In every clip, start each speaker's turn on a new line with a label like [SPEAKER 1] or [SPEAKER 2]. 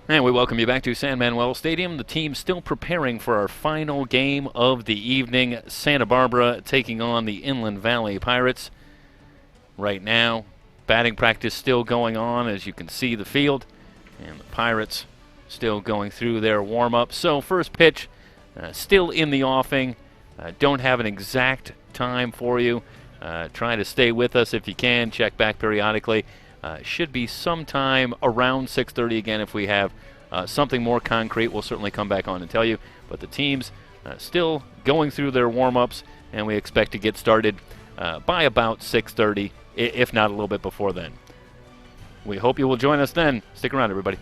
[SPEAKER 1] And we welcome you back to San Manuel Stadium. The team still preparing for our final game of the evening. Santa Barbara taking on the Inland Valley Pirates. Right now, batting practice still going on, as you can see the field. And the Pirates still going through their warm-up. So first pitch, still in the offing. Don't have an exact time for you. Try to stay with us if you can. Check back periodically. Should be sometime around 6:30 again. If we have something more concrete, we'll certainly come back on and tell you. But the team's still going through their warm-ups, and we expect to get started by about 6:30, if not a little bit before then. We hope you will join us then. Stick around, everybody.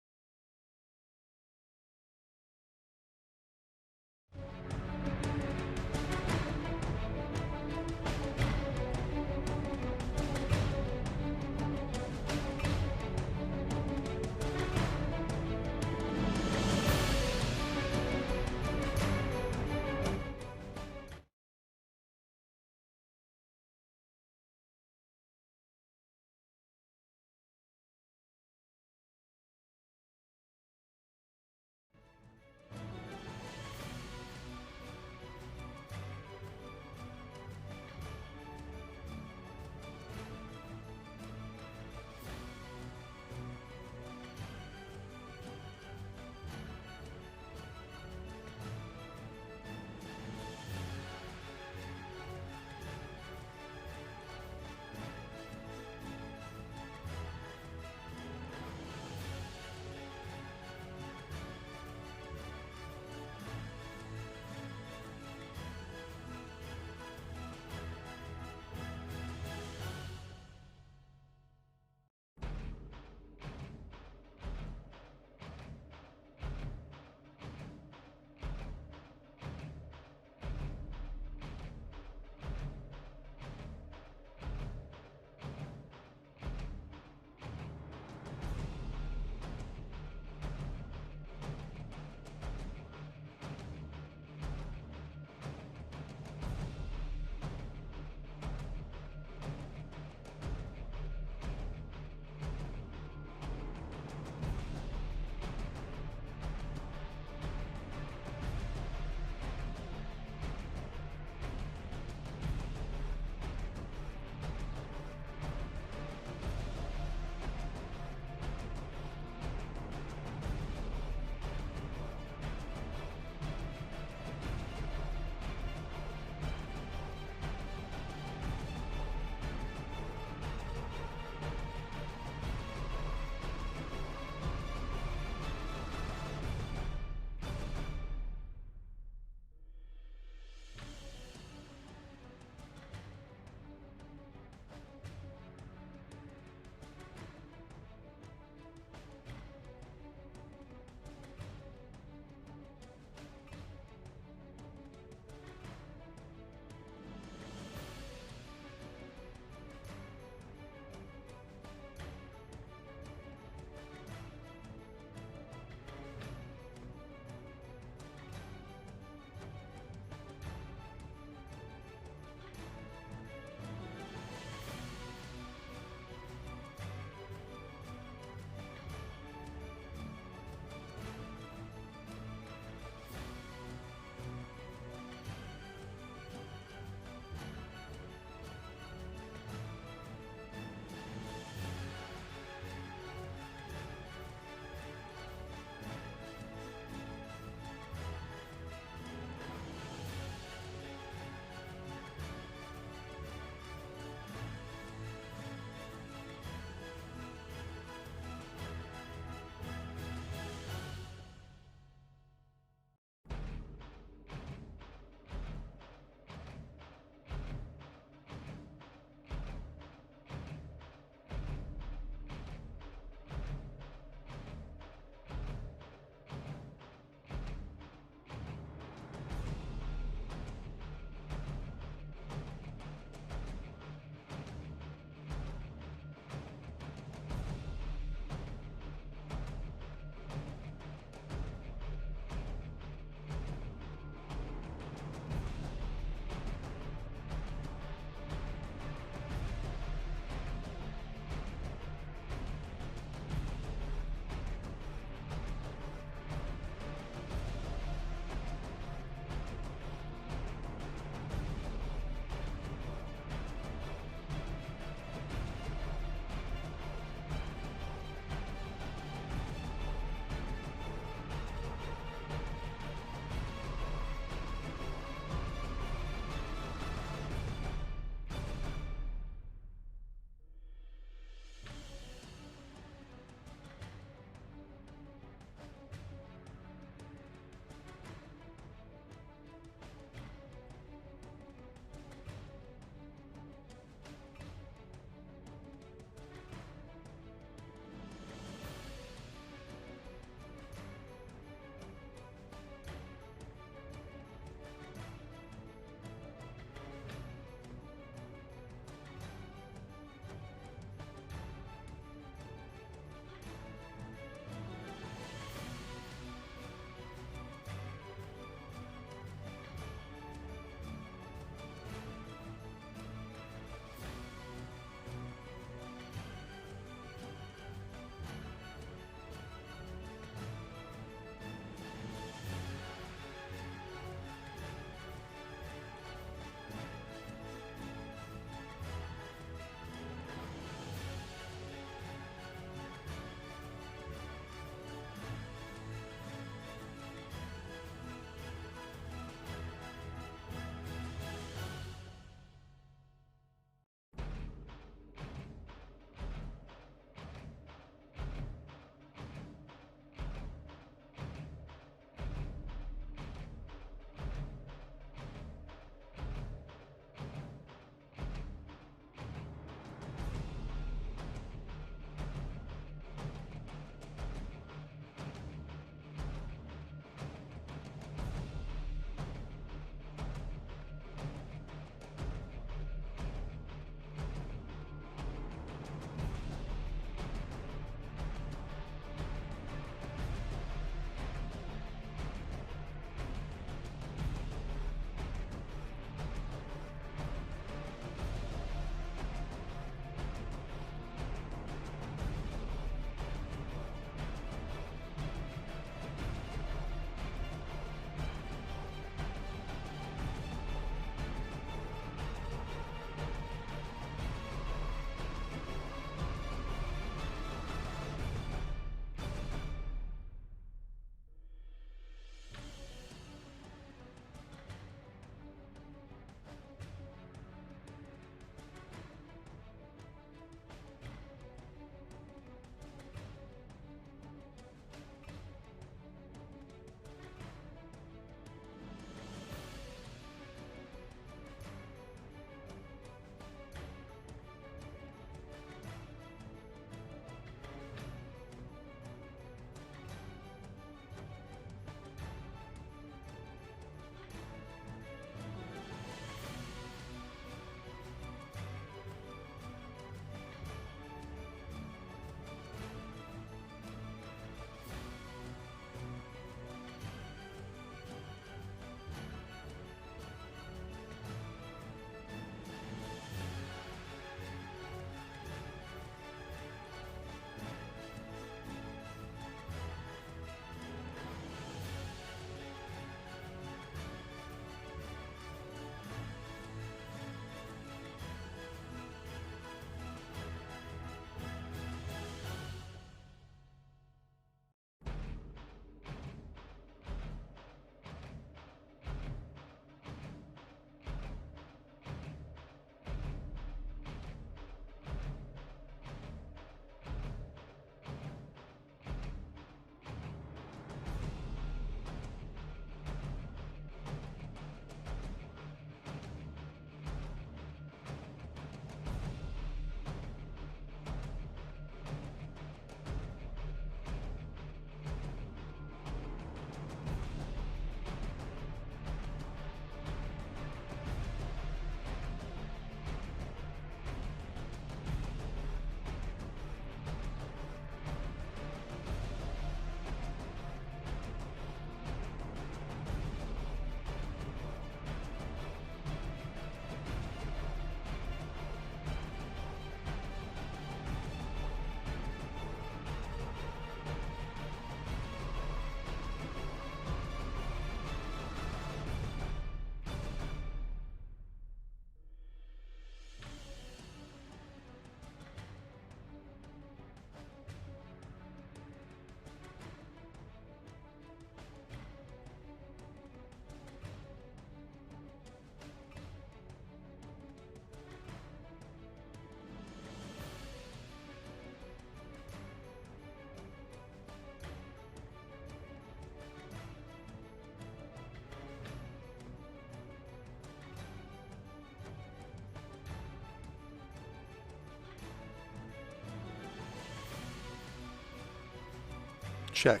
[SPEAKER 2] check.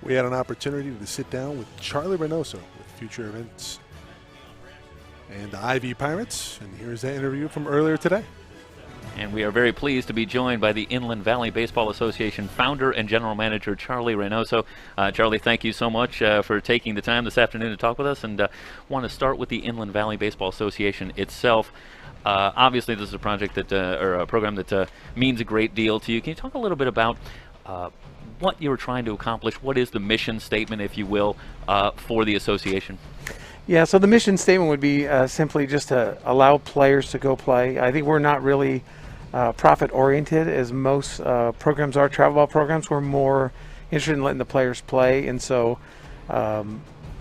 [SPEAKER 2] We had an opportunity to sit down with Charlie Reynoso with future events and the IV Pirates, and here's that interview from earlier today.
[SPEAKER 1] And we are very pleased to be joined by the Inland Valley Baseball Association founder and general manager, Charlie Reynoso. Charlie, thank you so much for taking the time this afternoon to talk with us, and want to start with the Inland Valley Baseball Association itself. Obviously, this is a project that, or a program that means a great deal to you. Can you talk a little bit about what you're trying to accomplish? What is the mission statement, if you will, for the association?
[SPEAKER 3] Yeah, so the mission statement would be simply just to allow players to go play. I think we're not really profit-oriented as most programs are, travel ball programs. We're more interested in letting the players play, and so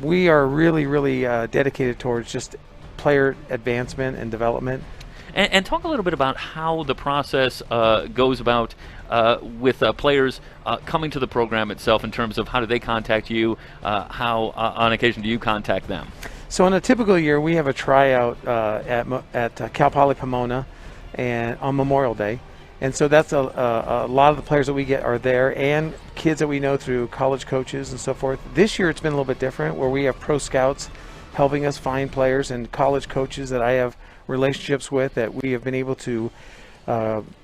[SPEAKER 3] we are really, really dedicated towards just player advancement and development.
[SPEAKER 1] And talk a little bit about how the process goes about with players coming to the program itself, in terms of how do they contact you, how on occasion do you contact them?
[SPEAKER 3] So in a typical year, we have a tryout at Cal Poly Pomona and on Memorial Day. And so that's a lot of the players that we get are there, and kids that we know through college coaches and so forth. This year it's been a little bit different, where we have pro scouts helping us find players, and college coaches that I have relationships with, that we have been able to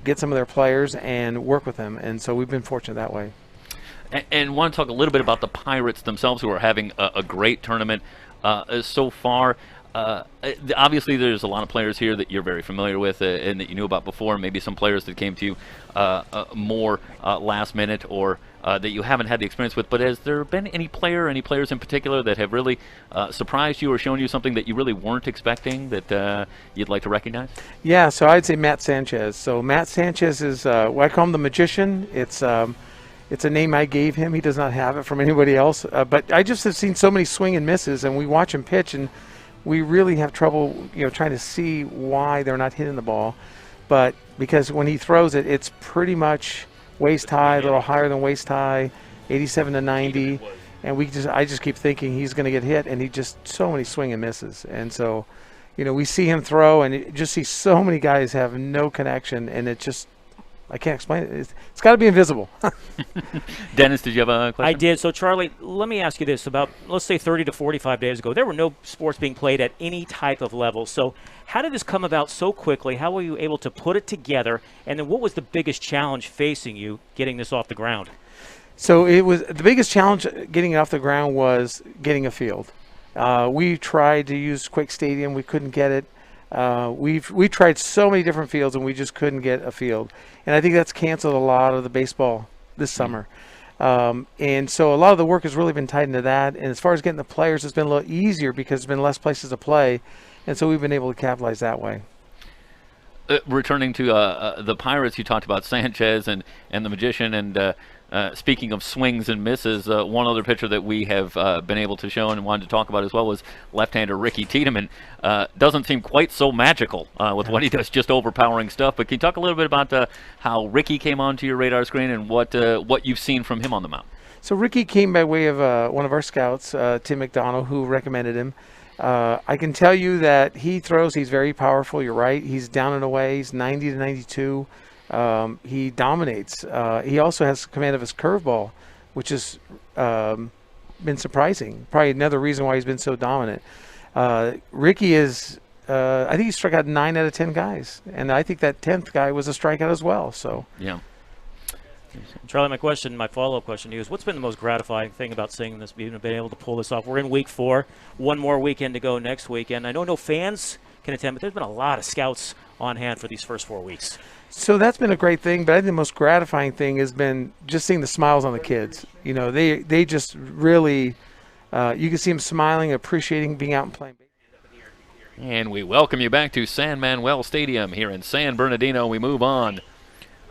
[SPEAKER 3] get some of their players and work with them. And so we've been fortunate that way.
[SPEAKER 1] And want to talk a little bit about the Pirates themselves, who are having a great tournament so far. Obviously, there's a lot of players here that you're very familiar with and that you knew about before. Maybe some players that came to you more last minute, or that you haven't had the experience with. But has there been any players in particular that have really surprised you or shown you something that you really weren't expecting that you'd like to recognize?
[SPEAKER 3] Yeah, so I'd say Matt Sanchez. So Matt Sanchez is, well, I call him the magician. It's a name I gave him. He does not have it from anybody else. But I just have seen so many swing and misses, and we watch him pitch, and we really have trouble, trying to see why they're not hitting the ball. But because when he throws it, it's pretty much waist high, a little higher than waist high, 87 to 90, and I just keep thinking he's going to get hit, and he just so many swing and misses. And so, we see him throw, and you just see so many guys have no connection, and it just, I can't explain it. It's got to be invisible.
[SPEAKER 1] Dennis, did you have a question?
[SPEAKER 4] I did. So, Charlie, let me ask you this. About, let's say, 30 to 45 days ago, there were no sports being played at any type of level. So how did this come about so quickly? How were you able to put it together? And then what was the biggest challenge facing you getting this off the ground?
[SPEAKER 3] So it was the biggest challenge getting it off the ground was getting a field. We tried to use Quake Stadium. We couldn't get it. We tried so many different fields, and we just couldn't get a field. And I think that's canceled a lot of the baseball this summer. And so a lot of the work has really been tied into that. And as far as getting the players, it's been a little easier because there's been less places to play. And so we've been able to capitalize that way.
[SPEAKER 1] Returning to the Pirates, you talked about Sanchez and the magician, and speaking of swings and misses, one other pitcher that we have been able to show and wanted to talk about as well was left-hander Ricky Tiedemann. Doesn't seem quite so magical with what he does, just overpowering stuff. But can you talk a little bit about how Ricky came onto your radar screen and what you've seen from him on the mound?
[SPEAKER 3] So Ricky came by way of one of our scouts, Tim McDonald, who recommended him. I can tell you that he throws. He's very powerful. You're right. He's down and away. He's 90 to 92. He dominates. He also has command of his curveball, which has been surprising. Probably another reason why he's been so dominant. Ricky is, I think he struck out 9 out of 10 guys, and I think that 10th guy was a strikeout as well. So
[SPEAKER 1] yeah.
[SPEAKER 4] Charlie, my follow-up question to you is, what's been the most gratifying thing about seeing this, being able to pull this off? We're in week 4, one more weekend to go next weekend. I know no fans can attend, but there's been a lot of scouts on hand for these first 4 weeks.
[SPEAKER 3] So that's been a great thing, but I think the most gratifying thing has been just seeing the smiles on the kids. They just really, you can see them smiling, appreciating being out and playing.
[SPEAKER 1] And we welcome you back to San Manuel Stadium here in San Bernardino. We move on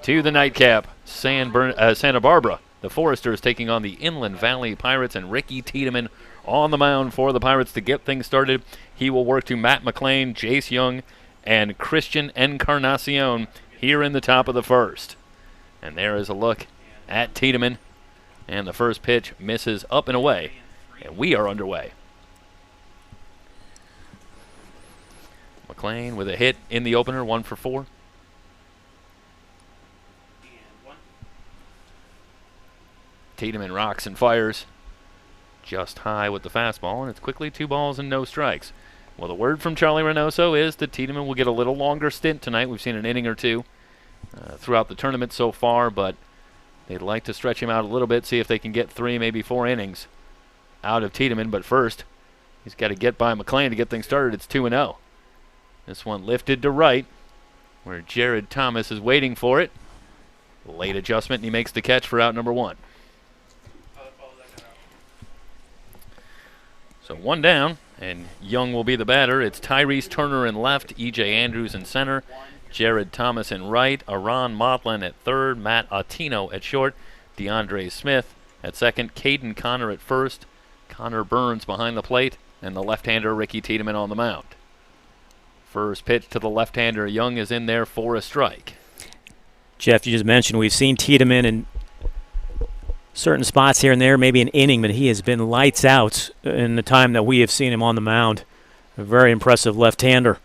[SPEAKER 1] to the nightcap. Santa Barbara, the Foresters taking on the Inland Valley Pirates, and Ricky Tiedemann on the mound for the Pirates to get things started. He will work to Matt McLean, Jace Young, and Christian Encarnacion. here in the top of the first. And there is a look at Tiedemann. And the first pitch misses up and away. And we are underway. McLean with a hit in the opener, 1 for 4. Tiedemann rocks and fires just high with the fastball, and it's quickly 2 balls and no strikes. Well, the word from Charlie Reynoso is that Tiedemann will get a little longer stint tonight. We've seen an inning or 2 throughout the tournament so far, but they'd like to stretch him out a little bit, see if they can get 3, maybe 4 innings out of Tiedemann. But first, he's got to get by McLean to get things started. It's 2-0. This one lifted to right, where Jared Thomas is waiting for it. Late adjustment, and he makes the catch for out number 1. So 1 down, and Young will be the batter. It's Tyrese Turner in left, E.J. Andrews in center, Jared Thomas in right, Aron Motlin at third, Matt Attino at short, DeAndre Smith at second, Caden Connor at first, Connor Burns behind the plate, and the left-hander Ricky Tiedemann on the mound. First pitch to the left-hander. Young is in there for a strike.
[SPEAKER 4] Jeff, you just mentioned we've seen Tiedemann in certain spots here and there, maybe an inning, but he has been lights out in the time that we have seen him on the mound. A very impressive left-hander.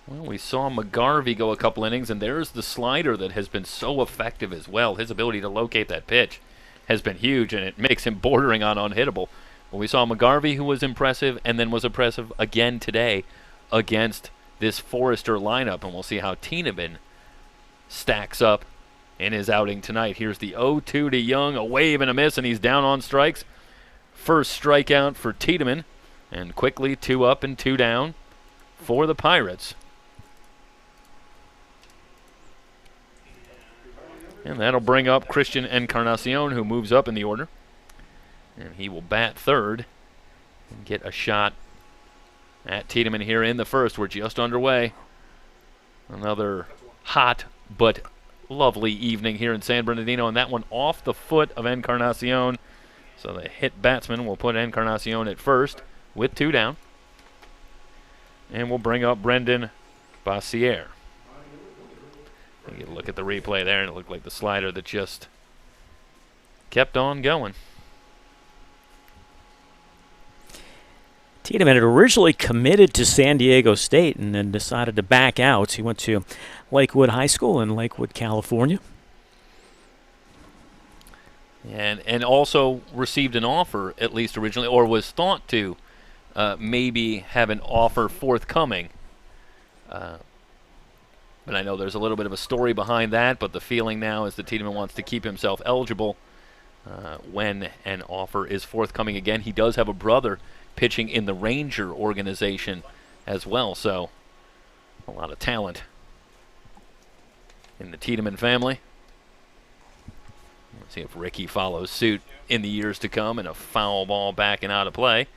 [SPEAKER 1] Well, we saw McGarvey go a couple innings, and there's the slider that has been so effective as well. His ability to locate that pitch has been huge, and it makes him bordering on unhittable. Well, we saw McGarvey, who was impressive, and then was impressive again today against this Forrester lineup, and we'll see how Tiedemann stacks up in his outing tonight. Here's the 0-2 to Young, a wave and a miss, and he's down on strikes. First strikeout for Tiedemann, and quickly 2 up and 2 down for the Pirates. And that'll bring up Christian Encarnacion, who moves up in the order. And he will bat third and get a shot at Tiedemann here in the first. We're just underway. Another hot but lovely evening here in San Bernardino, and that one off the foot of Encarnacion. So the hit batsman will put Encarnacion at first with 2 down. And we'll bring up Brendan Bossier. You look at the replay there, and it looked like the slider that just kept on going.
[SPEAKER 4] Tiedemann had originally committed to San Diego State and then decided to back out. He went to Lakewood High School in Lakewood, California.
[SPEAKER 1] And also received an offer, at least originally, or was thought to maybe have an offer forthcoming. But I know there's a little bit of a story behind that, but the feeling now is that Tiedemann wants to keep himself eligible when an offer is forthcoming again. He does have a brother pitching in the Ranger organization as well, so a lot of talent in the Tiedemann family. Let's see if Ricky follows suit in the years to come, and a foul ball backing out of play,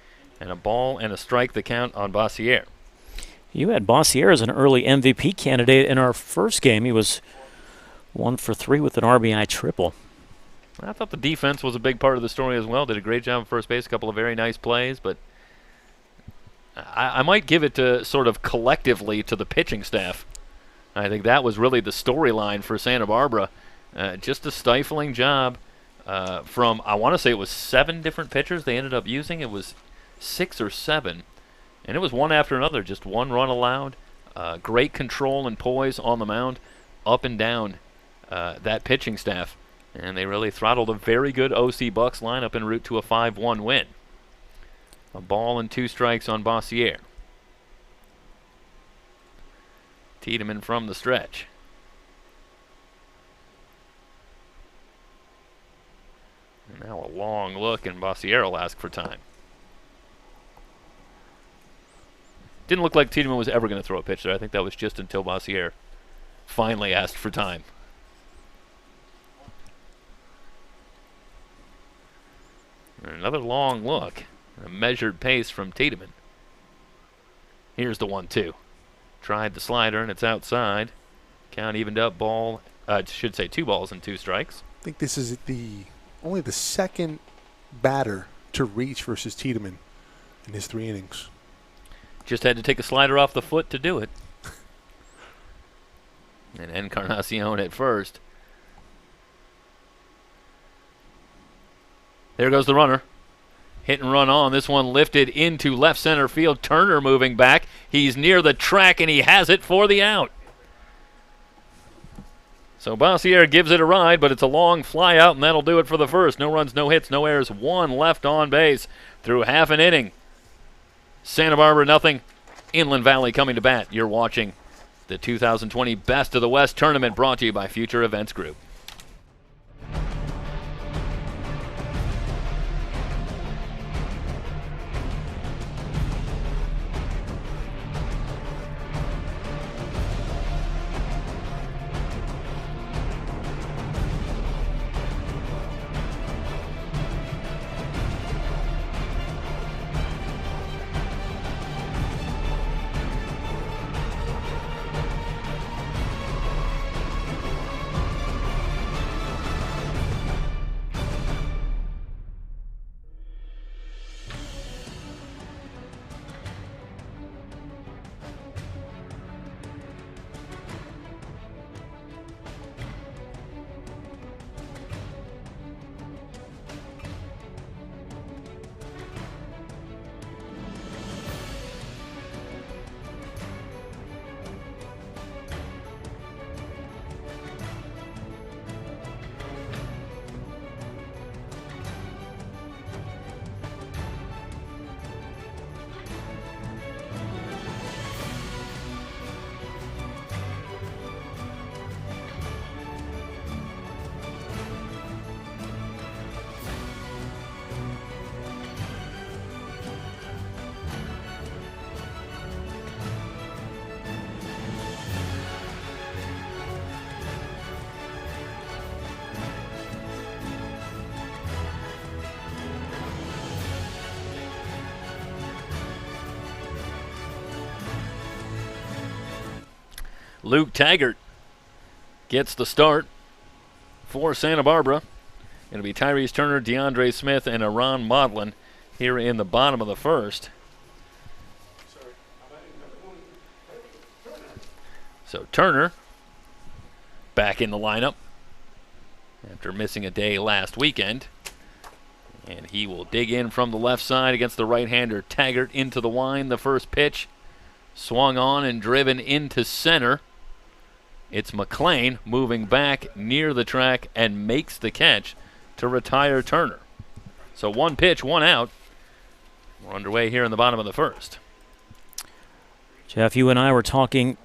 [SPEAKER 1] and a ball and a strike the count on Bossier.
[SPEAKER 4] You had Bossier as an early MVP candidate in our first game. He was 1 for 3 with an RBI triple.
[SPEAKER 1] I thought the defense was a big part of the story as well. Did a great job at first base, a couple of very nice plays, but I might give it to sort of collectively to the pitching staff. I think that was really the storyline for Santa Barbara. Just a stifling job from, I want to say it was 7 different pitchers they ended up using. It was 6 or 7. And it was one after another, just 1 run allowed. Great control and poise on the mound, up and down that pitching staff. And they really throttled a very good OC Bucks lineup en route to a 5-1 win. A ball and 2 strikes on Bossier. Tiedemann from the stretch. And now a long look, and Bossier will ask for time. Didn't look like Tiedemann was ever going to throw a pitch there. I think that was just until Bossier finally asked for time. And another long look. A measured pace from Tiedemann. Here's the 1-2. Tried the slider, and it's outside. Count evened up. 2 balls and 2 strikes.
[SPEAKER 2] I think this is only the second batter to reach versus Tiedemann in his 3 innings.
[SPEAKER 1] Just had to take a slider off the foot to do it. And Encarnacion at first. There goes the runner. Hit and run on. This one lifted into left center field. Turner moving back. He's near the track, and he has it for the out. So Bossier gives it a ride, but it's a long fly out, and that'll do it for the first. No runs, no hits, no errors. One left on base through half an inning. Santa Barbara nothing. Inland Valley coming to bat. You're watching the 2020 Best of the West tournament, brought to you by Future Events Group. Luke Taggart gets the start for Santa Barbara. It'll be Tyrese Turner, DeAndre Smith, and Aaron Modlin here in the bottom of the first. So Turner back in the lineup after missing a day last weekend. And he will dig in from the left side against the right-hander Taggart into the line. The first pitch swung on and driven into center. It's McLean moving back near the track and makes the catch to retire Turner. So one pitch, one out. We're underway here in the bottom of the first.
[SPEAKER 4] Jeff, you and I were talking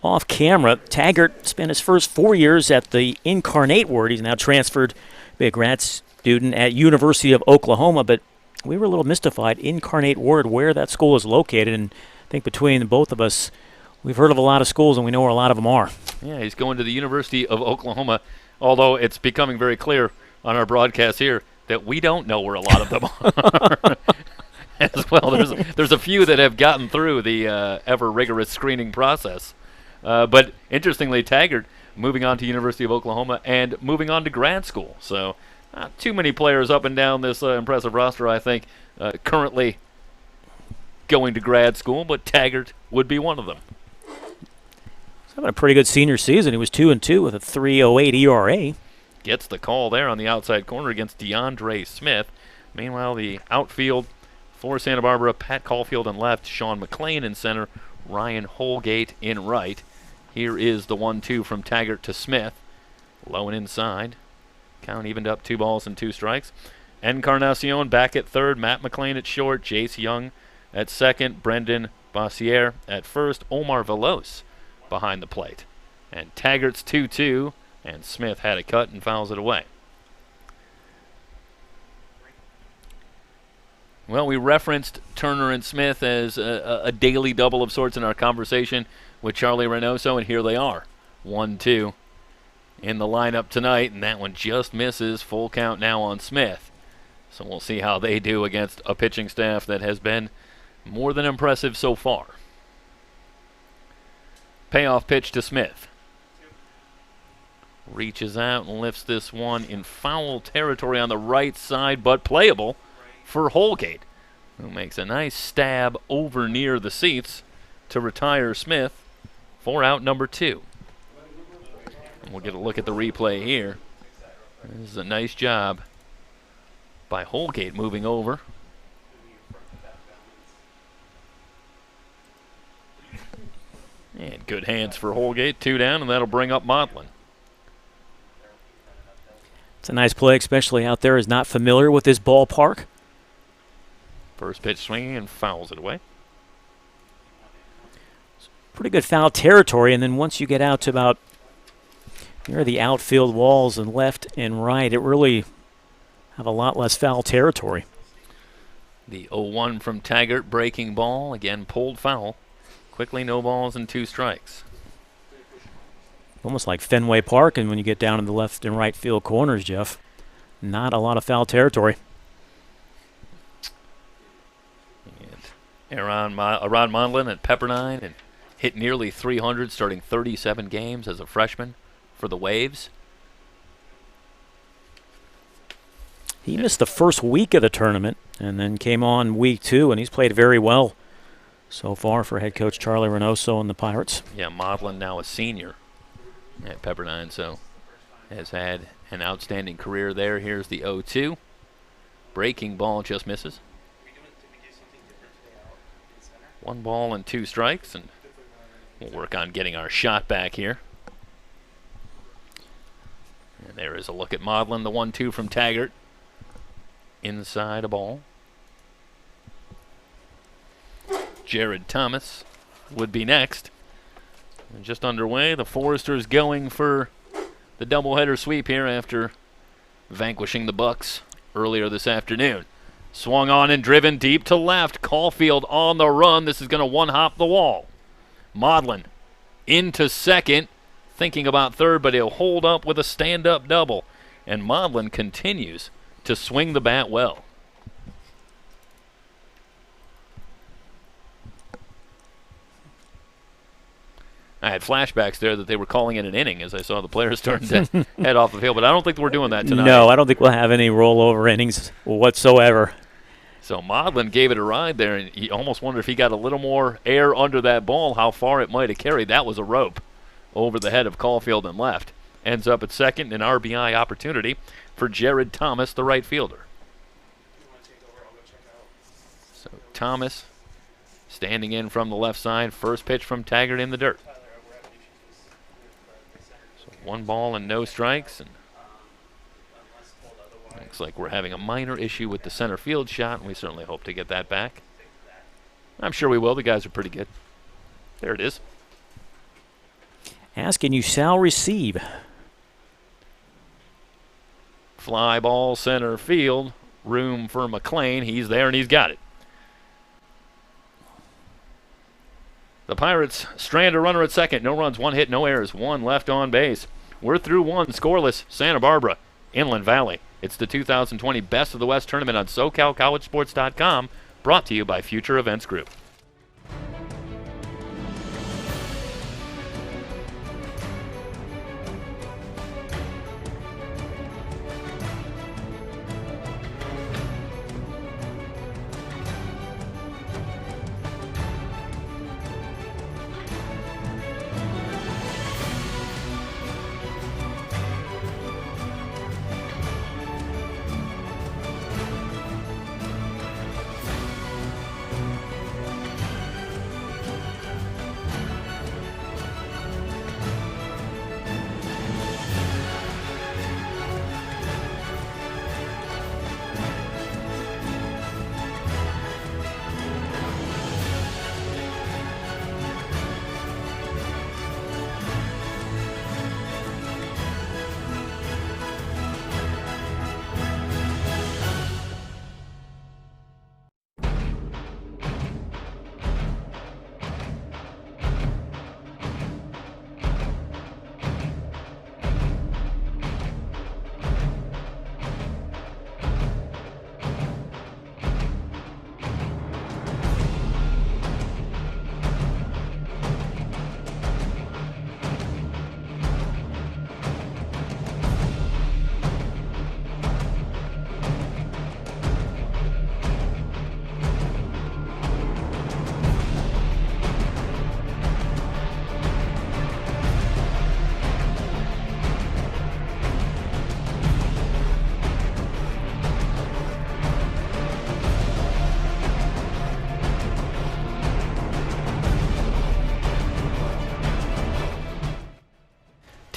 [SPEAKER 4] off camera. Taggart spent his first 4 years at the Incarnate Ward. He's now transferred, be a grad student at University of Oklahoma, but we were a little mystified, Incarnate Ward, where that school is located, and I think between both of us, we've heard of a lot of schools and we know where a lot of them are.
[SPEAKER 1] Yeah, he's going to the University of Oklahoma, although it's becoming very clear on our broadcast here that we don't know where a lot of them are. As well, there's a few that have gotten through the ever rigorous screening process. But interestingly, Taggart moving on to University of Oklahoma and moving on to grad school. So not too many players up and down this impressive roster, I think, currently going to grad school, but Taggart would be one of them.
[SPEAKER 4] He's having a pretty good senior season. He was 2-2 with a 3.08 ERA.
[SPEAKER 1] Gets the call there on the outside corner against DeAndre Smith. Meanwhile, the outfield for Santa Barbara, Pat Caulfield in left, Sean McLean in center, Ryan Holgate in right. Here is the 1-2 from Taggart to Smith. Low and inside. Count evened up, 2 balls and 2 strikes. Encarnacion back at third, Matt McLean at short, Jace Young at second, Brendan Bossier at first, Omar Veloz behind the plate. And Taggart's 2-2, and Smith had it cut and fouls it away. Well, we referenced Turner and Smith as a daily double of sorts in our conversation with Charlie Reynoso, and here they are. 1-2 in the lineup tonight, and that one just misses. Full count now on Smith. So we'll see how they do against a pitching staff that has been more than impressive so far. Payoff pitch to Smith. Reaches out and lifts this one in foul territory on the right side, but playable for Holgate, who makes a nice stab over near the seats to retire Smith for out number 2. We'll get a look at the replay here. This is a nice job by Holgate moving over. And good hands for Holgate. 2 down, and that'll bring up Modlin.
[SPEAKER 4] It's a nice play, especially out there is not familiar with this ballpark.
[SPEAKER 1] First pitch swinging and fouls it away.
[SPEAKER 4] Pretty good foul territory, and then once you get out to about near the outfield walls and left and right, it really have a lot less foul territory.
[SPEAKER 1] The 0-1 from Taggart, breaking ball, again pulled foul. Quickly, no balls and 2 strikes.
[SPEAKER 4] Almost like Fenway Park, and when you get down in the left and right field corners, Jeff, not a lot of foul territory.
[SPEAKER 1] And Rod Mondlin at Pepperdine and hit nearly 300, starting 37 games as a freshman for the Waves.
[SPEAKER 4] He missed the first week of the tournament and then came on week 2, and he's played very well so far for head coach Charlie Reynoso and the Pirates.
[SPEAKER 1] Yeah, Modlin now a senior at Pepperdine, so has had an outstanding career there. Here's the 0-2. Breaking ball just misses. 1 ball and 2 strikes, and we'll work on getting our shot back here. And there is a look at Modlin, the 1-2 from Taggart. Inside a ball. Jared Thomas would be next. And just underway, the Foresters going for the doubleheader sweep here after vanquishing the Bucks earlier this afternoon. Swung on and driven deep to left. Caulfield on the run. This is going to one-hop the wall. Modlin into second, thinking about third, but he'll hold up with a stand-up double. And Modlin continues to swing the bat well. I had flashbacks there that they were calling it an inning as I saw the players starting to head off the field, but I don't think we're doing that tonight.
[SPEAKER 4] No, I don't think we'll have any rollover innings whatsoever.
[SPEAKER 1] So Modlin gave it a ride there, and he almost wondered if he got a little more air under that ball, how far it might have carried. That was a rope over the head of Caulfield and left. Ends up at second, an RBI opportunity for Jared Thomas, the right fielder. So Thomas standing in from the left side. First pitch from Taggart in the dirt. So 1 ball and no strikes. And looks like we're having a minor issue with the center field shot, and we certainly hope to get that back. I'm sure we will. The guys are pretty good. There it is.
[SPEAKER 4] Ask and you shall receive.
[SPEAKER 1] Fly ball center field. Room for McLean. He's there and he's got it. The Pirates strand a runner at second. No runs, 1 hit, no errors, 1 left on base. We're through 1 scoreless. Santa Barbara, Inland Valley. It's the 2020 Best of the West tournament on SoCalCollegeSports.com, brought to you by Future Events Group.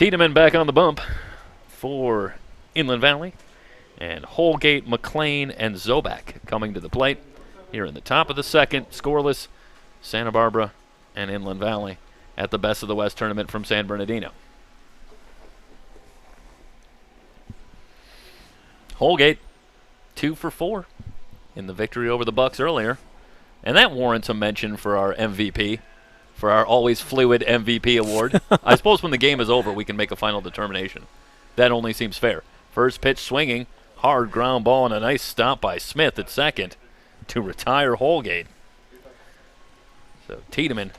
[SPEAKER 1] Tiedemann back on the bump for Inland Valley. And Holgate, McLean, and Zobak coming to the plate here in the top of the second. Scoreless, Santa Barbara and Inland Valley at the Best of the West tournament from San Bernardino. Holgate, 2 for 4 in the victory over the Bucks earlier. And that warrants a mention for our MVP, for our always fluid MVP award. I suppose when the game is over, we can make a final determination. That only seems fair. First pitch swinging, hard ground ball, and a nice stop by Smith at second to retire Holgate. So Tiedemann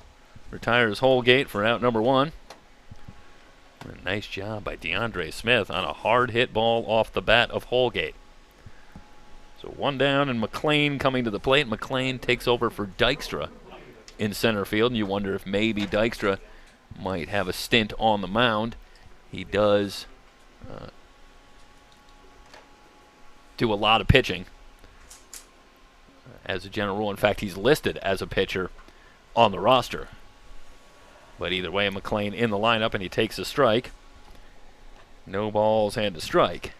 [SPEAKER 1] retires Holgate for out number 1. A nice job by DeAndre Smith on a hard hit ball off the bat of Holgate. So 1 down, and McLean coming to the plate. McLean takes over for Dykstra in center field, and you wonder if maybe Dykstra might have a stint on the mound. He does do a lot of pitching as a general rule. In fact, he's listed as a pitcher on the roster. But either way, McLean in the lineup, and he takes a strike. No balls and a strike.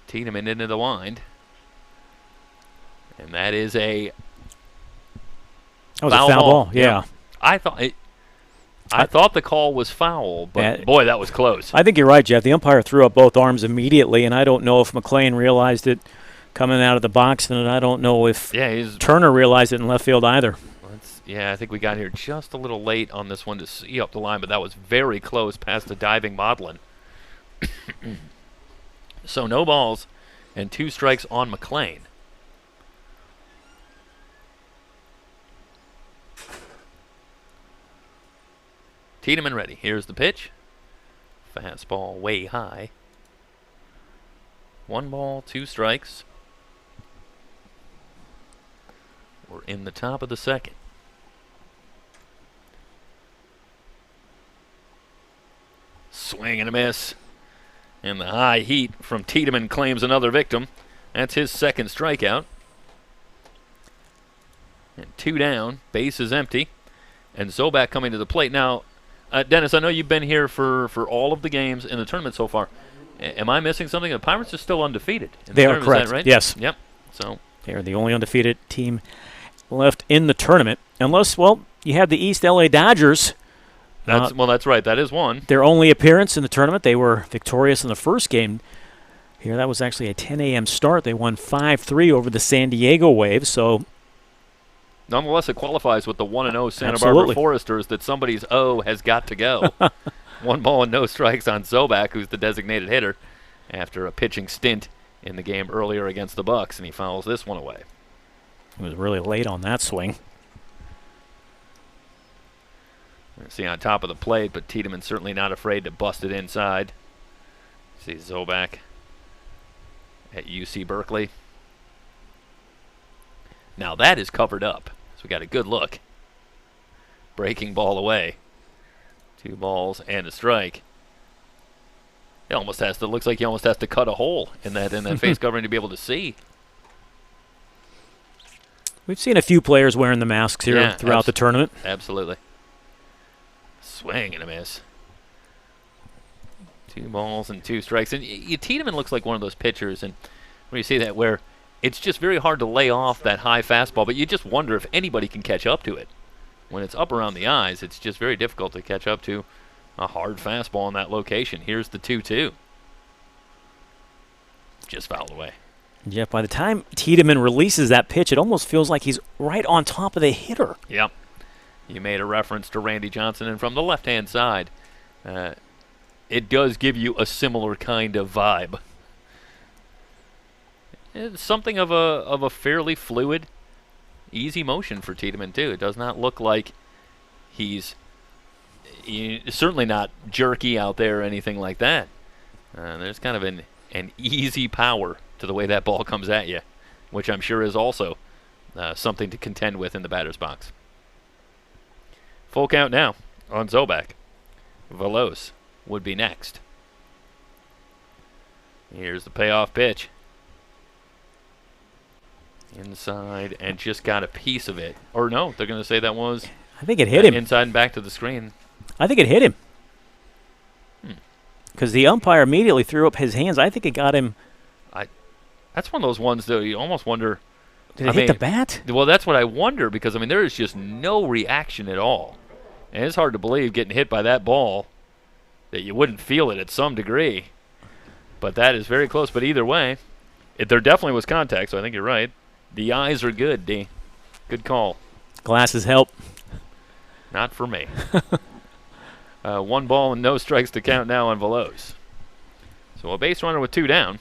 [SPEAKER 1] Tiedemann into the wind. And that is a
[SPEAKER 4] that was a foul ball. Yeah.
[SPEAKER 1] I thought the call was foul, but boy, that was close.
[SPEAKER 4] I think you're right, Jeff. The umpire threw up both arms immediately, and I don't know if McLean realized it coming out of the box, and I don't know if Turner realized it in left field either.
[SPEAKER 1] I think we got here just a little late on this one to see up the line, but that was very close past the diving Maudlin. So no balls and 2 strikes on McLean. Tiedemann ready. Here's the pitch. Fastball way high. 1 ball, 2 strikes. We're in the top of the second. Swing and a miss. And the high heat from Tiedemann claims another victim. That's his second strikeout. And 2 down. Base is empty. And Zobak coming to the plate. Now, Dennis, I know you've been here for all of the games in the tournament so far. Am I missing something? The Pirates are still undefeated.
[SPEAKER 4] They are correct.
[SPEAKER 1] Is that right?
[SPEAKER 4] Yes.
[SPEAKER 1] Yep. So
[SPEAKER 4] they are the only undefeated team left in the tournament. Unless, you have the East LA Dodgers.
[SPEAKER 1] That's right. That is one.
[SPEAKER 4] Their only appearance in the tournament. They were victorious in the first game. Here, that was actually a 10 a.m. start. They won 5-3 over the San Diego Waves. So,
[SPEAKER 1] nonetheless, it qualifies with the 1-0 Santa Barbara Foresters that somebody's O has got to go. 1 ball and no strikes on Zobak, who's the designated hitter, after a pitching stint in the game earlier against the Bucks, and he fouls this one away.
[SPEAKER 4] He was really late on that swing.
[SPEAKER 1] See on top of the plate, but Tiedemann certainly not afraid to bust it inside. See Zobak at UC Berkeley. Now that is covered up, so we got a good look. Breaking ball away. 2 balls and a strike. It almost has to. Looks like he almost has to cut a hole in that face covering to be able to see.
[SPEAKER 4] We've seen a few players wearing the masks here throughout the tournament.
[SPEAKER 1] Absolutely. Swing and a miss. 2 balls and 2 strikes. And Tiedemann looks like one of those pitchers, and when you see that, where it's just very hard to lay off that high fastball, but you just wonder if anybody can catch up to it. When it's up around the eyes, it's just very difficult to catch up to a hard fastball in that location. Here's the 2-2. Just fouled away.
[SPEAKER 4] Yeah, by the time Tiedemann releases that pitch, it almost feels like he's right on top of the hitter.
[SPEAKER 1] Yep. You made a reference to Randy Johnson, and from the left-hand side, it does give you a similar kind of vibe. It's something of a fairly fluid, easy motion for Tiedemann, too. It does not look like he's certainly not jerky out there or anything like that. There's kind of an easy power to the way that ball comes at you, which I'm sure is also something to contend with in the batter's box. Full count now on Zobak. Veloz would be next. Here's the payoff pitch. Inside and just got a piece of it. Or no, they're going to say that was
[SPEAKER 4] I think it hit him.
[SPEAKER 1] Inside and back to the screen.
[SPEAKER 4] I think it hit him. Because the umpire immediately threw up his hands. I think it got him.
[SPEAKER 1] That's one of those ones, though, you almost wonder.
[SPEAKER 4] Did it hit the bat?
[SPEAKER 1] Well, that's what I wonder, because, there is just no reaction at all. And it's hard to believe getting hit by that ball that you wouldn't feel it at some degree. But that is very close. But either way, there definitely was contact, so I think you're right. The eyes are good, D. Good call.
[SPEAKER 4] Glasses help.
[SPEAKER 1] Not for me. 1 ball and no strikes to count now on Veloz. So a base runner with 2 down.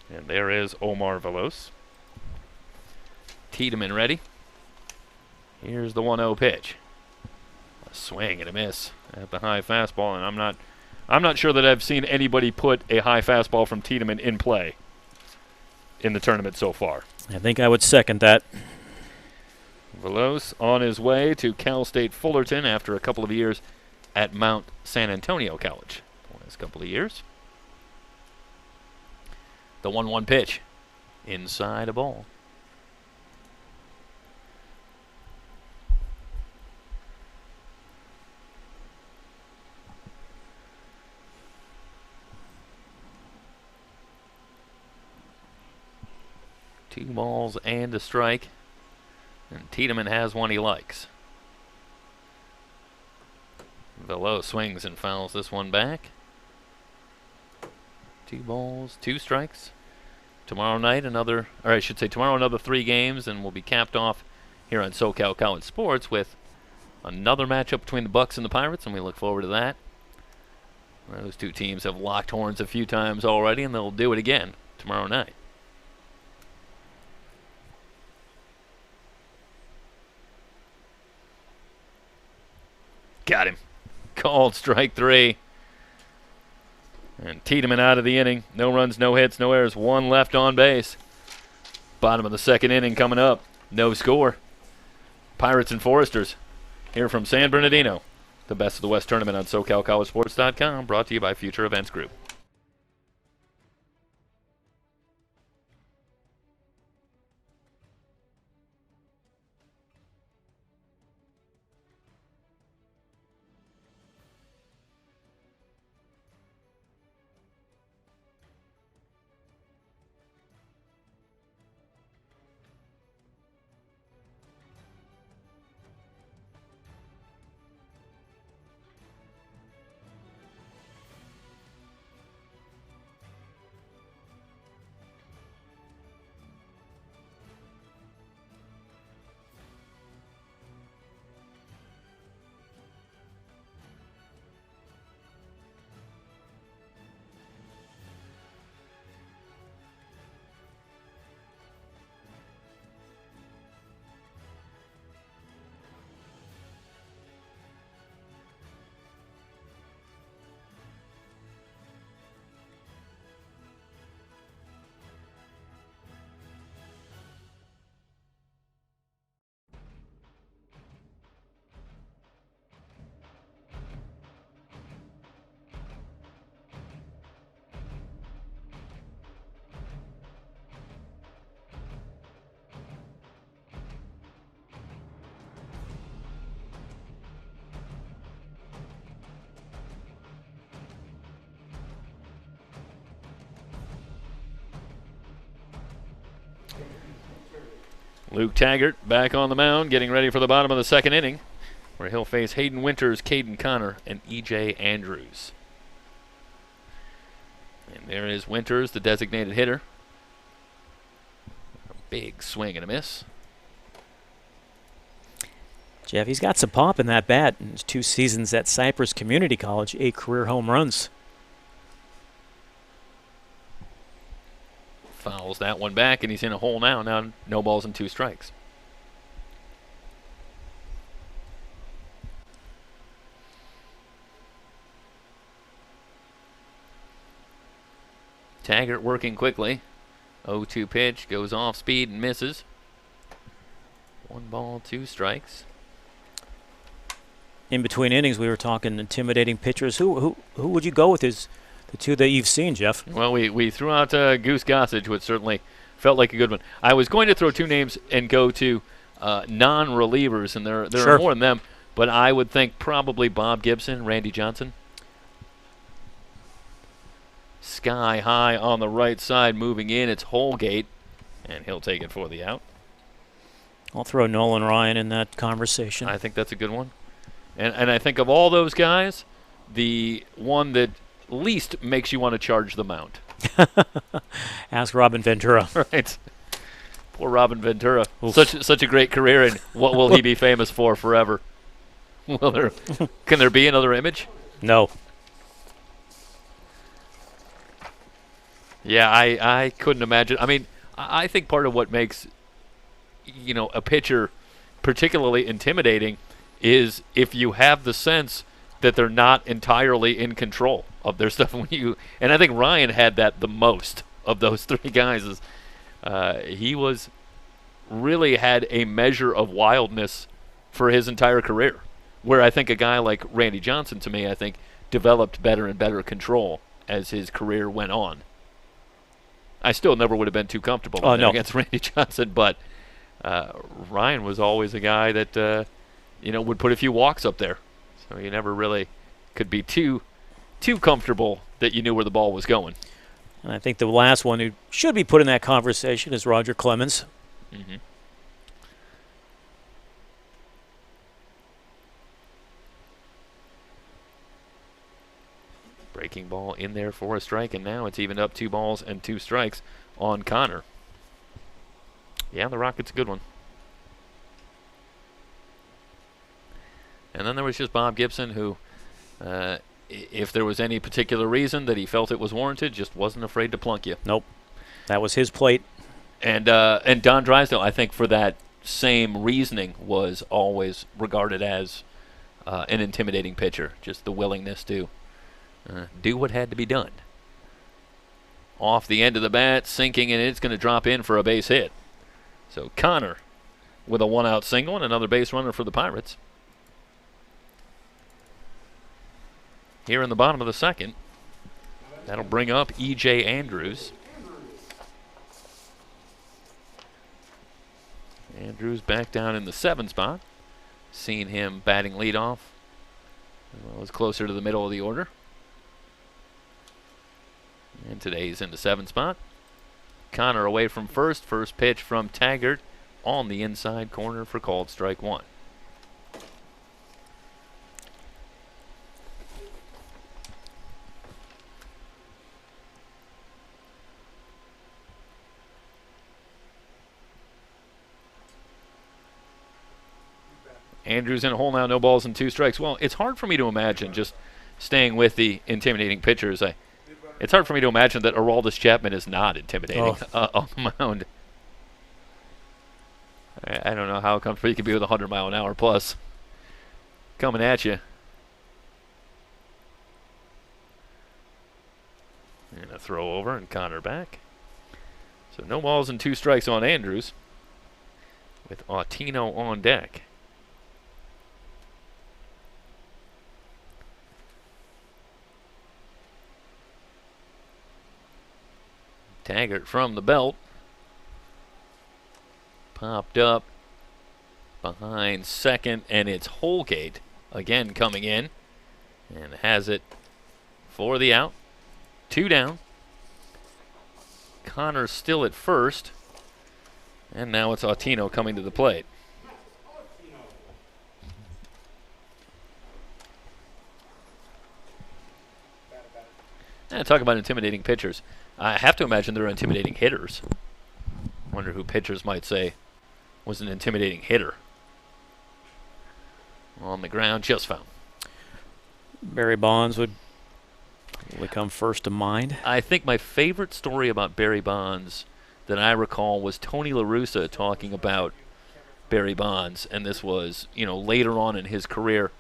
[SPEAKER 1] And there is Omar Veloz. Tiedemann ready. Here's the 1-0 pitch. A swing and a miss at the high fastball, and I'm not sure that I've seen anybody put a high fastball from Tiedemann in play in the tournament so far.
[SPEAKER 4] I think I would second that.
[SPEAKER 1] Veloz on his way to Cal State Fullerton after a couple of years at Mount San Antonio College. The last couple of years. The 1-1 pitch. Inside a ball. Two balls and a strike. And Tiedemann has one he likes. Veloz swings and fouls this one back. 2 balls, 2 strikes. Tomorrow night tomorrow another 3 games, and we'll be capped off here on SoCal College Sports with another matchup between the Bucks and the Pirates, and we look forward to that. Those 2 teams have locked horns a few times already, and they'll do it again tomorrow night. Got him. Called strike 3. And Tiedemann out of the inning. No runs, no hits, no errors. 1 left on base. Bottom of the 2nd inning coming up. No score. Pirates and Foresters here from San Bernardino. The Best of the West tournament on SoCalCollegeSports.com. Brought to you by Future Events Group. Luke Taggart back on the mound, getting ready for the bottom of the 2nd inning, where he'll face Hayden Winters, Caden Connor, and E.J. Andrews. And there is Winters, the designated hitter. A big swing and a miss.
[SPEAKER 4] Jeff, he's got some pop in that bat. In his 2 seasons at Cypress Community College, 8 career home runs.
[SPEAKER 1] Fouls that one back, and he's in a hole now. Now no balls and 2 strikes. Taggart working quickly. 0-2 pitch, goes off speed and misses. 1 ball, 2 strikes.
[SPEAKER 4] In between innings, we were talking intimidating pitchers. Who would you go with as the 2 that you've seen, Jeff?
[SPEAKER 1] Well, we threw out Goose Gossage, which certainly felt like a good one. I was going to throw two names and go to non-relievers, and there
[SPEAKER 4] Sure.
[SPEAKER 1] are more than them, but I would think probably Bob Gibson, Randy Johnson. Sky high on the right side, moving in. It's Holgate, and he'll take it for the out.
[SPEAKER 4] I'll throw Nolan Ryan in that conversation.
[SPEAKER 1] I think that's a good one. And I think of all those guys, the one that least makes you want to charge the mound.
[SPEAKER 4] Ask Robin Ventura.
[SPEAKER 1] Right. Poor Robin Ventura.
[SPEAKER 4] Oof.
[SPEAKER 1] Such a great career, and what will he be famous for forever? Can there be another image?
[SPEAKER 4] No.
[SPEAKER 1] Yeah, I couldn't imagine. I mean, I think part of what makes a pitcher particularly intimidating is if you have the sense that they're not entirely in control of their stuff. And I think Ryan had that the most of those three guys. He really had a measure of wildness for his entire career, where I think a guy like Randy Johnson, to me, I think developed better and better control as his career went on. I still never would have been too comfortable against Randy Johnson, but Ryan was always a guy that would put a few walks up there, so you never really could be too comfortable that you knew where the ball was going.
[SPEAKER 4] And I think the last one who should be put in that conversation is Roger Clemens.
[SPEAKER 1] Mm-hmm. Breaking ball in there for a strike, and now it's even up 2 balls and 2 strikes on Connor. Yeah, the Rocket's a good one. And then there was just Bob Gibson, who, if there was any particular reason that he felt it was warranted, just wasn't afraid to plunk you.
[SPEAKER 4] Nope. That was his plate.
[SPEAKER 1] And Don Drysdale, I think for that same reasoning, was always regarded as an intimidating pitcher, just the willingness to do what had to be done. Off the end of the bat, sinking, and it's going to drop in for a base hit. So Connor with a 1-out single and another base runner for the Pirates. Here in the bottom of the second, that'll bring up E.J. Andrews. Andrews back down in the 7 spot. Seeing him batting leadoff. Well, it's closer to the middle of the order. And today he's in the 7 spot. Connor away from first. First pitch from Taggart on the inside corner for called strike 1. Andrews in a hole now, no balls and 2 strikes. Well, it's hard for me to imagine, just staying with the intimidating pitchers, it's hard for me to imagine that Aroldis Chapman is not intimidating on the mound. I don't know how comfortable you can be with 100-mile-an-hour plus coming at you. And a throw over and Connor back. So no balls and 2 strikes on Andrews with Autino on deck. Taggart from the belt. Popped up behind second, and it's Holgate again coming in and has it for the out. 2 down. Connor's still at first, and now it's Autino coming to the plate. Talk about intimidating pitchers. I have to imagine they're intimidating hitters. Wonder who pitchers might say was an intimidating hitter. On the ground, just foul.
[SPEAKER 4] Barry Bonds would come first to mind.
[SPEAKER 1] I think my favorite story about Barry Bonds that I recall was Tony La Russa talking about Barry Bonds, and this was, later on in his career.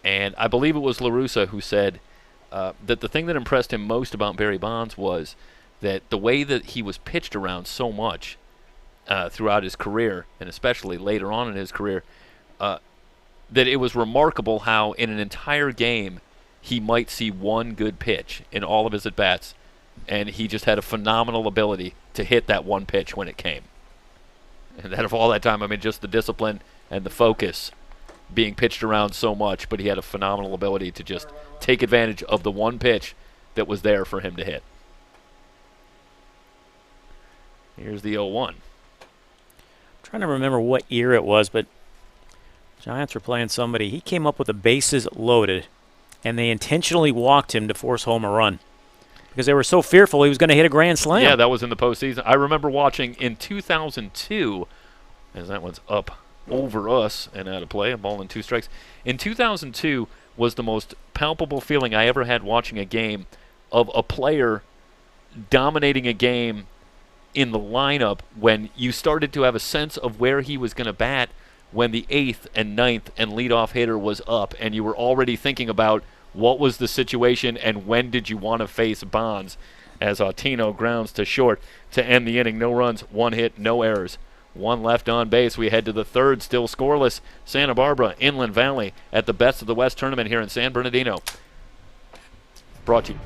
[SPEAKER 1] And I believe it was La Russa who said that the thing that impressed him most about Barry Bonds was that the way that he was pitched around so much throughout his career, and especially later on in his career, that it was remarkable how in an entire game he might see one good pitch in all of his at-bats, and he just had a phenomenal ability to hit that one pitch when it came. And out of all that time, I mean, just the discipline and the focus being pitched around so much, but he had a phenomenal ability to just take advantage of the one pitch that was there for him to hit. Here's the 0-1.
[SPEAKER 4] Trying to remember what year it was, but Giants were playing somebody. He came up with the bases loaded, and they intentionally walked him to force home a run because they were so fearful he was going to hit a grand slam.
[SPEAKER 1] Yeah, that was in the postseason. I remember watching in 2002, as that one's up over us and out of play, a ball and 2 strikes. In 2002 was the most palpable feeling I ever had watching a game of a player dominating a game in the lineup when you started to have a sense of where he was going to bat when the 8th and 9th and leadoff hitter was up, and you were already thinking about what was the situation and when did you want to face Bonds, as Autino grounds to short to end the inning. No runs, 1 hit, no errors. 1 left on base. We head to the 3rd, still scoreless. Santa Barbara, Inland Valley at the Best of the West tournament here in San Bernardino. Brought to you.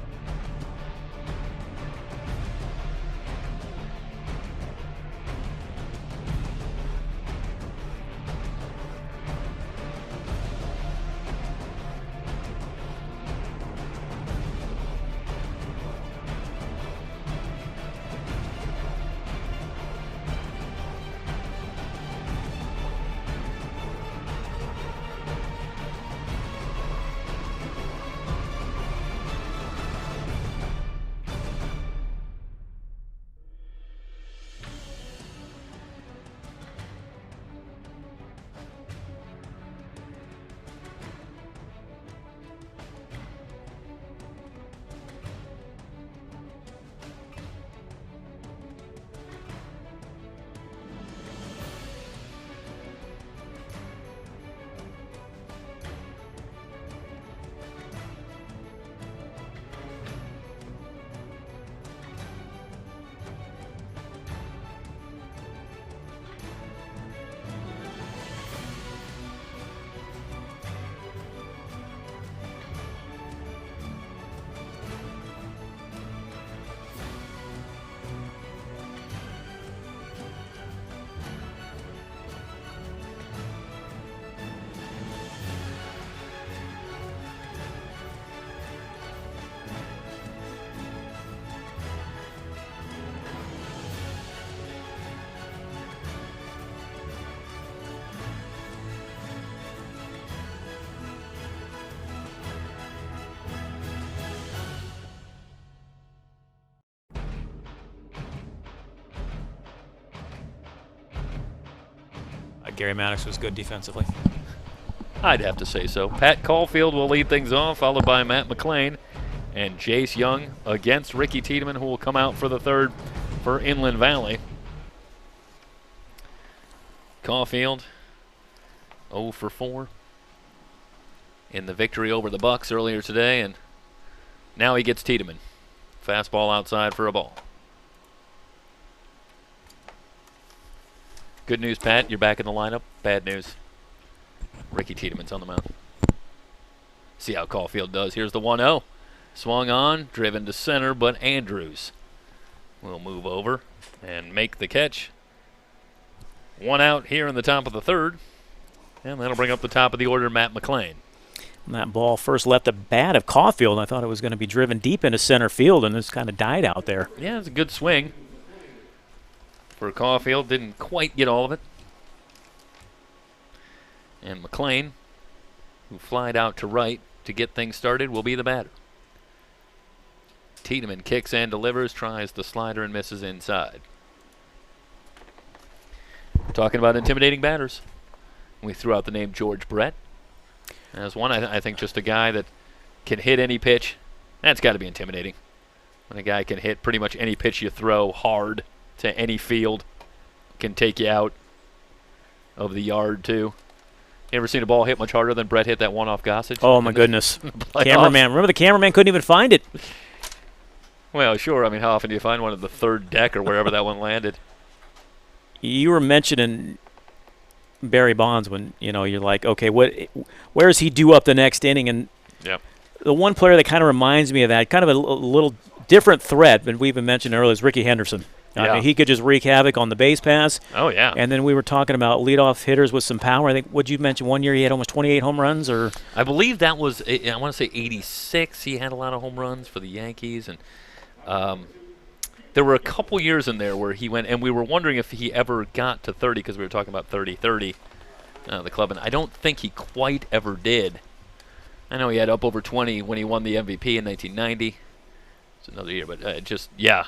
[SPEAKER 4] Gary Maddox was good defensively.
[SPEAKER 1] I'd have to say so. Pat Caulfield will lead things off, followed by Matt McClain. And Jace Young against Ricky Tiedemann, who will come out for the 3rd for Inland Valley. Caulfield 0 for 4 in the victory over the Bucks earlier today, and now he gets Tiedemann. Fastball outside for a ball. Good news, Pat, you're back in the lineup. Bad news, Ricky Tiedemann's on the mound. See how Caulfield does. Here's the 1-0. Swung on, driven to center, but Andrews will move over and make the catch. 1 out here in the top of the 3rd, and that'll bring up the top of the order, Matt McClain.
[SPEAKER 4] And that ball first left the bat of Caulfield. I thought it was going to be driven deep into center field, and it's kind of died out there.
[SPEAKER 1] Yeah, it's a good swing for Caulfield. Didn't quite get all of it. And McClain, who flied out to right to get things started, will be the batter. Tiedemann kicks and delivers, tries the slider and misses inside. Talking about intimidating batters, we threw out the name George Brett as one. I think just a guy that can hit any pitch. That's got to be intimidating. When a guy can hit pretty much any pitch you throw hard to any field, can take you out of the yard too. You ever seen a ball hit much harder than Brett hit that one off Gossage?
[SPEAKER 4] Oh my goodness. Cameraman. Remember the cameraman couldn't even find it.
[SPEAKER 1] Well, sure. I mean, how often do you find one at the 3rd deck or wherever that one landed?
[SPEAKER 4] You were mentioning Barry Bonds when, you're like, okay, where does he do up the next inning? And
[SPEAKER 1] yep.
[SPEAKER 4] The one player that kind of reminds me of that, kind of a little different threat than we even mentioned earlier is Ricky Henderson. I
[SPEAKER 1] Yeah.
[SPEAKER 4] mean, he could just wreak havoc on the base pass.
[SPEAKER 1] Oh, yeah.
[SPEAKER 4] And then we were talking about leadoff hitters with some power. I think, what'd you mention, one year he had almost 28 home runs? Or
[SPEAKER 1] I believe that was, I want to say 86. He had a lot of home runs for the Yankees. And there were a couple years in there where he went, and we were wondering if he ever got to 30 because we were talking about 30-30, the club. And I don't think he quite ever did. I know he had up over 20 when he won the MVP in 1990. It's another year, but just, yeah.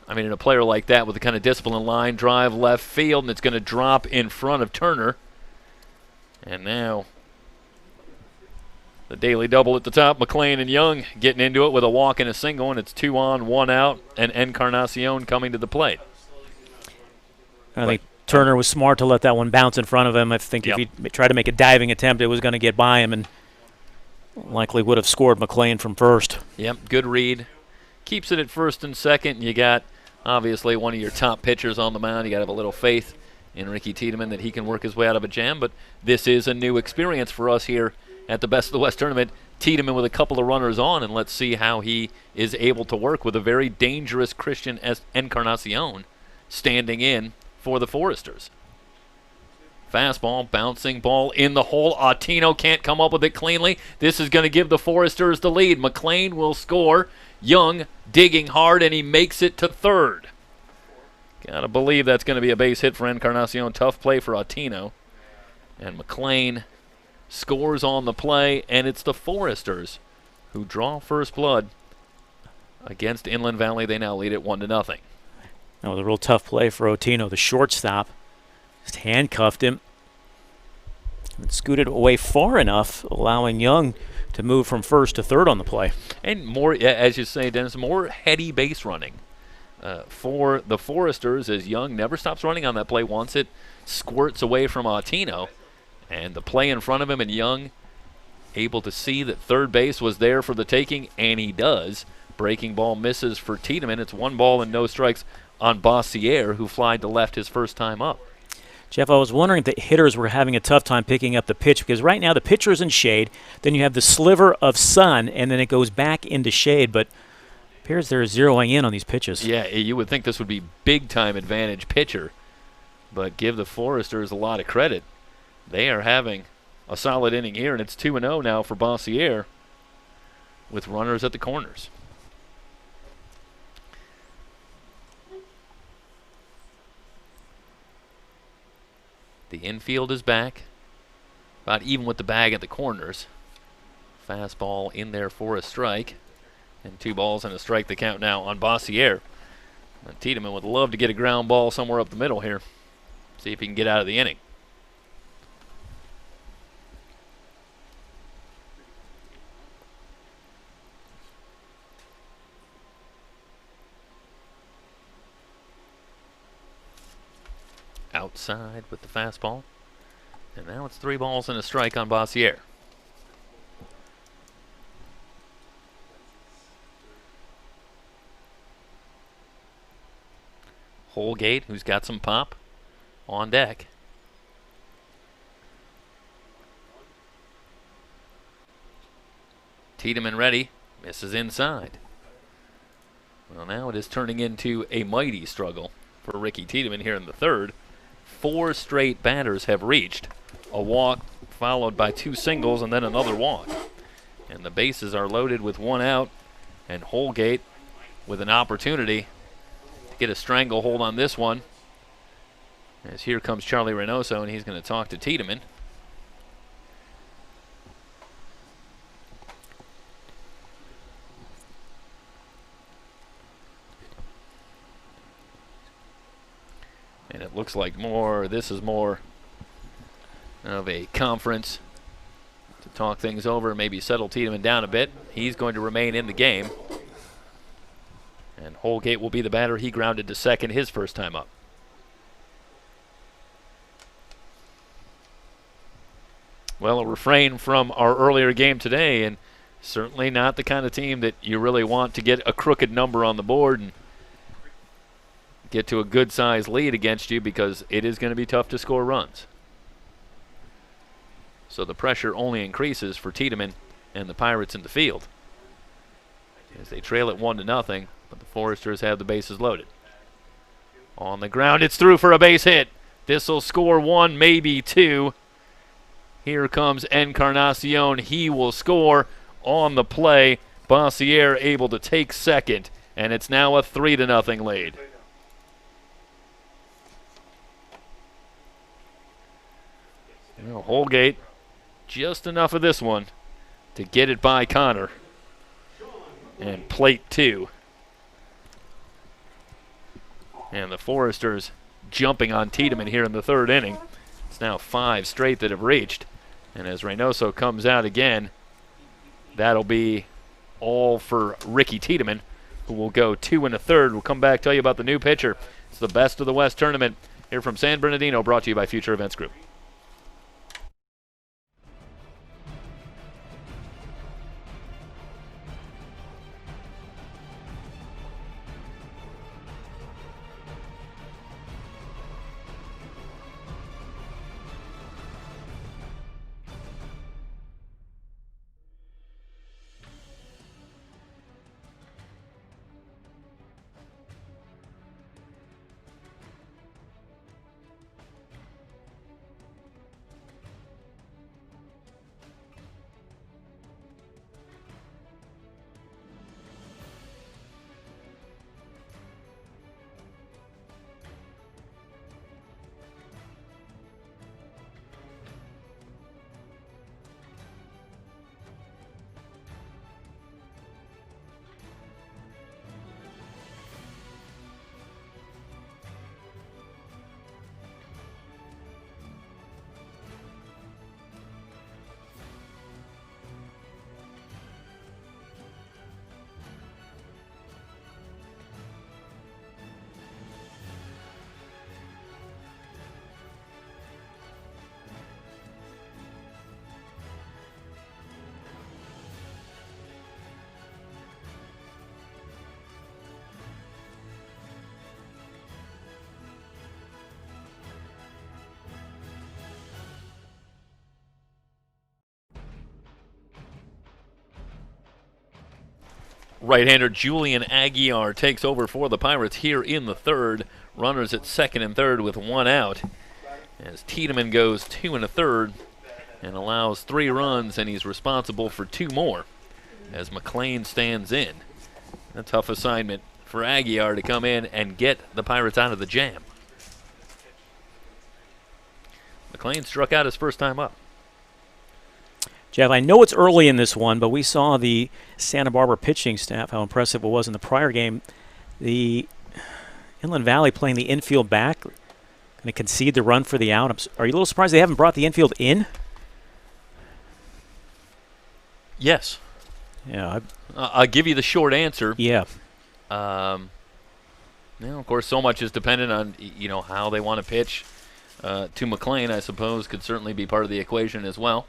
[SPEAKER 1] I mean, in a player like that with the kind of discipline line, drive left field, and it's going to drop in front of Turner. And now the daily double at the top, McLean and Young getting into it with a walk and a single, and it's 2 on, 1 out, and Encarnacion coming to the plate.
[SPEAKER 4] I think Turner was smart to let that one bounce in front of him. I think if he tried to make a diving attempt, it was going to get by him and likely would have scored McLean from first.
[SPEAKER 1] Yep, good read. Keeps it at first and second, and you got obviously one of your top pitchers on the mound. You got to have a little faith in Ricky Tiedemann that he can work his way out of a jam, but this is a new experience for us here at the Best of the West tournament. Tiedemann with a couple of runners on, and let's see how he is able to work with a very dangerous Christian Encarnacion standing in for the Foresters. Fastball, bouncing ball in the hole. Autino can't come up with it cleanly. This is going to give the Foresters the lead. McLean will score. Young digging hard, and he makes it to third. Gotta believe that's going to be a base hit for Encarnacion. Tough play for Autino. And McLean scores on the play, and it's the Foresters who draw first blood against Inland Valley. They now lead it 1-0.
[SPEAKER 4] That was a real tough play for Autino, the shortstop. Just handcuffed him and scooted away far enough, allowing Young to move from first to third on the play.
[SPEAKER 1] And more, as you say, Dennis, more heady base running for the Foresters as Young never stops running on that play once it squirts away from Autino. And the play in front of him, and Young able to see that third base was there for the taking, and he does. Breaking ball misses for Tiedemann. It's 1 ball and no strikes on Bossier, who flied to left his first time up.
[SPEAKER 4] Jeff, I was wondering if the hitters were having a tough time picking up the pitch because right now the pitcher's in shade, then you have the sliver of sun, and then it goes back into shade, but it appears they're zeroing in on these pitches.
[SPEAKER 1] Yeah, you would think this would be big-time advantage pitcher, but give the Foresters a lot of credit. They are having a solid inning here, and it's 2-0 now for Bossier with runners at the corners. The infield is back, about even with the bag at the corners. Fastball in there for a strike, and 2 balls and a strike the count now on Bossier. And Tiedemann would love to get a ground ball somewhere up the middle here. See if he can get out of the inning. Outside with the fastball. And now it's 3 balls and a strike on Bossier. Holgate, who's got some pop, on deck. Tiedemann ready. Misses inside. Well, now it is turning into a mighty struggle for Ricky Tiedemann here in the third. 4 straight batters have reached a walk, followed by 2 singles and then another walk. And the bases are loaded with 1 out, and Holgate with an opportunity to get a stranglehold on this one. As here comes Charlie Reynoso, and he's going to talk to Tiedemann. And it looks like this is more of a conference to talk things over, maybe settle Tiedemann down a bit. He's going to remain in the game. And Holgate will be the batter. He grounded to second his first time up. Well, a refrain from our earlier game today, and certainly not the kind of team that you really want to get a crooked number on the board and get to a good-sized lead against you, because it is going to be tough to score runs. So the pressure only increases for Tiedemann and the Pirates in the field. as they trail it 1-0, but the Foresters have the bases loaded. On the ground, it's through for a base hit. This will score 1, maybe 2. Here comes Encarnacion. He will score on the play. Bossier able to take second, and it's now a 3-0 lead. Holgate, just enough of this one to get it by Connor. And plate 2. And the Foresters jumping on Tiedemann here in the 3rd inning. It's now 5 straight that have reached. And as Reynoso comes out again, that'll be all for Ricky Tiedemann, who will go 2 1/3. We'll come back, tell you about the new pitcher. It's the Best of the West tournament here from San Bernardino, brought to you by Future Events Group. Right-hander Julian Aguiar takes over for the Pirates here in the 3rd. Runners at 2nd and 3rd with 1 out. As Tiedemann goes 2 1/3 and allows 3 runs, and he's responsible for 2 more as McLean stands in. A tough assignment for Aguiar to come in and get the Pirates out of the jam. McLean struck out his first time up.
[SPEAKER 4] Jeff, I know it's early in this one, but we saw the Santa Barbara pitching staff, how impressive it was in the prior game. The Inland Valley playing the infield back, going to concede the run for the out. Are you a little surprised they haven't brought the infield in?
[SPEAKER 1] Yes.
[SPEAKER 4] Yeah.
[SPEAKER 1] I'll give you the short answer.
[SPEAKER 4] Yeah.
[SPEAKER 1] Of course, so much is dependent on how they want to pitch to McLean. I suppose could certainly be part of the equation as well.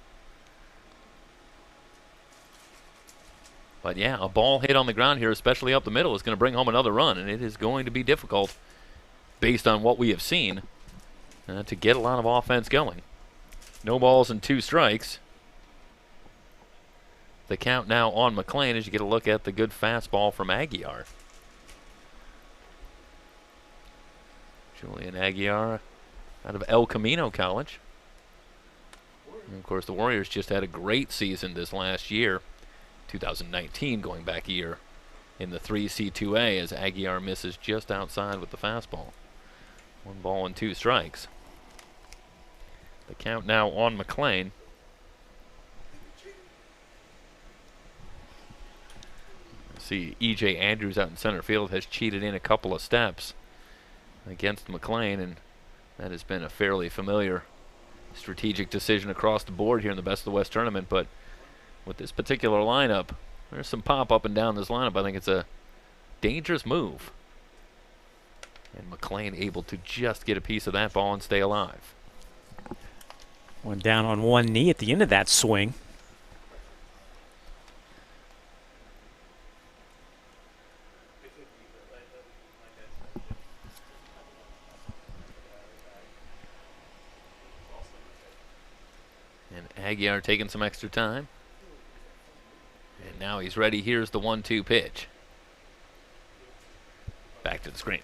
[SPEAKER 1] But yeah, a ball hit on the ground here, especially up the middle, is going to bring home another run, and it is going to be difficult, based on what we have seen, to get a lot of offense going. No balls and 2 strikes. The count now on McLean as you get a look at the good fastball from Aguiar. Julian Aguiar out of El Camino College. And of course, the Warriors just had a great season this last year. 2019 going back a year in the 3C2A as Aguiar misses just outside with the fastball. 1 ball and 2 strikes. The count now on McLean. See, E.J. Andrews out in center field has cheated in a couple of steps against McLean, and that has been a fairly familiar strategic decision across the board here in the Best of the West tournament. But with this particular lineup, there's some pop up and down this lineup. I think it's a dangerous move. And McLean able to just get a piece of that ball and stay alive.
[SPEAKER 4] Went down on one knee at the end of that swing.
[SPEAKER 1] And Aguiar taking some extra time. And now he's ready. Here's the 1-2 pitch. Back to the screen.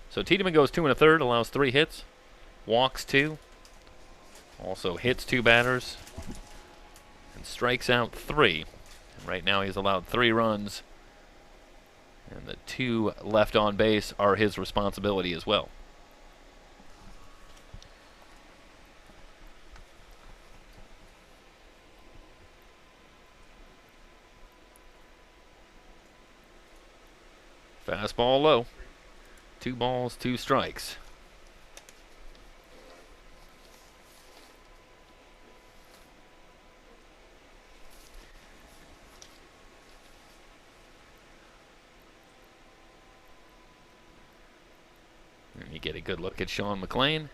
[SPEAKER 1] So Tiedemann goes 2 1/3, allows 3 hits, walks 2, also hits 2 batters, and strikes out 3. And right now he's allowed 3 runs, and the 2 left on base are his responsibility as well. Fastball low. 2 balls, 2 strikes. And you get a good look at Sean McLean.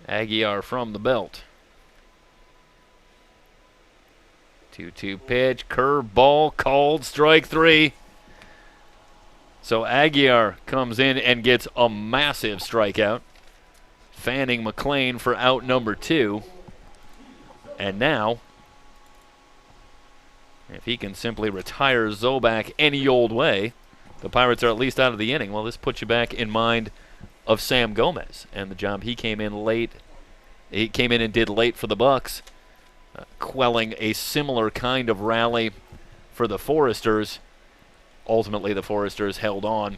[SPEAKER 1] Aguiar from the belt. 2-2 pitch, curve ball, called, strike 3. So Aguiar comes in and gets a massive strikeout, fanning McLean for out number 2. And now, if he can simply retire Zobak any old way, the Pirates are at least out of the inning. Well, this puts you back in mind of Sam Gomez and the job he came in late. He came in and did late for the Bucks. Quelling a similar kind of rally for the Foresters. Ultimately, the Foresters held on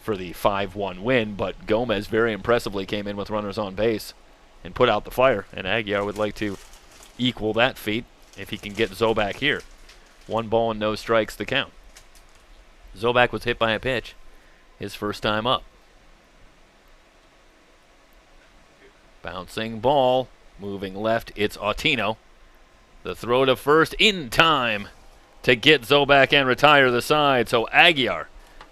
[SPEAKER 1] for the 5-1 win, but Gomez very impressively came in with runners on base and put out the fire, and Aguiar would like to equal that feat if he can get Zobak here. 1 ball and no strikes the count. Zobak was hit by a pitch his first time up. Bouncing ball. Moving left, it's Autino. The throw to first in time to get Zobak and retire the side. So Aguiar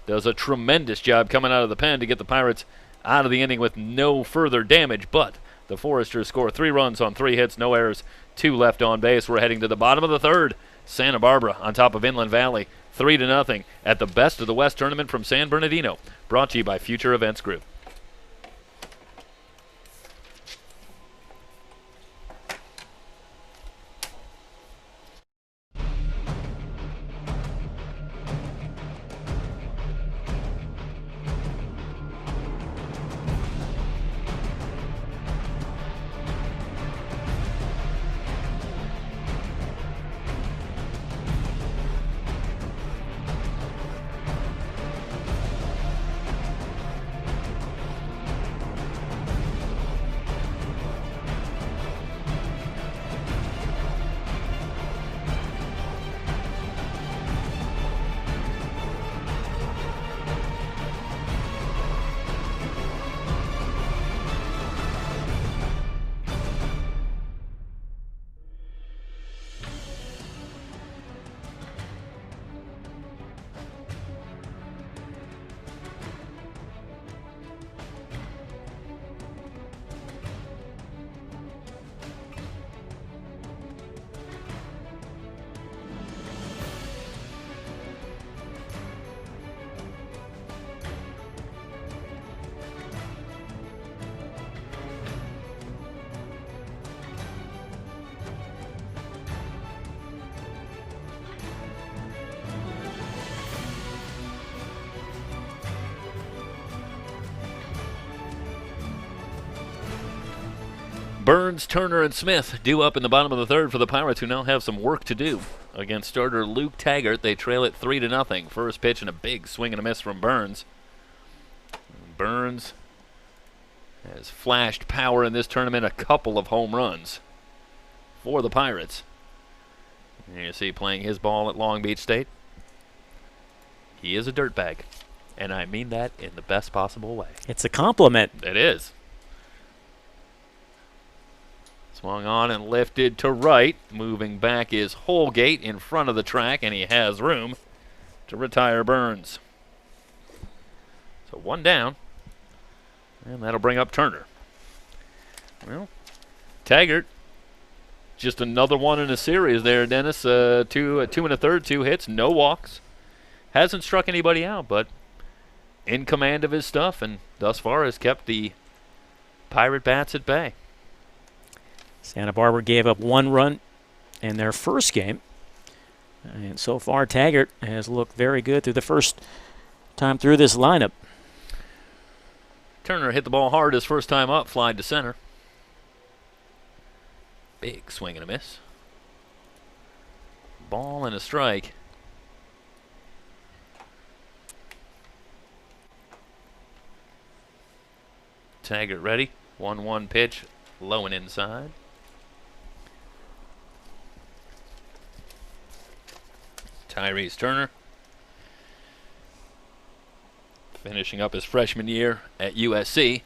[SPEAKER 1] does a tremendous job coming out of the pen to get the Pirates out of the inning with no further damage. But the Foresters score 3 runs on 3 hits, no errors, 2 left on base. We're heading to the bottom of the 3rd. Santa Barbara on top of Inland Valley, 3-0 at the Best of the West tournament from San Bernardino. Brought to you by Future Events Group. Burns, Turner, and Smith due up in the bottom of the 3rd for the Pirates, who now have some work to do against starter Luke Taggart. They trail it 3-0. First pitch and a big swing and a miss from Burns. Burns has flashed power in this tournament, a couple of home runs for the Pirates. And you see playing his ball at Long Beach State. He is a dirtbag, and I mean that in the best possible way.
[SPEAKER 4] It's a compliment.
[SPEAKER 1] It is. Swung on and lifted to right. Moving back is Holgate in front of the track, and he has room to retire Burns. So 1 down, and that'll bring up Turner. Well, Taggart, just another one in a series there, Dennis. 2 1/3, 2 hits, no walks. Hasn't struck anybody out, but in command of his stuff, and thus far has kept the Pirate bats at bay.
[SPEAKER 4] Santa Barbara gave up 1 run in their first game. And so far, Taggart has looked very good through the first time through this lineup.
[SPEAKER 1] Turner hit the ball hard his first time up, flied to center. Big swing and a miss. Ball and a strike. Taggart ready. 1-1 pitch, low and inside. Tyrese Turner, finishing up his freshman year at USC,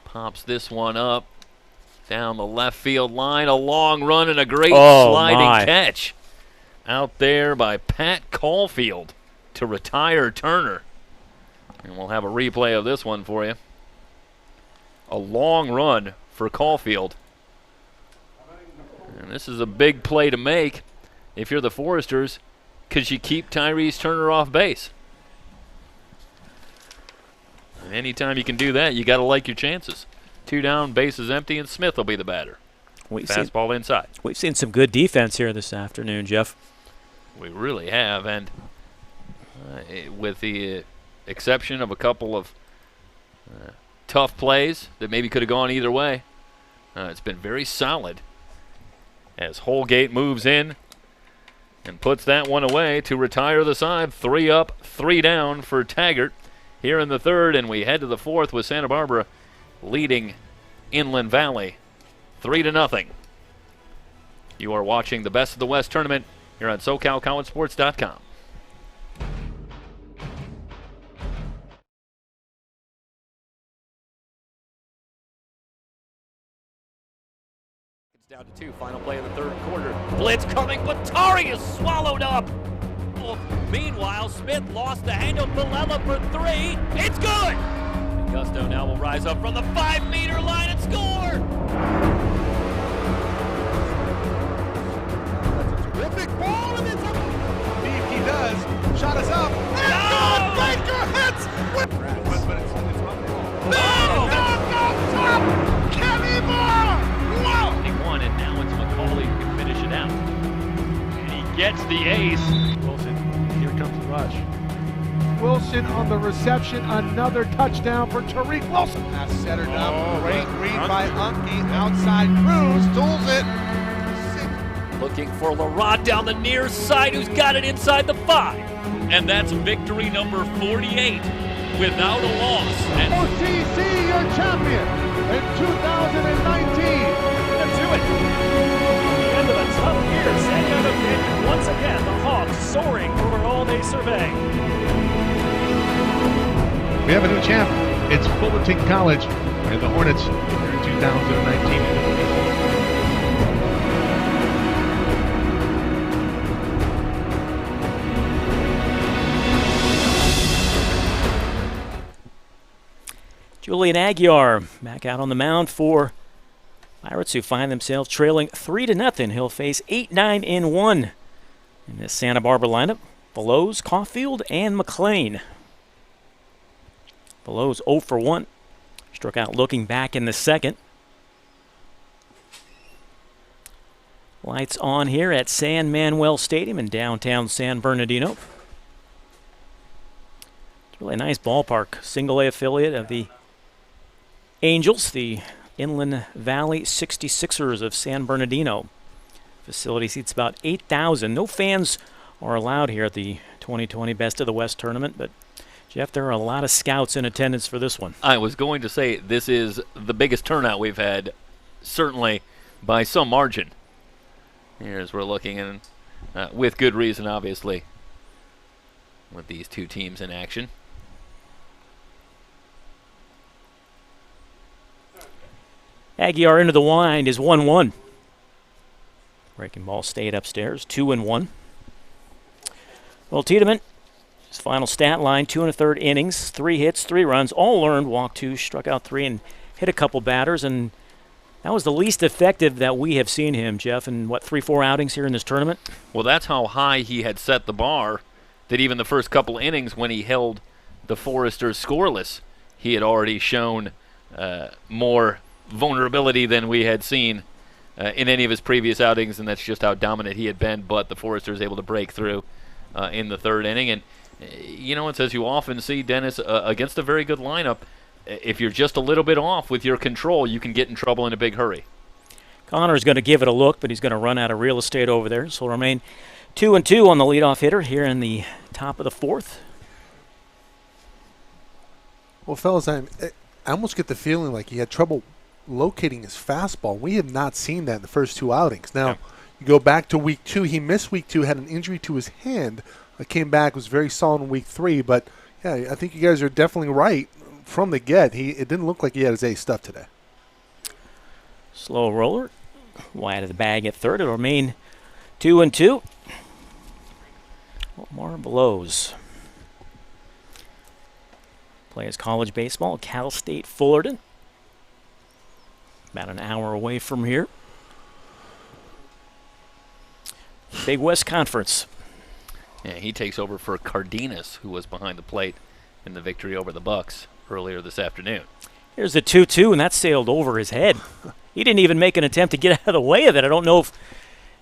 [SPEAKER 1] pops this one up down the left field line. A long run and a great sliding catch out there by Pat Caulfield to retire Turner. And we'll have a replay of this one for you. A long run for Caulfield. And this is a big play to make if you're the Foresters, because you keep Tyrese Turner off base. And anytime you can do that, you got to like your chances. 2 down, bases empty, and Smith will be the batter. Fastball inside.
[SPEAKER 4] We've seen some good defense here this afternoon, Jeff.
[SPEAKER 1] We really have, and with the exception of a couple of tough plays that maybe could have gone either way, it's been very solid as Holgate moves in and puts that one away to retire the side. 3 up, 3 down for Taggart here in the third, and we head to the fourth with Santa Barbara leading Inland Valley 3-0. You are watching the Best of the West tournament here on SoCalCollegeSports.com. It's down to 2, final play of the third quarter. Blitz coming, but Tari is swallowed up. Oh, meanwhile, Smith lost the handle. Bilella for 3. It's good! And Gusto now will rise up from the 5-meter line and score!
[SPEAKER 5] That's a terrific ball, and it's up. See if he does. Shot is up. And good! Baker hits! But it's on the ball. Top! Kenny Moore! Wow!
[SPEAKER 1] 21, and now it's McCauley who can finish it out. And he gets the ace.
[SPEAKER 5] Wilson, here comes the rush. Wilson on the reception, another touchdown for Tariq Wilson. Pass centered up, great read by Unke, outside Cruz, tools it.
[SPEAKER 1] Looking for Larod down the near side, who's got it inside the 5. And that's victory number 48 without a loss. And
[SPEAKER 5] OCC, your champion in 2019.
[SPEAKER 6] Let's do it. The end of a tough year, San Diego State, once again, the Hawks soaring over all they survey.
[SPEAKER 5] We have a new champ. It's Fullerton College and the Hornets here in 2019.
[SPEAKER 4] Julian Aguiar back out on the mound for Pirates, who find themselves trailing 3-0. He'll face 8-9-1 in this Santa Barbara lineup. Bellows, Caulfield, and McLean. Bellows 0 for 1. Struck out looking back in the second. Lights on here at San Manuel Stadium in downtown San Bernardino. It's really a nice ballpark. Single A affiliate of the Angels, the Inland Valley 66ers of San Bernardino. Facility seats about 8,000. No fans are allowed here at the 2020 Best of the West tournament, but Jeff, there are a lot of scouts in attendance for this one.
[SPEAKER 1] I was going to say this is the biggest turnout we've had, certainly by some margin. Here's we're looking in, with good reason, obviously, with these two teams in action.
[SPEAKER 4] Aguiar into the wind is 1-1. Breaking ball stayed upstairs, 2-1. Well, Tiedemann, his final stat line, 2 1/3 innings, 3 hits, 3 runs, all earned, walked 2, struck out 3, and hit a couple batters, and that was the least effective that we have seen him, Jeff, in, 3-4 outings here in this tournament?
[SPEAKER 1] Well, that's how high he had set the bar, that even the first couple innings when he held the Foresters scoreless, he had already shown more vulnerability than we had seen in any of his previous outings, and that's just how dominant he had been. But the Foresters able to break through in the third inning. And, it's as you often see, Dennis, against a very good lineup, if you're just a little bit off with your control, you can get in trouble in a big hurry.
[SPEAKER 4] Connor's going to give it a look, but he's going to run out of real estate over there. So it'll remain 2-2 on the leadoff hitter here in the top of the fourth.
[SPEAKER 2] Well, fellas, I almost get the feeling like he had trouble locating his fastball. We have not seen that in the first two outings. Now, you go back to week 2. He missed week 2, had an injury to his hand. Came back, was very solid in week 3. But, yeah, I think you guys are definitely right from the get. It didn't look like he had his ace stuff today.
[SPEAKER 4] Slow roller. Wide of the bag at third. It'll remain 2-2. Omar Blows plays college baseball at Cal State Fullerton. About an hour away from here. Big West Conference.
[SPEAKER 1] Yeah, he takes over for Cardenas, who was behind the plate in the victory over the Bucks earlier this afternoon.
[SPEAKER 4] Here's the 2-2, and that sailed over his head. He didn't even make an attempt to get out of the way of it. I don't know if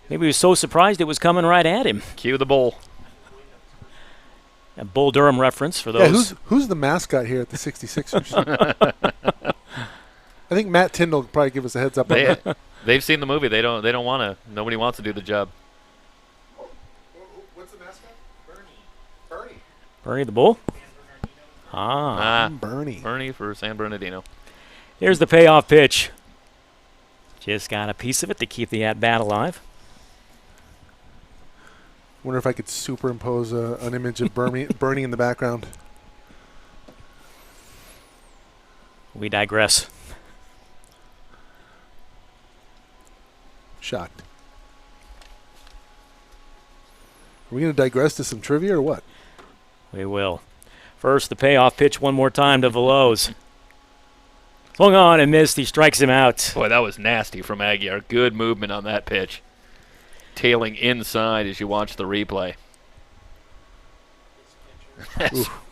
[SPEAKER 4] maybe he was so surprised it was coming right at him.
[SPEAKER 1] Cue the bull.
[SPEAKER 4] A Bull Durham reference for those.
[SPEAKER 2] Yeah, who's the mascot here at the 66ers? I think Matt Tyndall could probably give us a heads up on that.
[SPEAKER 1] They've seen the movie. They don't want to. Nobody wants to do the job.
[SPEAKER 2] What's the mascot?
[SPEAKER 4] Bernie the Bull?
[SPEAKER 2] Bernie
[SPEAKER 1] for San Bernardino.
[SPEAKER 4] Here's the payoff pitch. Just got a piece of it to keep the at-bat alive.
[SPEAKER 2] Wonder if I could superimpose an image of Bernie in the background.
[SPEAKER 4] We digress.
[SPEAKER 2] Shocked. Are we going to digress to some trivia or what?
[SPEAKER 4] We will. First, the payoff pitch one more time to Veloz. Swung on and missed. He strikes him out.
[SPEAKER 1] Boy, that was nasty from Aguiar. Good movement on that pitch. Tailing inside as you watch the replay.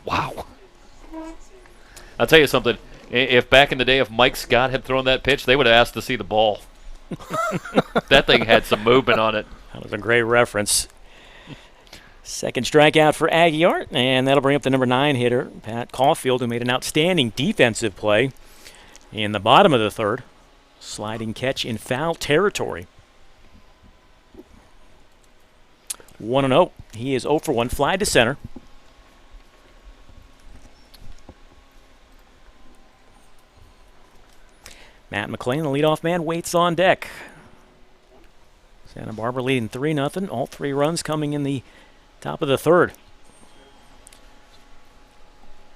[SPEAKER 1] Wow. I'll tell you something. If back in the day, if Mike Scott had thrown that pitch, they would have asked to see the ball. That thing had some movement on it.
[SPEAKER 4] That was a great reference. Second strikeout for Aguiar, and that'll bring up the number 9 hitter, Pat Caulfield, who made an outstanding defensive play in the bottom of the third. Sliding catch in foul territory. 1-0. He is 0 for 1. Fly to center. Matt McClain, the leadoff man, waits on deck. Santa Barbara leading 3-0. All 3 runs coming in the top of the third.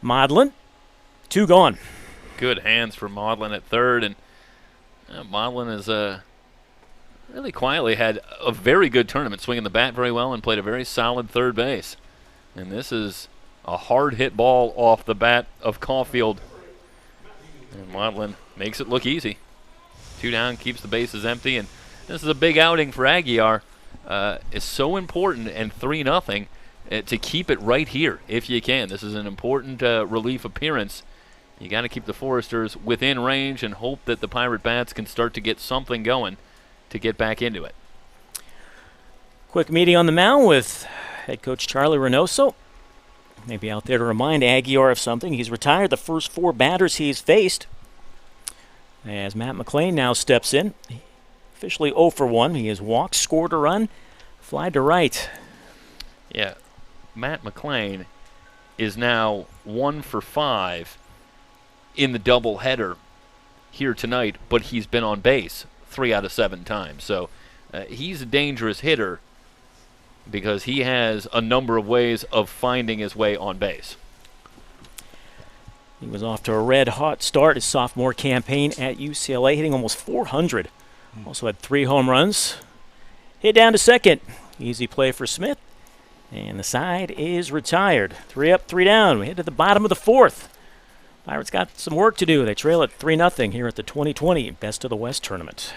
[SPEAKER 4] Maudlin, 2 gone.
[SPEAKER 1] Good hands for Maudlin at third, and Maudlin has really quietly had a very good tournament, swinging the bat very well and played a very solid third base. And this is a hard hit ball off the bat of Caulfield. And Maudlin makes it look easy. 2 down, keeps the bases empty, and this is a big outing for Aguiar. It's so important, and 3-0, to keep it right here if you can. This is an important relief appearance. You got to keep the Foresters within range and hope that the Pirate Bats can start to get something going to get back into it.
[SPEAKER 4] Quick meeting on the mound with head coach Charlie Reynoso. Maybe out there to remind Aguiar of something. He's retired the first 4 batters he's faced. As Matt McClain now steps in. Officially 0 for 1. He has walked, scored a run, fly to right.
[SPEAKER 1] Yeah, Matt McClain is now 1 for 5 in the doubleheader here tonight, but he's been on base 3 out of 7 times. So he's a dangerous hitter because he has a number of ways of finding his way on base.
[SPEAKER 4] He was off to a red-hot start his sophomore campaign at UCLA, hitting almost 400. Also had 3 home runs. Hit down to second. Easy play for Smith. And the side is retired. 3 up, 3 down. We head to the bottom of the fourth. Pirates got some work to do. They trail at 3-0 here at the 2020 Best of the West tournament.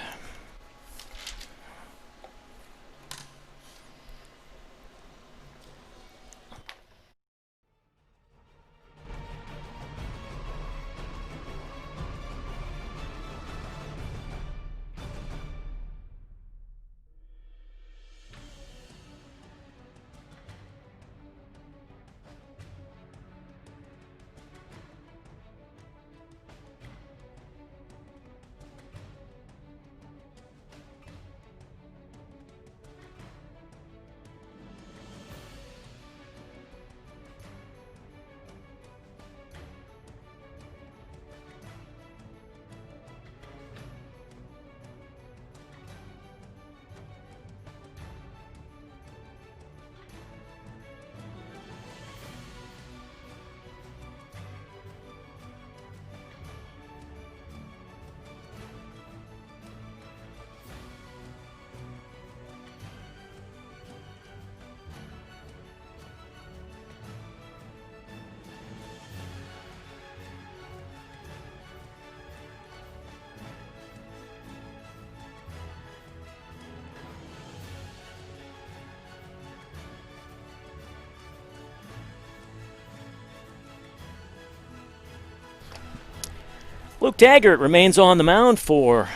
[SPEAKER 4] Luke Taggart remains on the mound for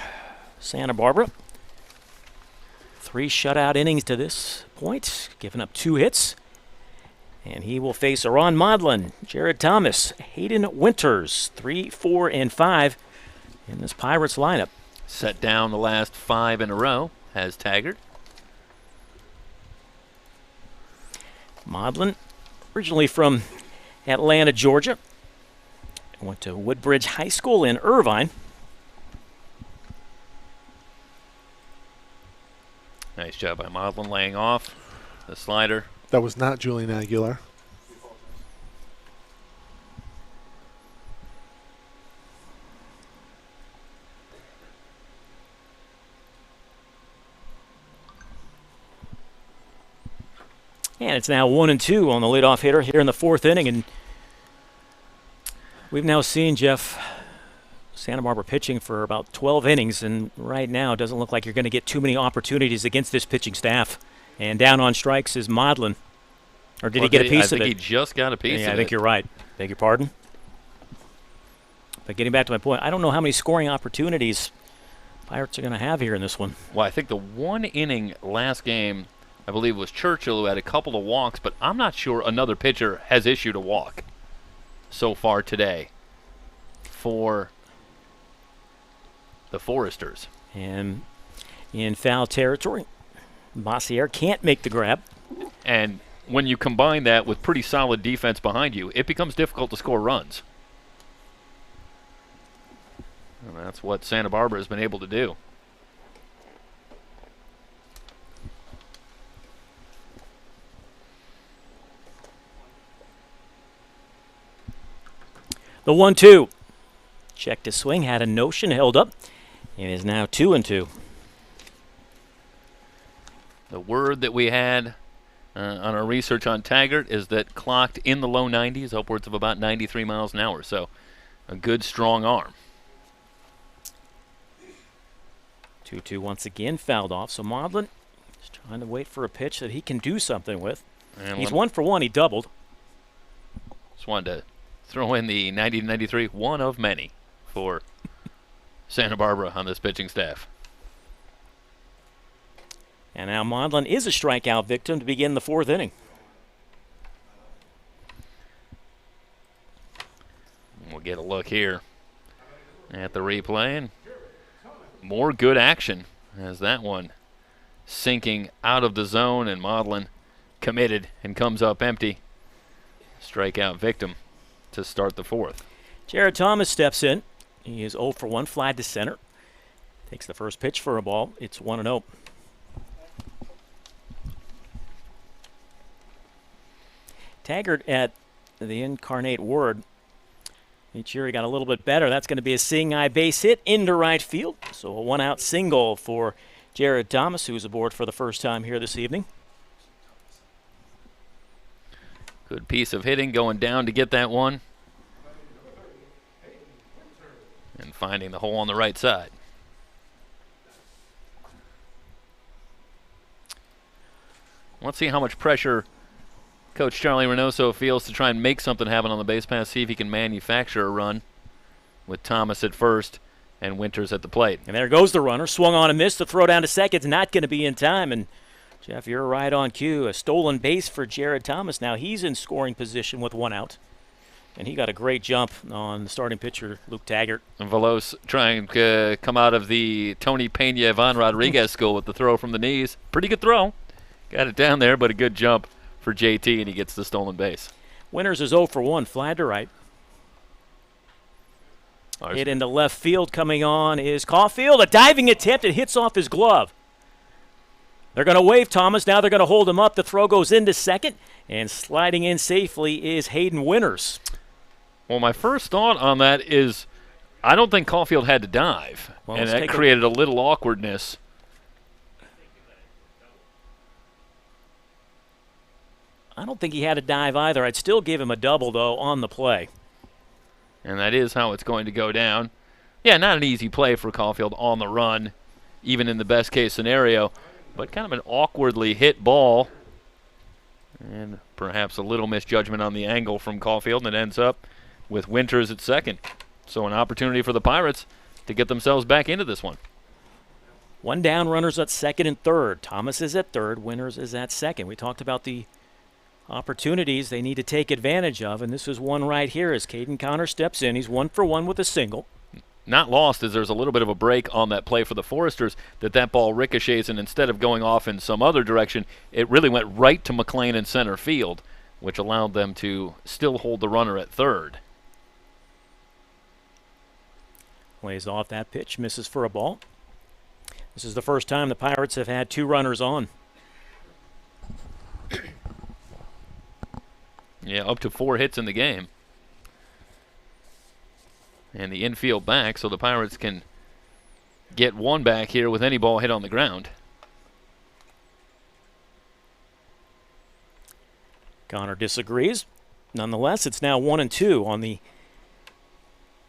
[SPEAKER 4] Santa Barbara. 3 shutout innings to this point, giving up 2 hits. And he will face Aaron Modlin, Jared Thomas, Hayden Winters, 3, 4, and 5 in this Pirates lineup.
[SPEAKER 1] Set down the last 5 in a row, has Taggart.
[SPEAKER 4] Modlin, originally from Atlanta, Georgia. Went to Woodbridge High School in Irvine.
[SPEAKER 1] Nice job by Modlin laying off the slider.
[SPEAKER 2] That was not Julian Aguilar.
[SPEAKER 4] And it's now 1-2 on the leadoff hitter here in the 4th inning. And we've now seen, Jeff, Santa Barbara pitching for about 12 innings. And right now it doesn't look like you're going to get too many opportunities against this pitching staff. And down on strikes is Modlin. Or did he get a piece of it?
[SPEAKER 1] I think he just got a piece of it.
[SPEAKER 4] Yeah, I think you're right. Beg your pardon. But getting back to my point, I don't know how many scoring opportunities Pirates are going to have here in this one.
[SPEAKER 1] Well, I think the 1 inning last game, I believe, was Churchill, who had a couple of walks, but I'm not sure another pitcher has issued a walk so far today for the Foresters.
[SPEAKER 4] And in foul territory, Bossier can't make the grab.
[SPEAKER 1] And when you combine that with pretty solid defense behind you, it becomes difficult to score runs. And that's what Santa Barbara has been able to do.
[SPEAKER 4] The 1-2. Checked his swing, had a notion, held up, and is now 2-2.
[SPEAKER 1] The word that we had on our research on Taggart is that clocked in the low 90s, upwards of about 93 miles an hour. So a good, strong arm.
[SPEAKER 4] 2-2 once again, fouled off. So Modlin is trying to wait for a pitch that he can do something with.
[SPEAKER 1] And
[SPEAKER 4] He's 1 for 1. He doubled.
[SPEAKER 1] Just wanted to throw in the 90-93, one of many for Santa Barbara on this pitching staff.
[SPEAKER 4] And now Modlin is a strikeout victim to begin the 4th inning.
[SPEAKER 1] We'll get a look here at the replay, and more good action as that one sinking out of the zone, and Modlin committed and comes up empty. Strikeout victim to start the 4th.
[SPEAKER 4] Jared Thomas steps in. He is 0 for 1, fly to center. Takes the first pitch for a ball. It's 1-0. Taggart at the Incarnate Ward. Each year he got a little bit better. That's going to be a seeing eye base hit into right field. So a 1-out single for Jared Thomas, who's aboard for the first time here this evening.
[SPEAKER 1] Good piece of hitting going down to get that one. And finding the hole on the right side. Let's see how much pressure Coach Charlie Reynoso feels to try and make something happen on the base pass, see if he can manufacture a run with Thomas at first and Winters at the plate.
[SPEAKER 4] And there goes the runner. Swung on and missed. The throw down to second's not going to be in time. And, Jeff, you're right on cue. A stolen base for Jared Thomas. Now he's in scoring position with 1 out. And he got a great jump on the starting pitcher, Luke Taggart.
[SPEAKER 1] And Velos trying to come out of the Tony Pena, Ivan Rodriguez school with the throw from the knees. Pretty good throw. Got it down there, but a good jump for JT, and he gets the stolen base.
[SPEAKER 4] Winters is 0 for 1, fly to right. Hit into left field. Coming on is Caulfield. A diving attempt. It hits off his glove. They're going to wave Thomas. Now they're going to hold him up. The throw goes into second, and sliding in safely is Hayden Winters.
[SPEAKER 1] Well, my first thought on that is I don't think Caulfield had to dive, and that created a little awkwardness.
[SPEAKER 4] I don't think he had to dive either. I'd still give him a double, though, on the play.
[SPEAKER 1] And that is how it's going to go down. Yeah, not an easy play for Caulfield on the run, even in the best-case scenario, but kind of an awkwardly hit ball. And perhaps a little misjudgment on the angle from Caulfield, and it ends up with Winters at second. So an opportunity for the Pirates to get themselves back into this one.
[SPEAKER 4] One down, runners at second and third. Thomas is at third, Winters is at second. We talked about the opportunities they need to take advantage of, and this is one right here as Caden Connor steps in. He's 1 for 1 with a single.
[SPEAKER 1] Not lost as there's a little bit of a break on that play for the Foresters, that ball ricochets, and instead of going off in some other direction, it really went right to McLean in center field, which allowed them to still hold the runner at third.
[SPEAKER 4] Lays off that pitch, misses for a ball. This is the first time the Pirates have had 2 runners on.
[SPEAKER 1] Yeah, up to 4 hits in the game. And the infield back, so the Pirates can get 1 back here with any ball hit on the ground.
[SPEAKER 4] Connor disagrees. Nonetheless, it's now 1-2 on the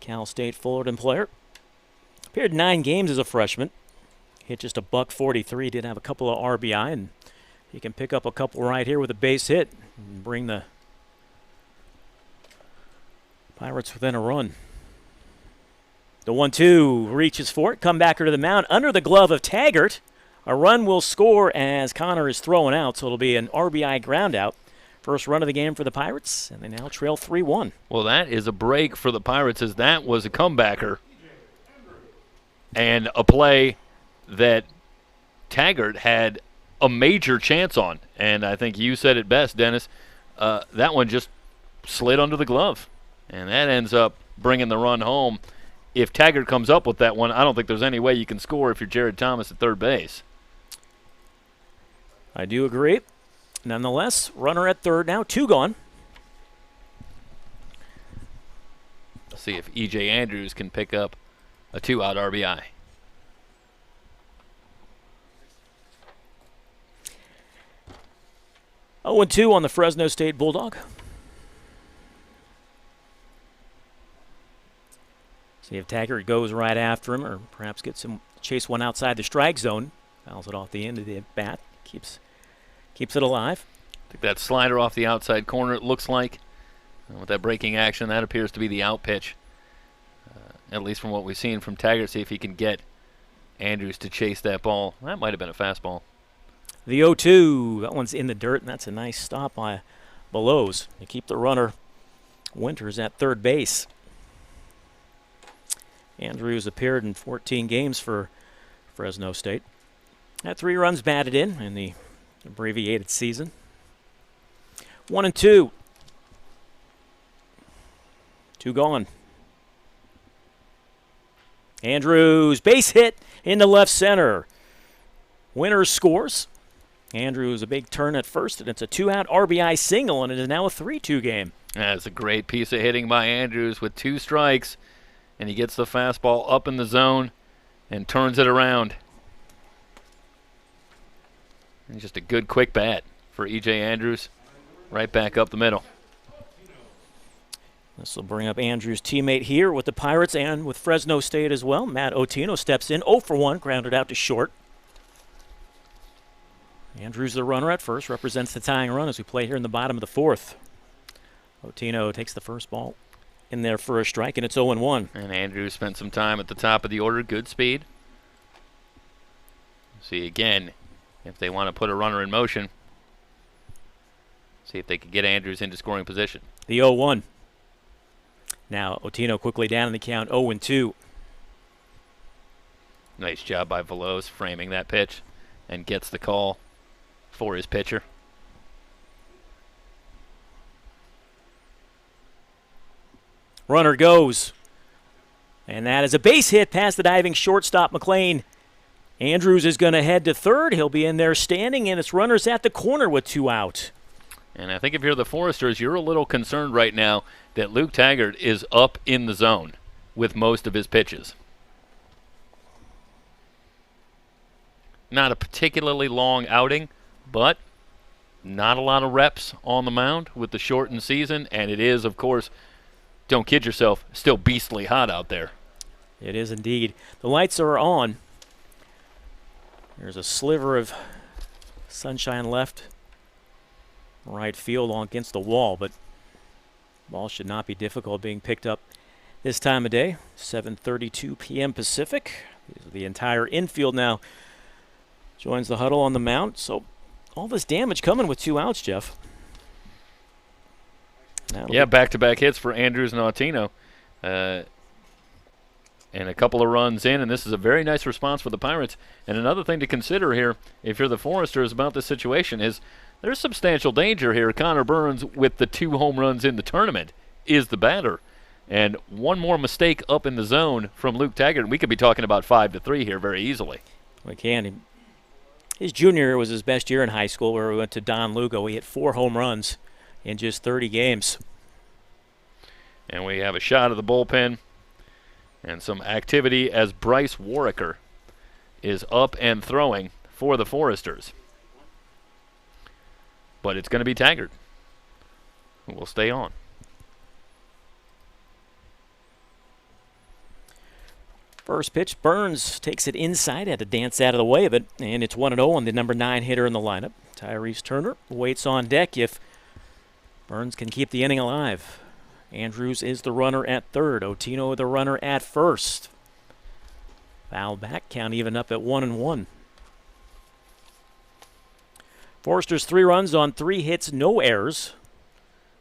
[SPEAKER 4] Cal State Fullerton player. Appeared 9 games as a freshman. Hit just a .143, did have a couple of RBI, and he can pick up a couple right here with a base hit and bring the Pirates within a run. The 1-2 reaches for it, comebacker to the mound under the glove of Taggart. A run will score as Connor is thrown out, so it'll be an RBI ground out. First run of the game for the Pirates, and they now trail 3-1.
[SPEAKER 1] Well, that is a break for the Pirates, as that was a comebacker and a play that Taggart had a major chance on. And I think you said it best, Dennis. That one just slid under the glove, and that ends up bringing the run home. If Taggart comes up with that one, I don't think there's any way you can score if you're Jared Thomas at third base.
[SPEAKER 4] I do agree. Nonetheless, runner at third now, 2 gone.
[SPEAKER 1] Let's see if E.J. Andrews can pick up a 2-out RBI.
[SPEAKER 4] Oh, 0-2 on the Fresno State Bulldog. See if Taggart goes right after him, or perhaps gets him chase one outside the strike zone. Fouls it off the end of the bat. Keeps it alive.
[SPEAKER 1] I think that slider off the outside corner, it looks like. With that breaking action, that appears to be the out pitch. At least from what we've seen from Taggart. See if he can get Andrews to chase that ball. That might have been a fastball.
[SPEAKER 4] The 0-2, that one's in the dirt, and that's a nice stop by Belows. You keep the runner, Winters, at third base. Andrews appeared in 14 games for Fresno State. Had 3 runs batted in the abbreviated season. 1-2. 2 gone. Andrews, base hit into left center. Winters scores. Andrews, a big turn at first, and it's a 2-out RBI single, and it is now a 3-2 game.
[SPEAKER 1] That's a great piece of hitting by Andrews with 2 strikes, and he gets the fastball up in the zone and turns it around. And just a good quick bat for E.J. Andrews, right back up the middle.
[SPEAKER 4] This will bring up Andrews' teammate here with the Pirates and with Fresno State as well. Matt Otino steps in, 0 for 1, grounded out to short. Andrews, the runner at first, represents the tying run as we play here in the bottom of the 4th. Otino takes the first ball in there for a strike, and it's 0-1.
[SPEAKER 1] And Andrews spent some time at the top of the order, good speed. See again, if they want to put a runner in motion, see if they can get Andrews into scoring position.
[SPEAKER 4] The 0-1. Now Otino quickly down in the count, 0-2.
[SPEAKER 1] Nice job by Veloz framing that pitch and gets the call for his pitcher.
[SPEAKER 4] Runner goes. And that is a base hit past the diving shortstop McLean. Andrews is going to head to third. He'll be in there standing, and it's runners at the corner with 2 out.
[SPEAKER 1] And I think if you're the Foresters, you're a little concerned right now that Luke Taggart is up in the zone with most of his pitches. Not a particularly long outing, but not a lot of reps on the mound with the shortened season, and it is, of course, don't kid yourself, still beastly hot out there.
[SPEAKER 4] It is indeed. The lights are on. There's a sliver of sunshine left. Right field on against the wall, but ball should not be difficult being picked up this time of day, 7:32 p.m. Pacific. The entire infield now joins the huddle on the mound. So all this damage coming with 2 outs, Jeff.
[SPEAKER 1] Yeah, back-to-back hits for Andrews and Autino. And a couple of runs in, and this is a very nice response for the Pirates. And another thing to consider here, if you're the Foresters about this situation, is there's substantial danger here. Connor Burns, with the 2 home runs in the tournament, is the batter. And one more mistake up in the zone from Luke Taggart, and we could be talking about 5-3 here very easily.
[SPEAKER 4] We can. His junior year was his best year in high school, where we went to Don Lugo. He hit 4 home runs in just 30 games.
[SPEAKER 1] And we have a shot of the bullpen and some activity as Bryce Warricker is up and throwing for the Foresters. But it's going to be Taggart who will stay on.
[SPEAKER 4] First pitch, Burns takes it inside, had to dance out of the way of it, and it's 1-0 on the number 9 hitter in the lineup. Tyrese Turner waits on deck if Burns can keep the inning alive. Andrews is the runner at third. Autino the runner at first. Foul back, count even up at 1-1. Foresters 3 runs on 3 hits, no errors.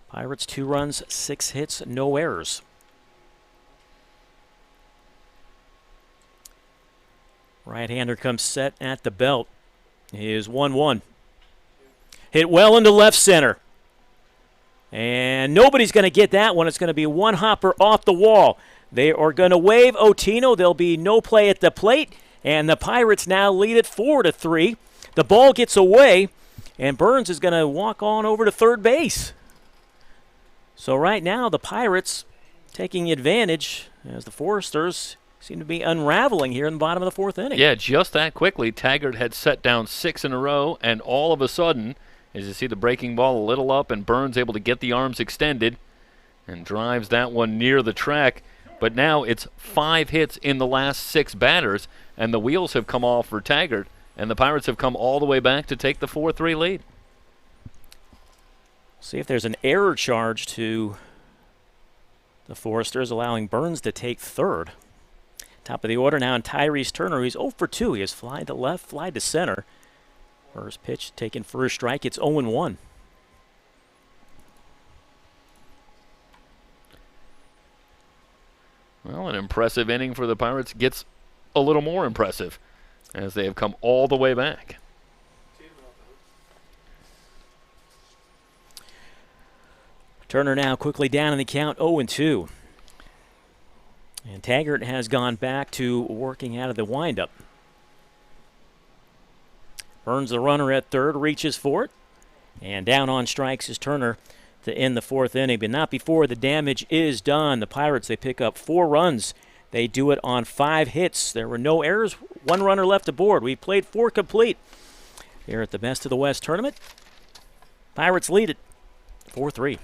[SPEAKER 4] Pirates 2 runs, 6 hits, no errors. Right-hander comes set at the belt. Is 1-1. Hit well into left center. And nobody's going to get that one. It's going to be one hopper off the wall. They are going to wave Autino. There'll be no play at the plate. And the Pirates now lead it 4-3. The ball gets away, and Burns is going to walk on over to third base. So right now the Pirates taking advantage as the Foresters seem to be unraveling here in the bottom of the 4th inning.
[SPEAKER 1] Yeah, just that quickly. Taggart had set down 6 in a row, and all of a sudden, as you see the breaking ball a little up, and Burns able to get the arms extended and drives that one near the track. But now it's 5 hits in the last 6 batters, and the wheels have come off for Taggart, and the Pirates have come all the way back to take the 4-3 lead.
[SPEAKER 4] See if there's an error charge to the Foresters, allowing Burns to take third. Top of the order now, and Tyrese Turner, he's 0 for 2. He has flied to left, flied to center. First pitch taken for a strike. It's 0-1.
[SPEAKER 1] Well, an impressive inning for the Pirates gets a little more impressive as they have come all the way back.
[SPEAKER 4] Turner now quickly down in the count, 0-2. And Taggart has gone back to working out of the windup. Burns the runner at third, reaches for it. And down on strikes is Turner to end the 4th inning, but not before the damage is done. The Pirates, they pick up 4 runs. They do it on 5 hits. There were no errors, 1 runner left aboard. We played 4 complete here at the Best of the West tournament. Pirates lead it 4-3.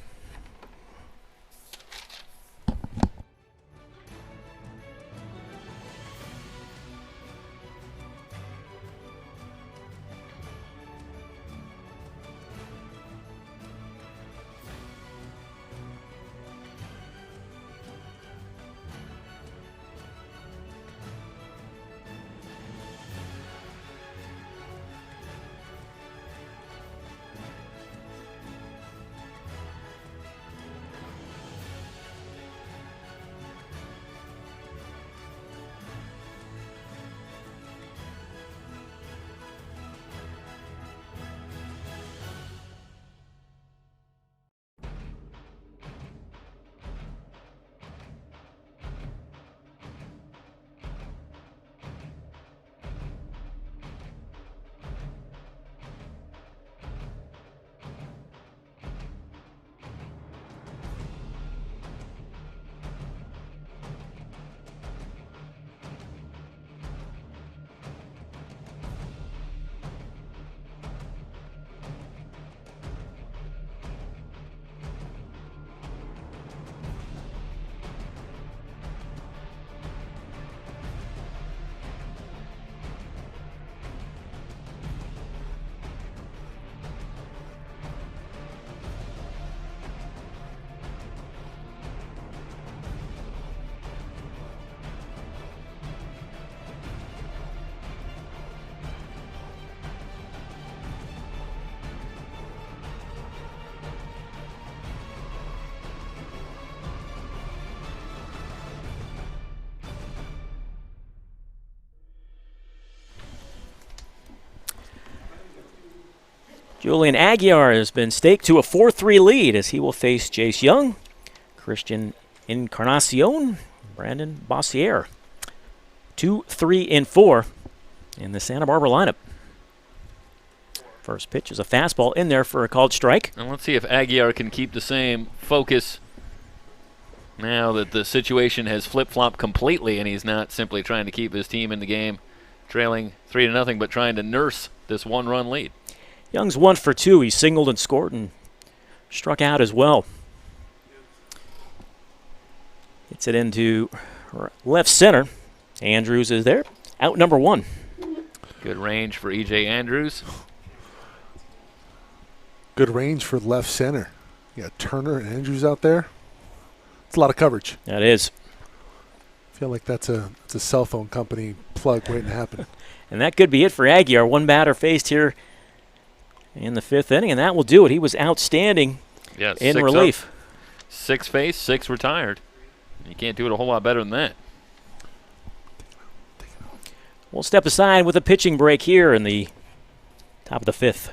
[SPEAKER 4] Julian Aguiar has been staked to a 4-3 lead as he will face Jace Young, Christian Encarnacion, Brandon Bossier. 2, 3, and 4 in the Santa Barbara lineup. First pitch is a fastball in there for a called strike.
[SPEAKER 1] And let's see if Aguiar can keep the same focus now that the situation has flip-flopped completely and he's not simply trying to keep his team in the game, trailing 3-0, but trying to nurse this one-run lead.
[SPEAKER 4] Young's 1 for 2. He singled and scored and struck out as well. Gets it into left center. Andrews is there. Out number 1.
[SPEAKER 1] Good range for E.J. Andrews.
[SPEAKER 2] Good range for left center. You got Turner and Andrews out there. It's a lot of coverage.
[SPEAKER 4] That is.
[SPEAKER 2] I feel like that's a cell phone company plug waiting to happen.
[SPEAKER 4] And that could be it for Aguiar. 1 batter faced here in the 5th inning, and that will do it. He was outstanding in relief.
[SPEAKER 1] Up, 6 faced, 6 retired. You can't do it a whole lot better than that.
[SPEAKER 4] We'll step aside with a pitching break here in the top of the 5th.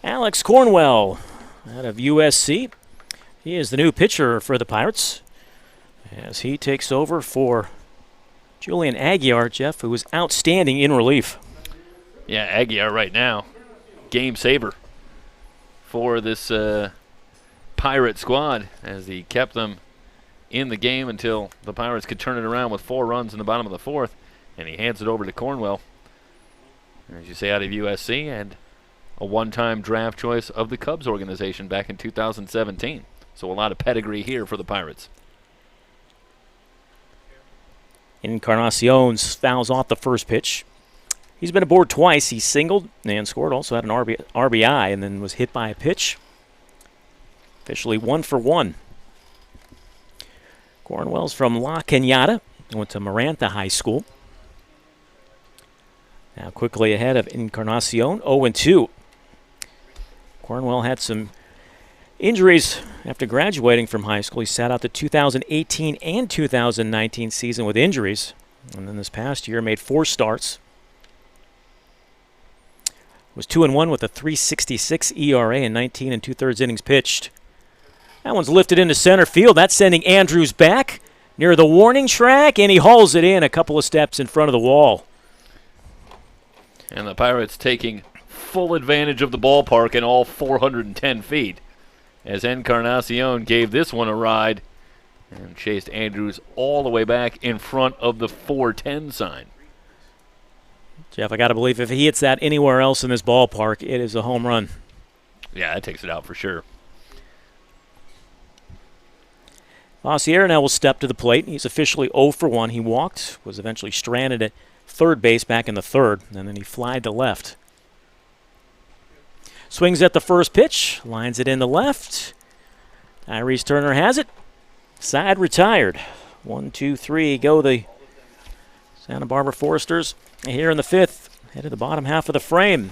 [SPEAKER 4] Alex Cornwell out of USC. He is the new pitcher for the Pirates as he takes over for Julian Aguiar, Jeff, who was outstanding in relief.
[SPEAKER 1] Yeah, Aguiar right now, game saver for this Pirate squad as he kept them in the game until the Pirates could turn it around with 4 runs in the bottom of the 4th, and he hands it over to Cornwell, as you say, out of USC, and a one-time draft choice of the Cubs organization back in 2017. So a lot of pedigree here for the Pirates.
[SPEAKER 4] Encarnacion fouls off the first pitch. He's been aboard twice. He singled and scored, also had an RBI, and then was hit by a pitch. Officially 1 for 1. Cornwell's from La Cañada, went to Marantha High School. Now quickly ahead of Encarnacion, 0-2. Cornwell had some injuries after graduating from high school. He sat out the 2018 and 2019 season with injuries, and then this past year made 4 starts. Was 2-1 with a 3.66 ERA and 19 2/3 innings pitched. That one's lifted into center field. That's sending Andrews back near the warning track, and he hauls it in a couple of steps in front of the wall.
[SPEAKER 1] And the Pirates taking full advantage of the ballpark and all 410 feet as Encarnacion gave this one a ride and chased Andrews all the way back in front of the 410 sign.
[SPEAKER 4] Jeff, I got to believe if he hits that anywhere else in this ballpark, it is a home run.
[SPEAKER 1] Yeah, that takes it out for sure.
[SPEAKER 4] Bossier now will step to the plate. He's officially 0 for 1. He walked, was eventually stranded at third base back in the 3rd, and then he flied to left. Swings at the first pitch, lines it in the left. Tyrese Turner has it. Side retired. 1, 2, 3 go the Santa Barbara Foresters here in the 5th, headed to the bottom half of the frame.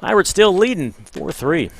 [SPEAKER 4] Pirates still leading 4-3.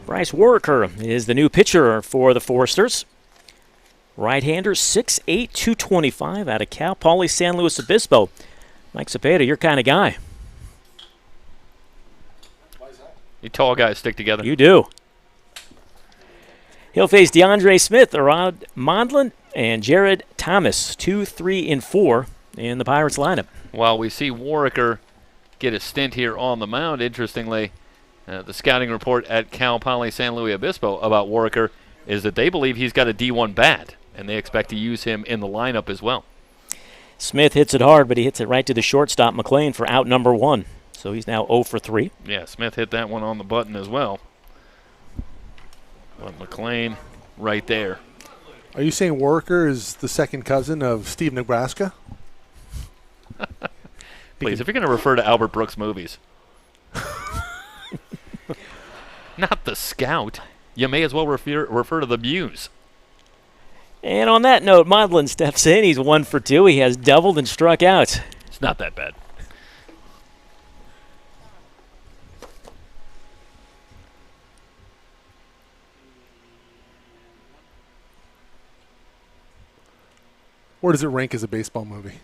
[SPEAKER 4] Bryce Warwicker is the new pitcher for the Foresters. Right-hander, 6'8", 225 out of Cal Poly San Luis Obispo. Mike Cepeda, your kind of guy.
[SPEAKER 1] You tall guys stick together.
[SPEAKER 4] You do. He'll face DeAndre Smith, Arad Mondlin, and Jared Thomas, 2, 3, and 4 in the Pirates lineup.
[SPEAKER 1] While we see Warwicker get a stint here on the mound, interestingly, the scouting report at Cal Poly San Luis Obispo about Warwicker is that they believe he's got a D1 bat, and they expect to use him in the lineup as well.
[SPEAKER 4] Smith hits it hard, but he hits it right to the shortstop, McLean, for out number 1. So he's now 0 for 3.
[SPEAKER 1] Yeah, Smith hit that one on the button as well. But McLean right there.
[SPEAKER 2] Are you saying Warwicker is the second cousin of Steve Nebraska?
[SPEAKER 1] Please, if you're going to refer to Albert Brooks movies. Not the Scout. You may as well refer to the Muse.
[SPEAKER 4] And on that note, Mondlin steps in. He's 1 for 2. He has doubled and struck out.
[SPEAKER 1] It's not that bad.
[SPEAKER 2] Where does it rank as a baseball movie?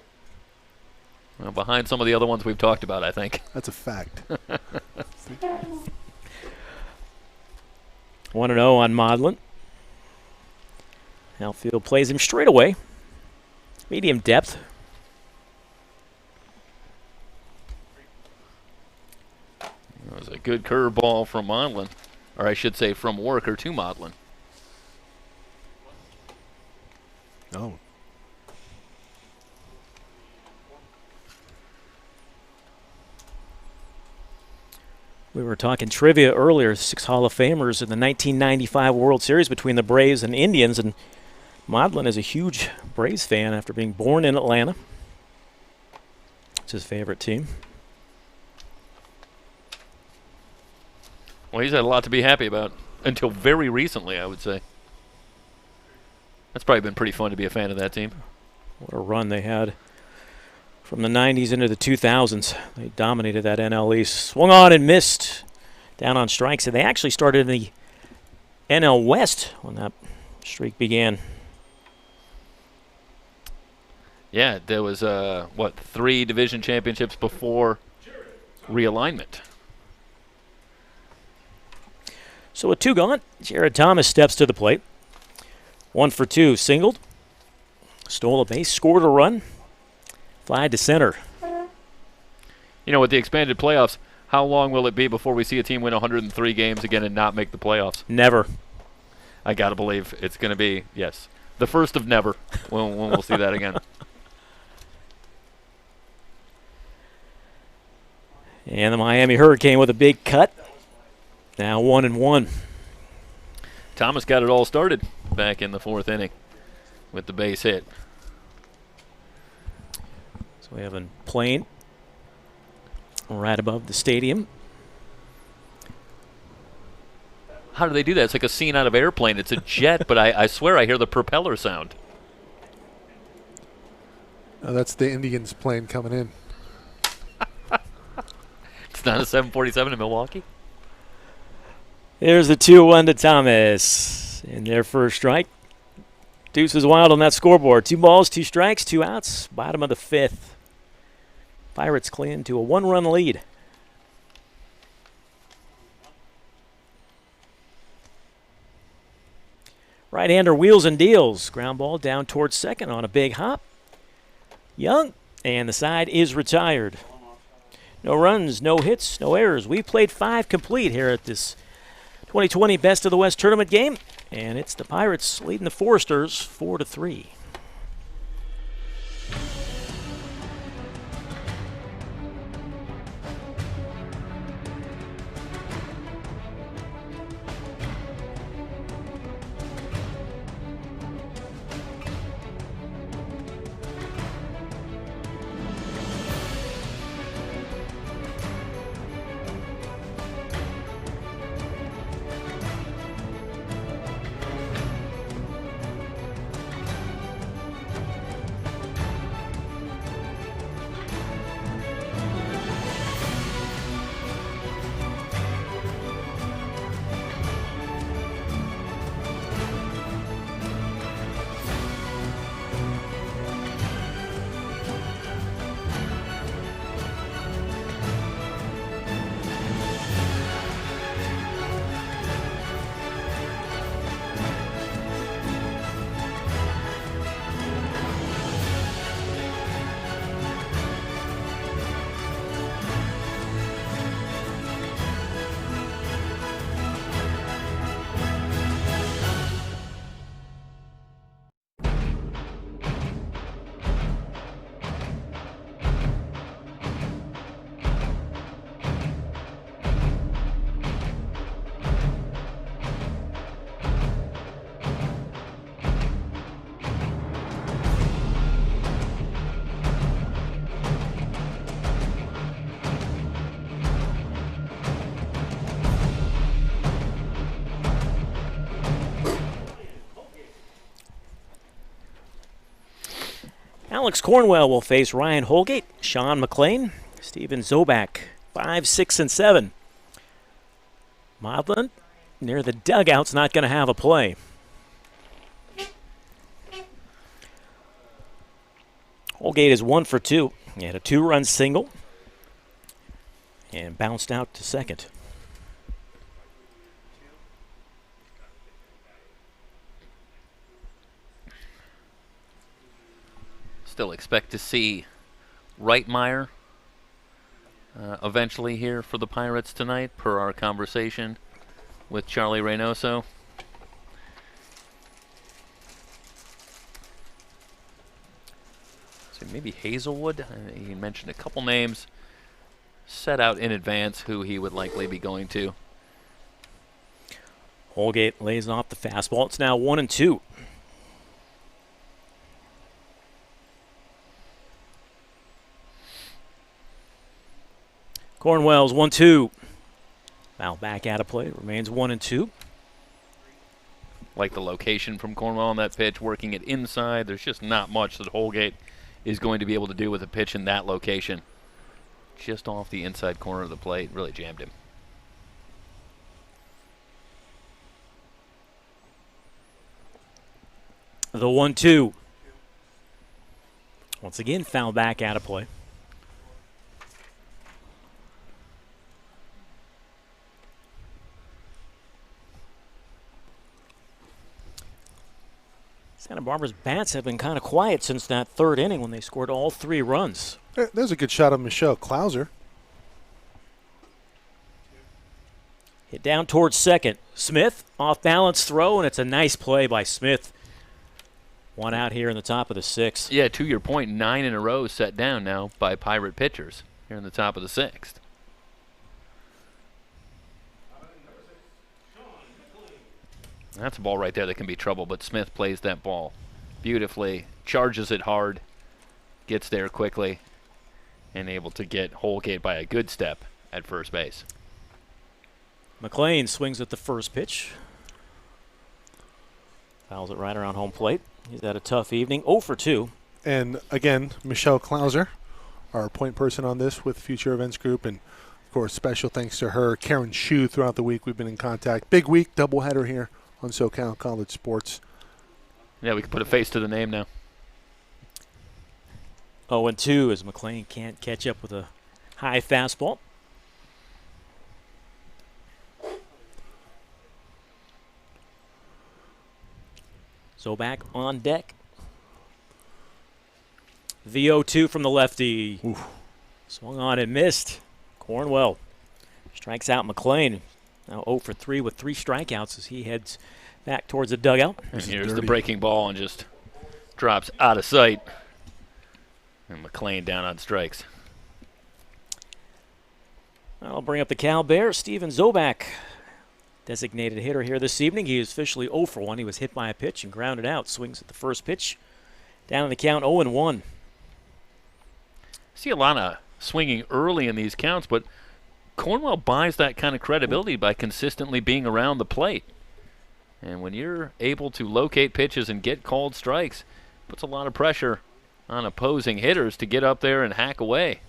[SPEAKER 1] Well, behind some of the other ones we've talked about, I think.
[SPEAKER 2] That's a fact.
[SPEAKER 4] 1-0 on Mondlin. Outfield plays him straight away. Medium depth.
[SPEAKER 1] That was a good curveball from Mondlin. Or I should say from Warwicker to Mondlin.
[SPEAKER 2] Oh.
[SPEAKER 4] We were talking trivia earlier, 6 Hall of Famers in the 1995 World Series between the Braves and Indians, and Mondlin is a huge Braves fan after being born in Atlanta. It's his favorite team.
[SPEAKER 1] Well, he's had a lot to be happy about until very recently, I would say. That's probably been pretty fun to be a fan of that team.
[SPEAKER 4] What a run they had from the 90s into the 2000s. They dominated that NL East. Swung on and missed down on strikes, and they actually started in the NL West when that streak began.
[SPEAKER 1] Yeah, there was, 3 division championships before realignment.
[SPEAKER 4] So with 2 gone, Jared Thomas steps to the plate. 1 for 2, singled. Stole a base, scored a run. Fly to center.
[SPEAKER 1] You know, with the expanded playoffs, how long will it be before we see a team win 103 games again and not make the playoffs?
[SPEAKER 4] Never.
[SPEAKER 1] I got to believe it's going to be, yes, the first of never when we'll see that again.
[SPEAKER 4] And the Miami Hurricane with a big cut. Now 1-1.
[SPEAKER 1] Thomas got it all started back in the 4th inning with the base hit.
[SPEAKER 4] So we have a plane right above the stadium.
[SPEAKER 1] How do they do that? It's like a scene out of Airplane. It's a jet, but I swear I hear the propeller sound.
[SPEAKER 2] Oh, that's the Indians plane coming in.
[SPEAKER 1] It's not a 747 in Milwaukee.
[SPEAKER 4] There's the 2-1 to Thomas in their first strike. Deuce is wild on that scoreboard. 2 balls, 2 strikes, 2 outs. Bottom of the 5th. Pirates cling to a 1-run lead. Right-hander wheels and deals. Ground ball down towards second on a big hop. Young, and the side is retired. No runs, no hits, no errors. We played 5 complete here at this 2020 Best of the West tournament game, and it's the Pirates leading the Foresters 4-3. Alex Cornwell will face Ryan Holgate, Sean McLean, Steven Zobak, 5, 6, and 7. Modlin near the dugout's not going to have a play. Holgate is 1 for 2. He had a 2-run single and bounced out to second.
[SPEAKER 1] Still expect to see Reitmeyer eventually here for the Pirates tonight, per our conversation with Charlie Reynoso. So maybe Hazelwood. He mentioned a couple names set out in advance who he would likely be going to.
[SPEAKER 4] Holgate lays off the fastball. It's now 1-2. Cornwell's 1-2. Foul back out of play. Remains 1-2.
[SPEAKER 1] Like the location from Cornwell on that pitch, working it inside. There's just not much that Holgate is going to be able to do with a pitch in that location. Just off the inside corner of the plate. Really jammed him.
[SPEAKER 4] The 1-2. Once again, foul back out of play. Santa Barbara's bats have been kind of quiet since that third inning when they scored all 3 runs.
[SPEAKER 2] There's a good shot of Michelle Klauser.
[SPEAKER 4] Hit down towards second. Smith, off balance throw, and it's a nice play by Smith. 1 out here in the top of the 6th.
[SPEAKER 1] Yeah, to your point, 9 in a row set down now by Pirate pitchers here in the top of the 6th. That's a ball right there that can be trouble, but Smith plays that ball beautifully, charges it hard, gets there quickly, and able to get Holgate by a good step at first base.
[SPEAKER 4] McLean swings at the first pitch. Fouls it right around home plate. He's had a tough evening. 0 for 2.
[SPEAKER 2] And again, Michelle Klauser, our point person on this with Future Events Group. And, of course, special thanks to her. Karen Shue throughout the week. We've been in contact. Big week, doubleheader here on SoCal College Sports.
[SPEAKER 1] Yeah, we can put a face to the name now.
[SPEAKER 4] 0-2 as McLean can't catch up with a high fastball. Zobak on deck. The 0-2 from the lefty.
[SPEAKER 2] Oof.
[SPEAKER 4] Swung on and missed. Cornwell strikes out McLean. Now 0 for 3 with 3 strikeouts as he heads back towards the dugout.
[SPEAKER 1] And here's the breaking ball and just drops out of sight. And McLean down on strikes.
[SPEAKER 4] I'll bring up the Cal Bears. Steven Zobak, designated hitter here this evening. He is officially 0 for 1. He was hit by a pitch and grounded out. Swings at the first pitch. Down in the count 0-1.
[SPEAKER 1] See a lot of swinging early in these counts, but Cornwell buys that kind of credibility by consistently being around the plate. And when you're able to locate pitches and get called strikes, puts a lot of pressure on opposing hitters to get up there and hack away.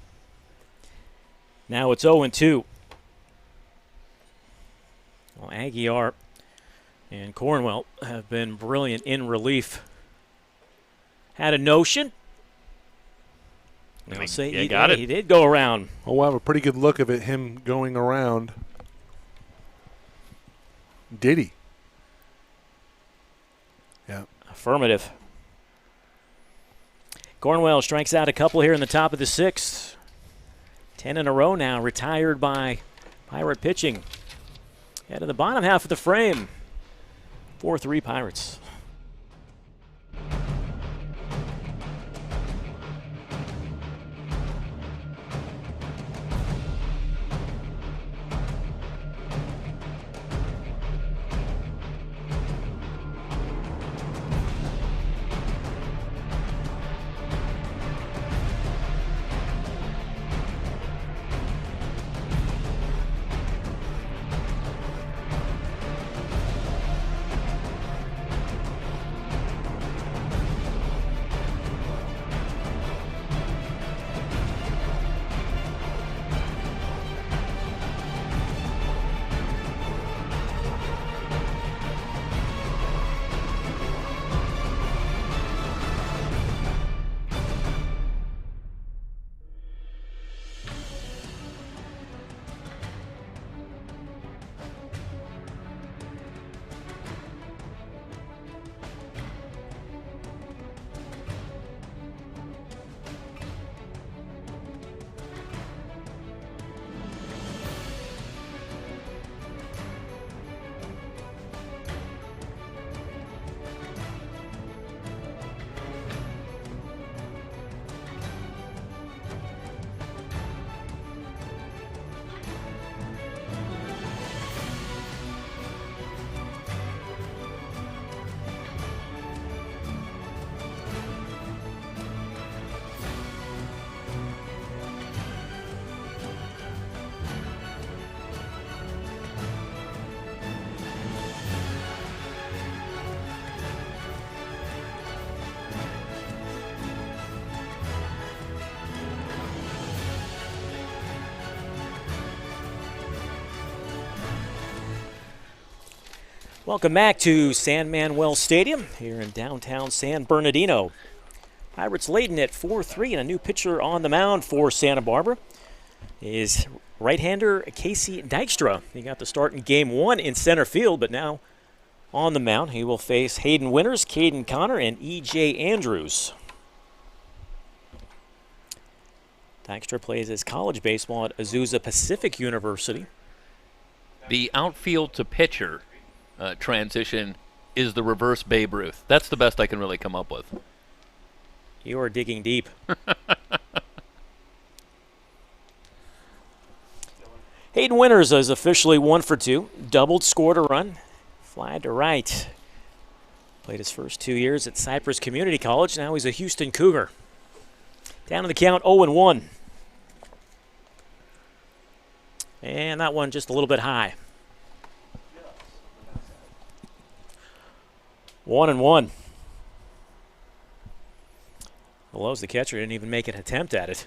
[SPEAKER 4] Now it's 0-2. Well, Aguiar and Cornwell have been brilliant in relief. Had a notion. I'll say
[SPEAKER 1] he got it.
[SPEAKER 4] He did go around.
[SPEAKER 2] Well, we'll have a pretty good look of it, him going around. Did he? Yeah.
[SPEAKER 4] Affirmative. Cornwell strikes out a couple here in the top of the 6th. 10 in a row now, retired by Pirate pitching. Head to the bottom half of the frame. 4-3 Pirates. Welcome back to San Manuel Stadium here in downtown San Bernardino. Pirates leading at 4-3, and a new pitcher on the mound for Santa Barbara is right-hander Casey Dykstra. He got the start in Game 1 in center field, but now on the mound he will face Hayden Winters, Caden Connor, and E.J. Andrews. Dykstra plays his college baseball at Azusa Pacific University.
[SPEAKER 1] The outfield to pitcher transition is the reverse Babe Ruth. That's the best I can really come up with.
[SPEAKER 4] You are digging deep. Hayden Winters is officially 1 for 2. Doubled, scored a run, fly to right. Played his first 2 years at Cypress Community College. Now he's a Houston Cougar. Down to the count, 0-1. And that one just a little bit high. 1-1. Below's the catcher, didn't even make an attempt at it.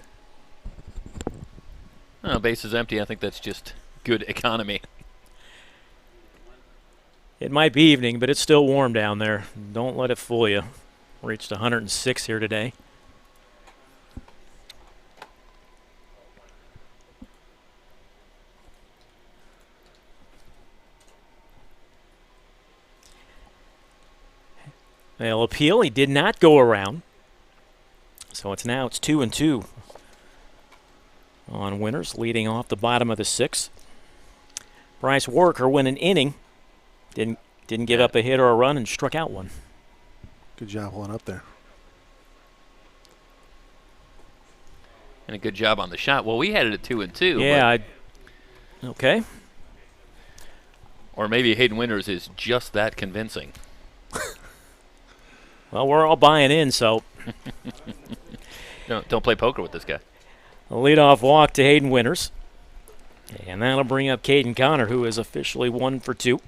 [SPEAKER 1] Oh, base is empty. I think that's just good economy.
[SPEAKER 4] It might be evening, but it's still warm down there. Don't let it fool you. Reached 106 here today. They'll appeal. He did not go around. So it's 2-2 on Winters, leading off the bottom of the 6th. Bryce Worker went an inning. Didn't give up a hit or a run and struck out one.
[SPEAKER 2] Good job holding up there.
[SPEAKER 1] And a good job on the shot. Well, we had it at 2-2.
[SPEAKER 4] Yeah. Okay.
[SPEAKER 1] Or maybe Hayden Winters is just that convincing.
[SPEAKER 4] Well, we're all buying in, so.
[SPEAKER 1] Don't play poker with this guy.
[SPEAKER 4] A leadoff walk to Hayden Winters. And that'll bring up Caden Connor, who is officially 1 for 2.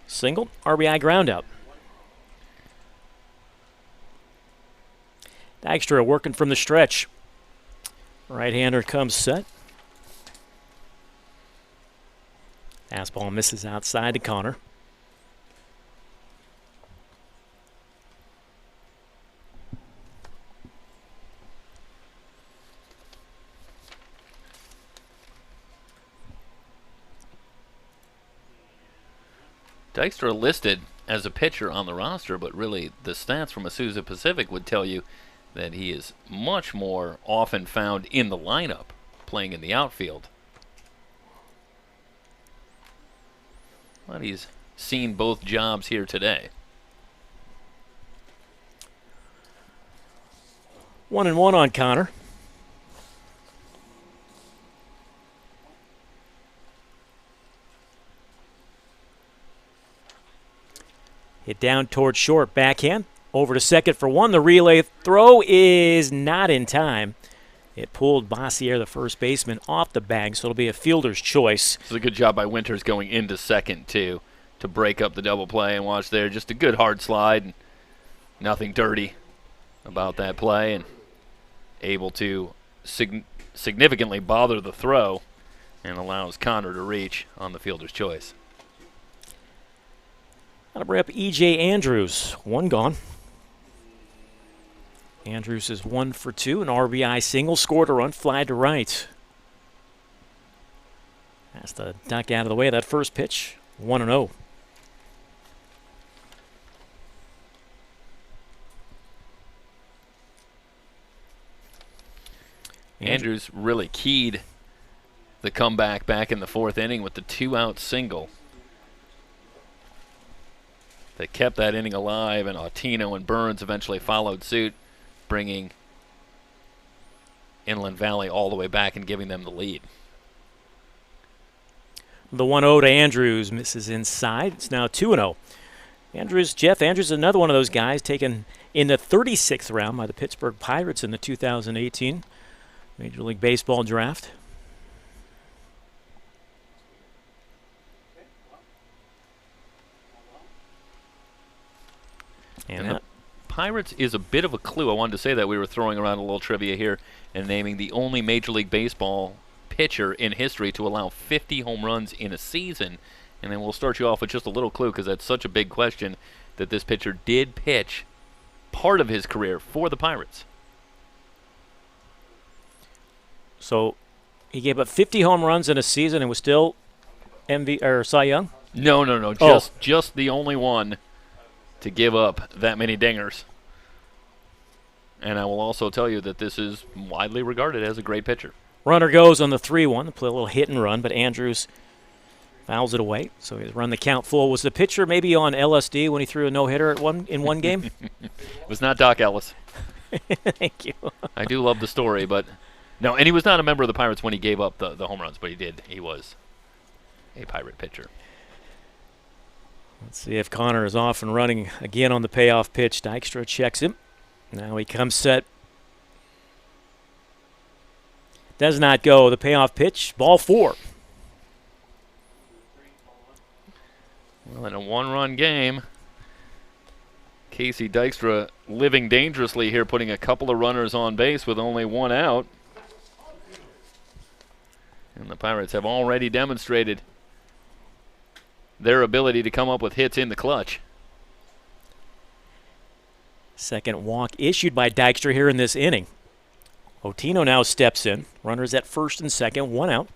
[SPEAKER 4] Single, RBI groundout. Dykstra working from the stretch. Right-hander comes set. Fastball misses outside to Connor.
[SPEAKER 1] Dykstra listed as a pitcher on the roster, but really the stats from Azusa Pacific would tell you that he is much more often found in the lineup, playing in the outfield. But he's seen both jobs here today.
[SPEAKER 4] 1-1 on Connor. Hit down towards short, backhand. Over to second for 1. The relay throw is not in time. It pulled Bossier, the first baseman, off the bag, so it'll be a fielder's choice.
[SPEAKER 1] It's a good job by Winters going into second, too, to break up the double play. And watch there, just a good hard slide. And nothing dirty about that play. And able to significantly bother the throw and allows Connor to reach on the fielder's choice.
[SPEAKER 4] That'll bring up E.J. Andrews. 1 gone. Andrews is 1 for 2. An RBI single. Scored a run. Fly to right. Has to duck out of the way of that first pitch. 1-0.
[SPEAKER 1] Andrews really keyed the comeback back in the 4th inning with the 2-out single. They kept that inning alive, and Autino and Burns eventually followed suit, bringing Inland Valley all the way back and giving them the lead.
[SPEAKER 4] The 1-0 to Andrews misses inside. It's now 2-0. Jeff Andrews is another one of those guys taken in the 36th round by the Pittsburgh Pirates in the 2018 Major League Baseball draft. And
[SPEAKER 1] the Pirates is a bit of a clue. I wanted to say that we were throwing around a little trivia here and naming the only Major League Baseball pitcher in history to allow 50 home runs in a season. And then we'll start you off with just a little clue, because that's such a big question, that this pitcher did pitch part of his career for the Pirates.
[SPEAKER 4] So he gave up 50 home runs in a season and was still Cy Young?
[SPEAKER 1] No. Just the only one to give up that many dingers. And I will also tell you that this is widely regarded as a great pitcher.
[SPEAKER 4] Runner goes on the 3-1. They play a little hit and run, but Andrews fouls it away. So he's run the count full. Was the pitcher maybe on LSD when he threw a no-hitter in one game?
[SPEAKER 1] It was not Doc Ellis.
[SPEAKER 4] Thank you.
[SPEAKER 1] I do love the story, but no, and he was not a member of the Pirates when he gave up the home runs, but he was a Pirate pitcher.
[SPEAKER 4] Let's see if Connor is off and running again on the payoff pitch. Dykstra checks him. Now he comes set. Does not go. The payoff pitch, ball 4.
[SPEAKER 1] Well, in a one-run game, Casey Dykstra living dangerously here, putting a couple of runners on base with only one out. And the Pirates have already demonstrated their ability to come up with hits in the clutch.
[SPEAKER 4] Second walk issued by Dykstra here in this inning. Otino now steps in. Runners at first and second, 1 out.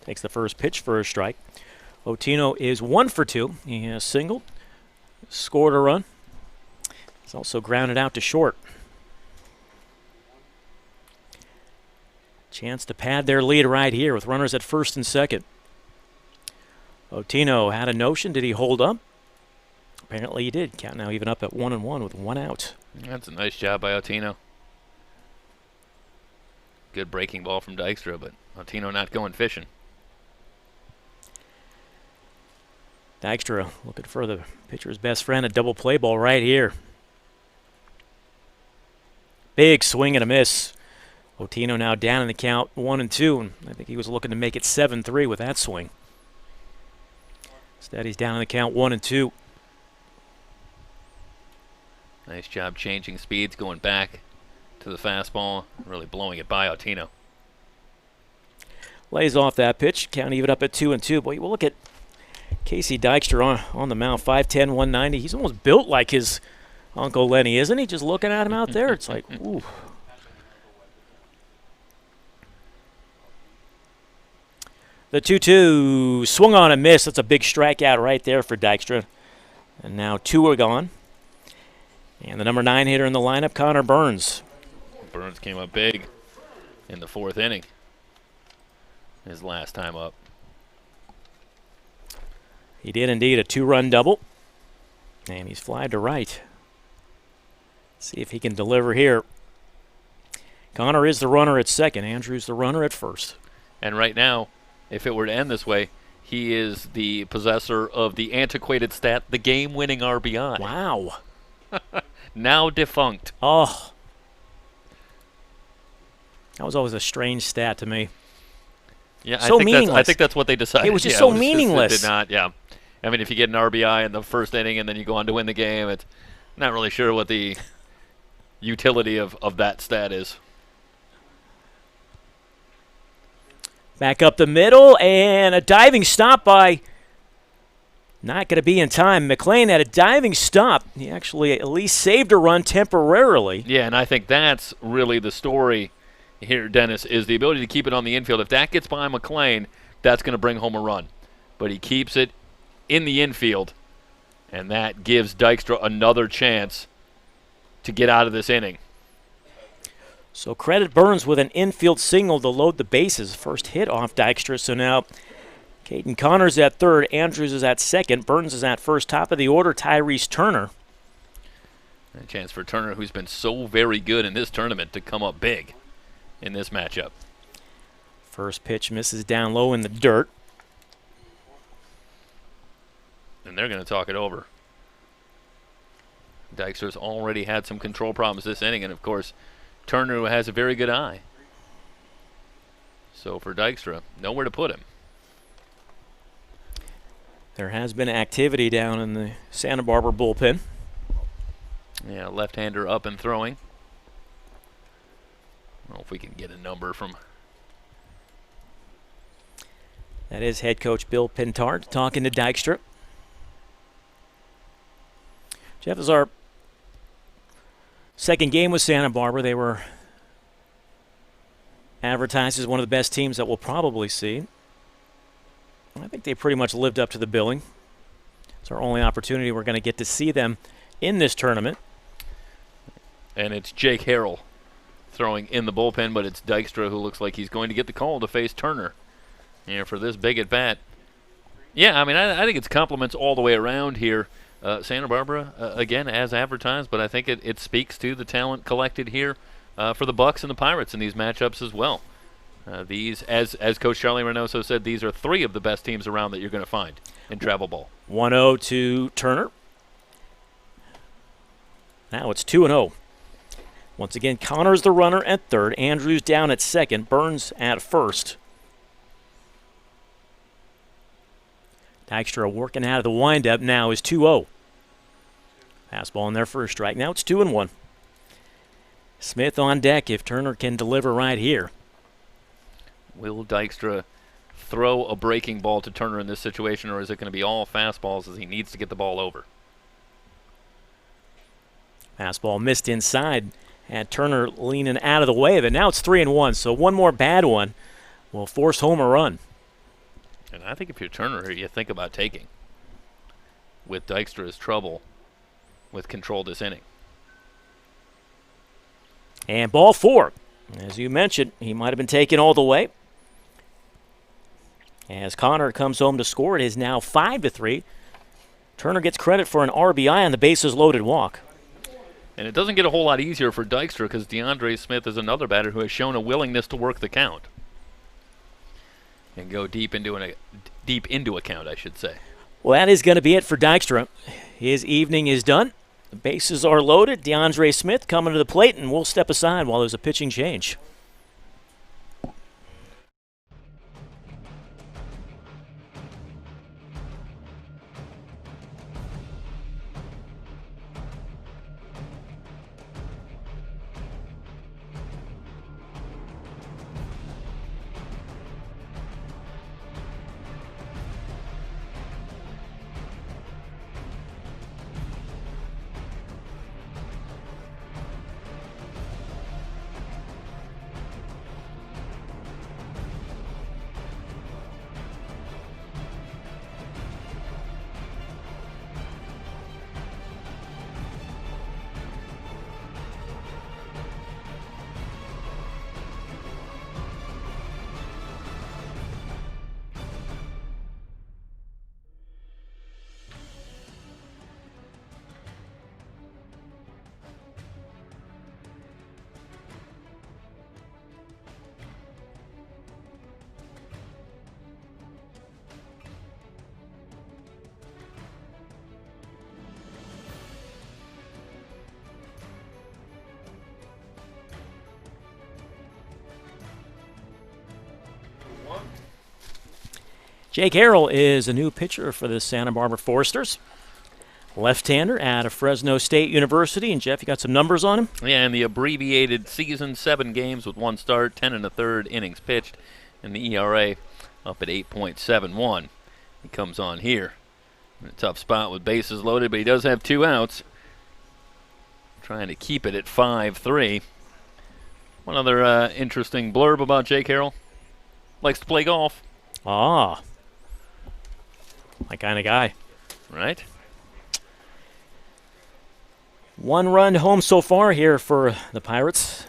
[SPEAKER 4] Takes the first pitch for a strike. Otino is 1 for 2. He has singled, scored a run. He's also grounded out to short. Chance to pad their lead right here with runners at first and second. Otino had a notion. Did he hold up? Apparently he did. Count now even up at 1-1 with 1 out.
[SPEAKER 1] That's a nice job by Otino. Good breaking ball from Dykstra, but Otino not going fishing.
[SPEAKER 4] Dykstra looking for the pitcher's best friend, a double play ball right here. Big swing and a miss. Otino now down in the count, 1-2, and I think he was looking to make it 7-3 with that swing. Instead, he's down in the count, 1-2.
[SPEAKER 1] Nice job changing speeds, going back to the fastball, really blowing it by Otino.
[SPEAKER 4] Lays off that pitch, count even up at 2-2. Boy, we'll look at Casey Dykstra on the mound, 5'10", 190. He's almost built like his Uncle Lenny, isn't he? Just looking at him out there, it's like, ooh. The 2-2 swung on and missed. That's a big strikeout right there for Dykstra. And now 2 are gone. And the number 9 hitter in the lineup, Connor Burns.
[SPEAKER 1] Burns came up big in the 4th inning. His last time up.
[SPEAKER 4] He did indeed, a 2-run double. And he's flied to right. See if he can deliver here. Connor is the runner at second. Andrews the runner at first.
[SPEAKER 1] And right now, if it were to end this way, he is the possessor of the antiquated stat, the game-winning RBI.
[SPEAKER 4] Wow.
[SPEAKER 1] Now defunct.
[SPEAKER 4] Oh. That was always a strange stat to me.
[SPEAKER 1] Yeah,
[SPEAKER 4] so meaningless.
[SPEAKER 1] I think that's what they decided.
[SPEAKER 4] It was just so meaningless.
[SPEAKER 1] It did not, yeah. I mean, if you get an RBI in the 1st inning and then you go on to win the game, it's not really sure what the utility of that stat is.
[SPEAKER 4] Back up the middle, and a diving stop by, not going to be in time. McLean had a diving stop. He actually at least saved a run temporarily.
[SPEAKER 1] Yeah, and I think that's really the story here, Dennis, is the ability to keep it on the infield. If that gets by McLean, that's going to bring home a run. But he keeps it in the infield, and that gives Dykstra another chance to get out of this inning.
[SPEAKER 4] So credit Burns with an infield single to load the bases. First hit off Dykstra. So now Caden Connors at third. Andrews is at second. Burns is at first. Top of the order, Tyrese Turner.
[SPEAKER 1] A chance for Turner, who's been so very good in this tournament, to come up big in this matchup.
[SPEAKER 4] First pitch misses down low in the dirt.
[SPEAKER 1] And they're going to talk it over. Dykstra's already had some control problems this inning, and of course, Turner has a very good eye. So for Dykstra, nowhere to put him.
[SPEAKER 4] There has been activity down in the Santa Barbara bullpen.
[SPEAKER 1] Yeah, left-hander up and throwing. I don't know if we can get a number from...
[SPEAKER 4] That is head coach Bill Pintard talking to Dykstra. Jeff, as our Second game with Santa Barbara. They were advertised as one of the best teams that we'll probably see. I think they pretty much lived up to the billing. It's our only opportunity we're going to get to see them in this tournament.
[SPEAKER 1] And it's Jake Harrell throwing in the bullpen, but it's Dykstra who looks like he's going to get the call to face Turner here for this big at bat. Yeah, I mean, I think it's compliments all the way around here. Santa Barbara, again, as advertised, but I think it speaks to the talent collected here for the Bucks and the Pirates in these matchups as well. These, as Coach Charlie Reynoso said, these are three of the best teams around that you're going to find in travel ball.
[SPEAKER 4] 1-0 to Turner. Now it's 2-0. Once again, Connor's the runner at third. Andrews down at second. Burns at first. Dykstra working out of the windup now is 2-0. Fastball in there for a strike. Now it's 2-1. Smith on deck if Turner can deliver right here.
[SPEAKER 1] Will Dykstra throw a breaking ball to Turner in this situation, or is it going to be all fastballs as he needs to get the ball over?
[SPEAKER 4] Fastball missed inside. And Turner leaning out of the way of it. Now it's 3-1, so one more bad one will force home a run.
[SPEAKER 1] And I think if you're Turner, you think about taking with Dykstra's trouble with control this inning.
[SPEAKER 4] And ball four. As you mentioned, he might have been taken all the way. As Connor comes home to score, it is now 5-3. Turner gets credit for an RBI on the bases loaded walk.
[SPEAKER 1] And it doesn't get a whole lot easier for Dykstra because DeAndre Smith is another batter who has shown a willingness to work the count and go deep into a count, I should say.
[SPEAKER 4] Well, that is going to be it for Dykstra. His evening is done. The bases are loaded. DeAndre Smith coming to the plate, and we'll step aside while there's a pitching change. Jake Harrell is a new pitcher for the Santa Barbara Foresters. Left-hander out of Fresno State University. And, Jeff, you got some numbers on him?
[SPEAKER 1] Yeah, and the abbreviated season, 7 games with 1 start, 10 1/3 innings pitched, and the ERA up at 8.71. He comes on here in a tough spot with bases loaded, but he does have 2 outs. Trying to keep it at 5-3. One other interesting blurb about Jake Harrell. Likes to play golf.
[SPEAKER 4] Ah, my kind of guy.
[SPEAKER 1] Right?
[SPEAKER 4] 1 run home so far here for the Pirates.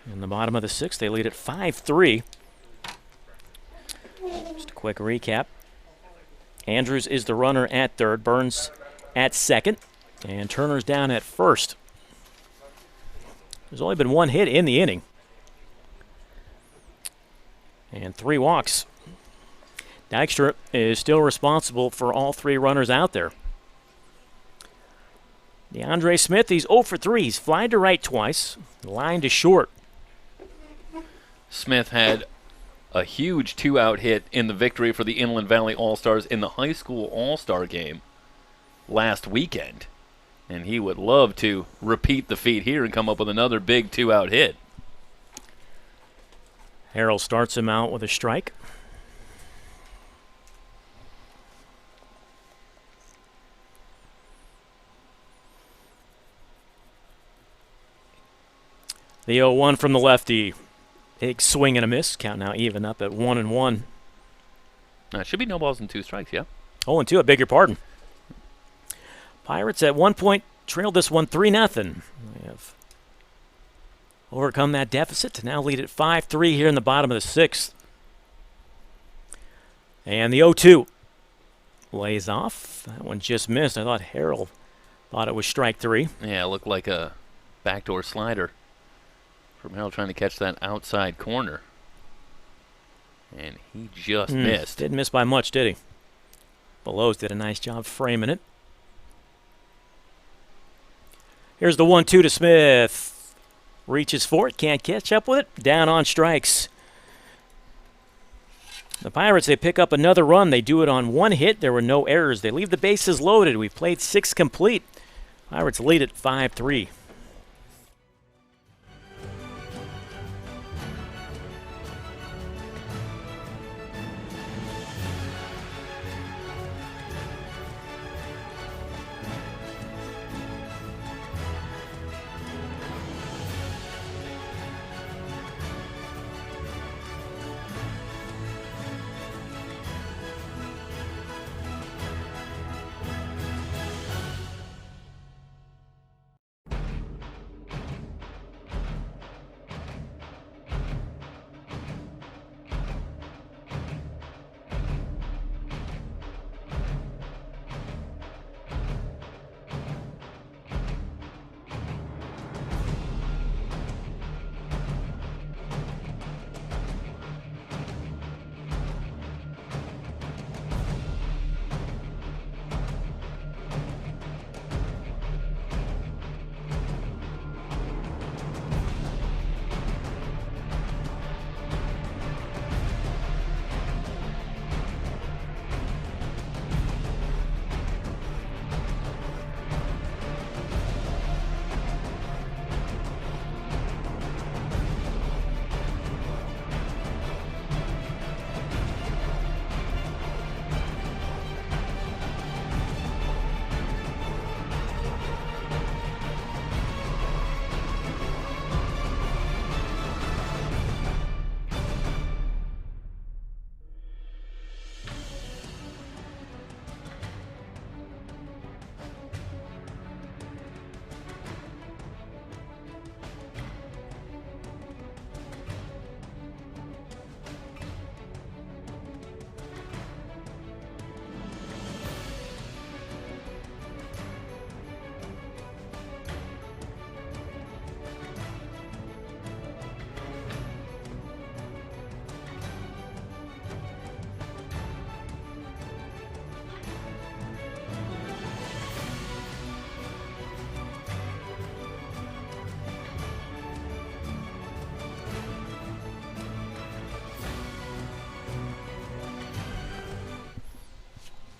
[SPEAKER 4] In the bottom of the 6th, they lead at 5-3. Just a quick recap. Andrews is the runner at third. Burns at second. And Turner's down at first. There's only been 1 hit in the inning. And 3 walks. Dykstra is still responsible for all 3 runners out there. DeAndre Smith, he's 0 for 3. He's flied to right twice, line to short.
[SPEAKER 1] Smith had a huge 2-out hit in the victory for the Inland Valley All-Stars in the high school All-Star game last weekend. And he would love to repeat the feat here and come up with another big 2-out hit.
[SPEAKER 4] Harrell starts him out with a strike. The 0-1 from the lefty. Big swing and a miss. Count now even up at 1-1.
[SPEAKER 1] It should be no balls and 2 strikes, yeah?
[SPEAKER 4] 0-2, I beg your pardon. Pirates at one point trailed this one 3-0. They have overcome that deficit to now lead at 5-3 here in the bottom of the 6th. And the 0-2 lays off. That one just missed. I thought Harrell thought it was strike 3.
[SPEAKER 1] Yeah, it looked like a backdoor slider from Harrell trying to catch that outside corner. And he just missed.
[SPEAKER 4] Didn't miss by much, did he? Belows did a nice job framing it. Here's the 1-2 to Smith. Reaches for it, can't catch up with it. Down on strikes. The Pirates, they pick up another run. They do it on 1 hit. There were no errors. They leave the bases loaded. We've played 6 complete. Pirates lead at 5-3.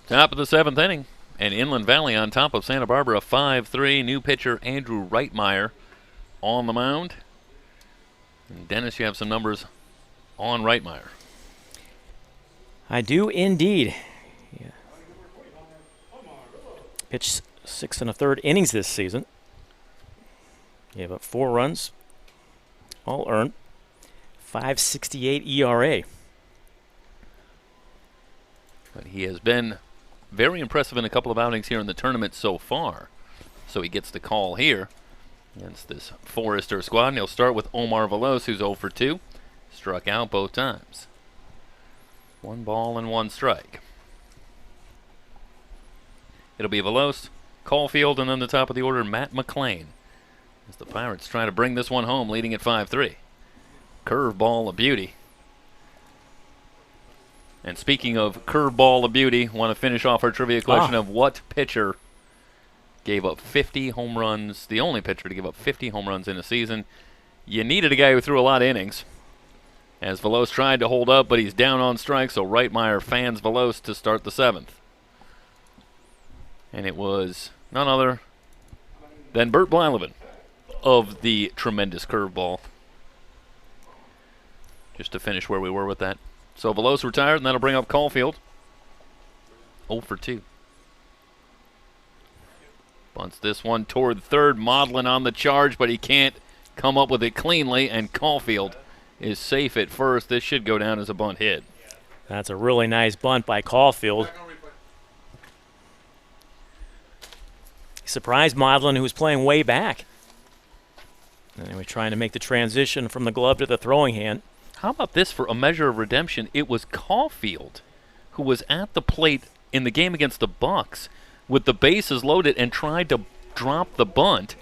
[SPEAKER 1] Top of the 7th inning, and Inland Valley on top of Santa Barbara, 5-3. New pitcher Andrew Reitmeyer on the mound. And Dennis, you have some numbers on Reitmeyer.
[SPEAKER 4] I do indeed. Yeah. Pitched 6 1/3 innings this season. Gave up 4 runs, all earned. 5.68 ERA.
[SPEAKER 1] But he has been very impressive in a couple of outings here in the tournament so far. So he gets the call here against this Forrester squad. And he'll start with Omar Veloz, who's 0 for 2. Struck out both times. 1 ball and 1 strike. It'll be Veloz, Caulfield, and then the top of the order, Matt McClain. As the Pirates try to bring this one home, leading at 5-3. Curveball of beauty. And speaking of curveball of beauty, want to finish off our trivia question of what pitcher gave up 50 home runs, the only pitcher to give up 50 home runs in a season. You needed a guy who threw a lot of innings. As Veloz tried to hold up, but he's down on strike, so Reitmeyer fans Veloz to start the 7th. And it was none other than Bert Blyleven of the tremendous curveball. Just to finish where we were with that. So Veloz retired, and that'll bring up Caulfield. 0 for 2. Bunts this one toward third, Maudlin on the charge, but he can't come up with it cleanly, and Caulfield is safe at first. This should go down as a bunt hit.
[SPEAKER 4] That's a really nice bunt by Caulfield. Surprised Modlin, who was playing way back. And we're trying to make the transition from the glove to the throwing hand.
[SPEAKER 1] How about this for a measure of redemption? It was Caulfield who was at the plate in the game against the Bucks with the bases loaded and tried to drop the bunt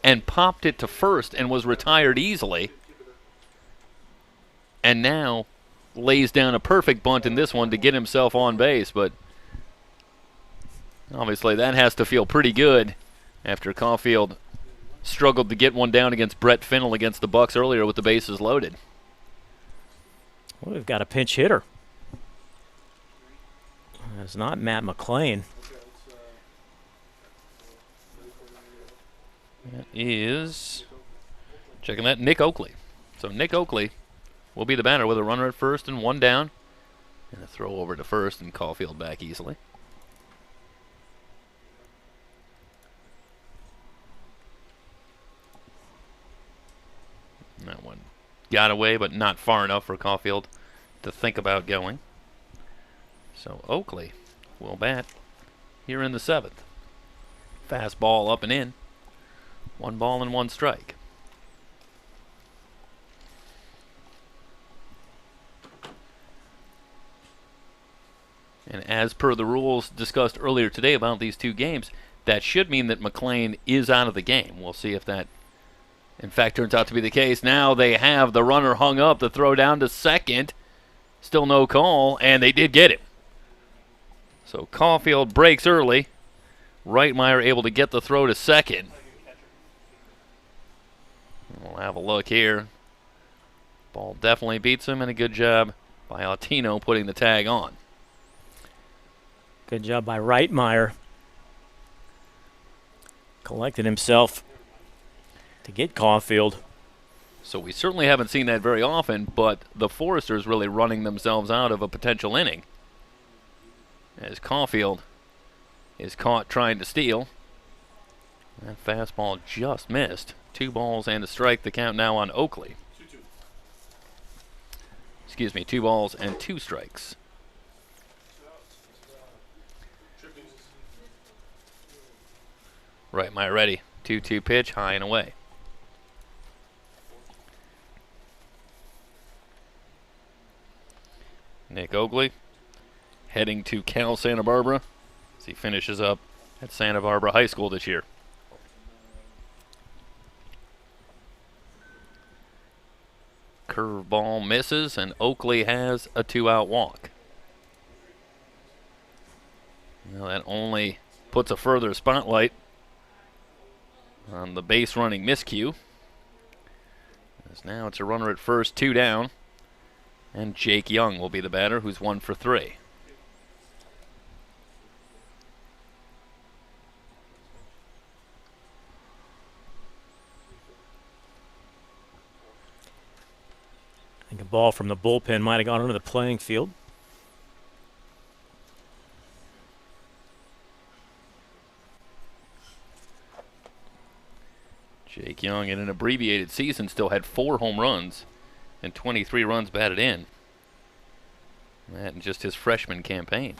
[SPEAKER 1] and popped it to first and was retired easily. And now lays down a perfect bunt in this one to get himself on base, but obviously that has to feel pretty good after Caulfield struggled to get one down against Brett Finnell against the Bucks earlier with the bases loaded.
[SPEAKER 4] Well, we've got a pinch hitter. It's not Matt McClain.
[SPEAKER 1] That is, checking that, Nick Oakley. So Nick Oakley will be the batter with a runner at first and one down. And a throw over to first and Caulfield back easily. And that one got away, but not far enough for Caulfield to think about going. So Oakley will bat here in the 7th. Fastball up and in. 1 ball and 1 strike. And as per the rules discussed earlier today about these two games, that should mean that McClain is out of the game. We'll see if that, in fact, turns out to be the case. Now they have the runner hung up, the throw down to second. Still no call, and they did get him. So Caulfield breaks early. Reitmeyer able to get the throw to second. We'll have a look here. Ball definitely beats him, and a good job by Autino putting the tag on.
[SPEAKER 4] Good job by Reitmeyer. Collected himself to get Caulfield.
[SPEAKER 1] So we certainly haven't seen that very often, but the Foresters really running themselves out of a potential inning. As Caulfield is caught trying to steal. That fastball just missed. 2 balls and a strike. The count now on Oakley. Excuse me, 2 balls and 2 strikes. Reitmeyer ready. 2-2 pitch, high and away. Nick Oakley heading to Cal Santa Barbara as he finishes up at Santa Barbara High School this year. Curveball misses, and Oakley has a 2-out walk. Well, that only puts a further spotlight on the base running miscue. As now it's a runner at first, 2 down, and Jake Young will be the batter, who's 1 for 3.
[SPEAKER 4] I think a ball from the bullpen might have gone onto the playing field.
[SPEAKER 1] Jake Young, in an abbreviated season, still had 4 home runs and 23 runs batted in. That in just his freshman campaign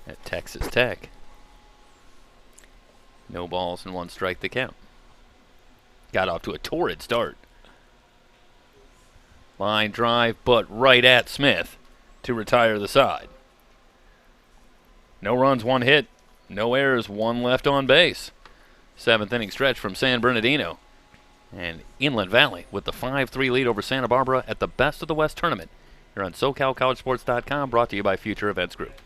[SPEAKER 1] at Texas Tech. No balls and 1 strike to count. Got off to a torrid start. Line drive, but right at Smith to retire the side. No runs, 1 hit. No errors, 1 left on base. 7th inning stretch from San Bernardino. And Inland Valley with the 5-3 lead over Santa Barbara at the Best of the West tournament. Here on SoCalCollegeSports.com, brought to you by Future Events Group.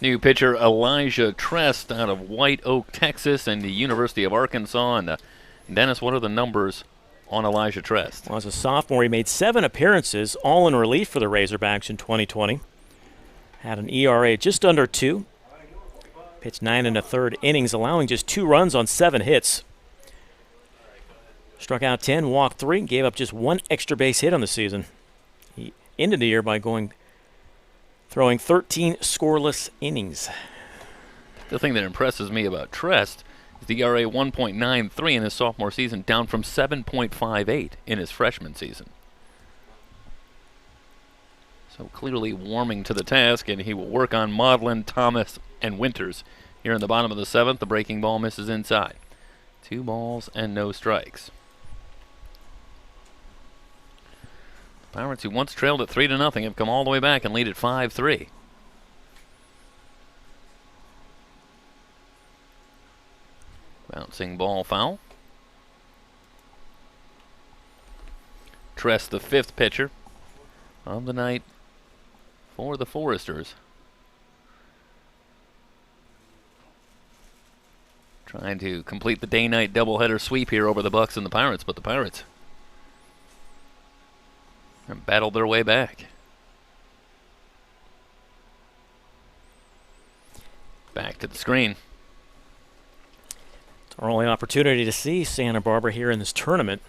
[SPEAKER 1] New pitcher Elijah Trest out of White Oak, Texas, and the University of Arkansas. And Dennis, what are the numbers on Elijah Trest?
[SPEAKER 4] Well, as a sophomore, he made 7 appearances, all in relief for the Razorbacks in 2020. Had an ERA just under 2. Pitched 9 1/3 innings, allowing just 2 runs on 7 hits. Struck out 10, walked 3, gave up just 1 extra base hit on the season. He ended the year by throwing 13 scoreless innings.
[SPEAKER 1] The thing that impresses me about Trest is the ERA 1.93 in his sophomore season, down from 7.58 in his freshman season. So clearly warming to the task, and he will work on Maudlin, Thomas, and Winters. Here in the bottom of the 7th, the breaking ball misses inside. 2 balls and no strikes. The Pirates, who once trailed at 3-0, have come all the way back and lead at 5-3. Bouncing ball foul. Trest, the 5th pitcher of the night for the Foresters. Trying to complete the day-night doubleheader sweep here over the Bucks and the Pirates, but the Pirates have battled their way back. Back to the screen.
[SPEAKER 4] It's our only opportunity to see Santa Barbara here in this tournament.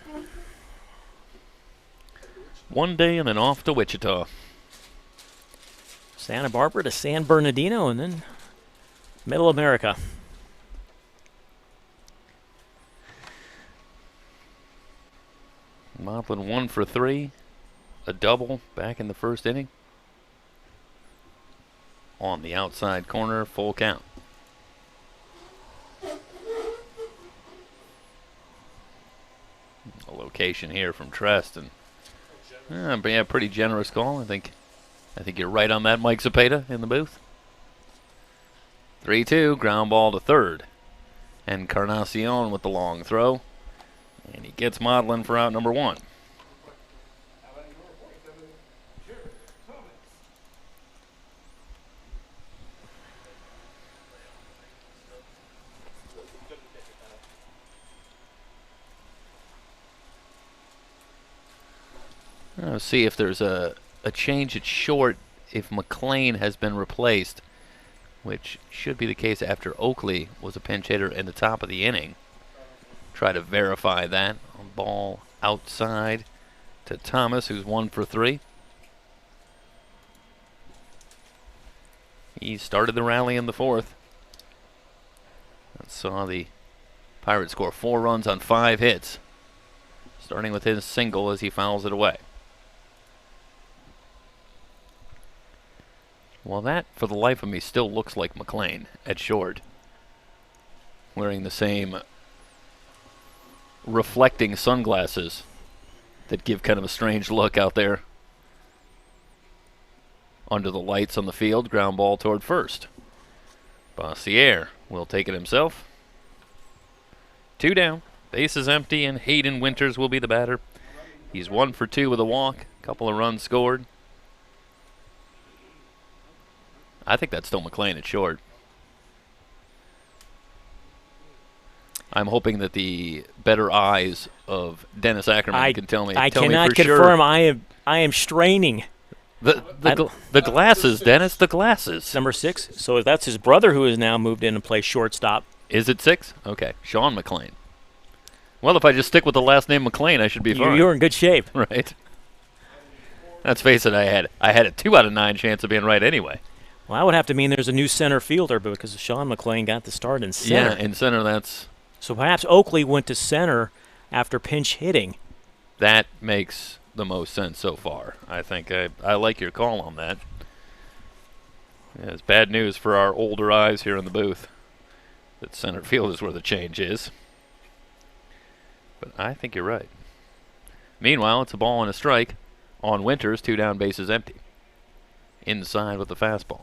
[SPEAKER 1] One day and then off to Wichita.
[SPEAKER 4] Santa Barbara to San Bernardino, and then Middle America.
[SPEAKER 1] Maudlin 1 for 3. A double back in the first inning. On the outside corner, full count. A location here from Trest, and but yeah, pretty generous call. I think you're right on that, Mike Zepeda in the booth. 3-2, ground ball to third. Encarnacion with the long throw. And he gets Maudlin for out number 1. Let's see if there's a change at short if McLean has been replaced, which should be the case after Oakley was a pinch hitter in the top of the inning. Try to verify that. Ball outside to Thomas, who's 1 for 3. He started the rally in the 4th. And saw the Pirates score 4 runs on 5 hits, starting with his single as he fouls it away. Well, that, for the life of me, still looks like McLean at short, wearing the same reflecting sunglasses that give kind of a strange look out there under the lights on the field. Ground ball toward first. Bossier will take it himself. 2 down, base is empty, and Hayden Winters will be the batter. He's 1 for 2 with a walk, couple of runs scored. I think that's still McLean at short. I'm hoping that the better eyes of Dennis Ackerman can tell me.
[SPEAKER 4] I
[SPEAKER 1] tell me
[SPEAKER 4] cannot
[SPEAKER 1] for
[SPEAKER 4] confirm.
[SPEAKER 1] Sure.
[SPEAKER 4] I am straining.
[SPEAKER 1] The glasses, Dennis, the glasses.
[SPEAKER 4] Number 6. So that's his brother who has now moved in and plays shortstop.
[SPEAKER 1] Is it 6? Okay, Sean McLean. Well, if I just stick with the last name McLean, I should be fine.
[SPEAKER 4] You're in good shape,
[SPEAKER 1] right? Let's face it. I had a 2 out of 9 chance of being right anyway.
[SPEAKER 4] Well, that would have to mean there's a new center fielder because Sean McLean got the start in center.
[SPEAKER 1] Yeah, in center, that's...
[SPEAKER 4] So perhaps Oakley went to center after pinch hitting.
[SPEAKER 1] That makes the most sense so far. I think I like your call on that. Yeah, it's bad news for our older eyes here in the booth that center field is where the change is. But I think you're right. Meanwhile, it's a ball and a strike on Winters, 2 down, bases empty. Inside with the fastball.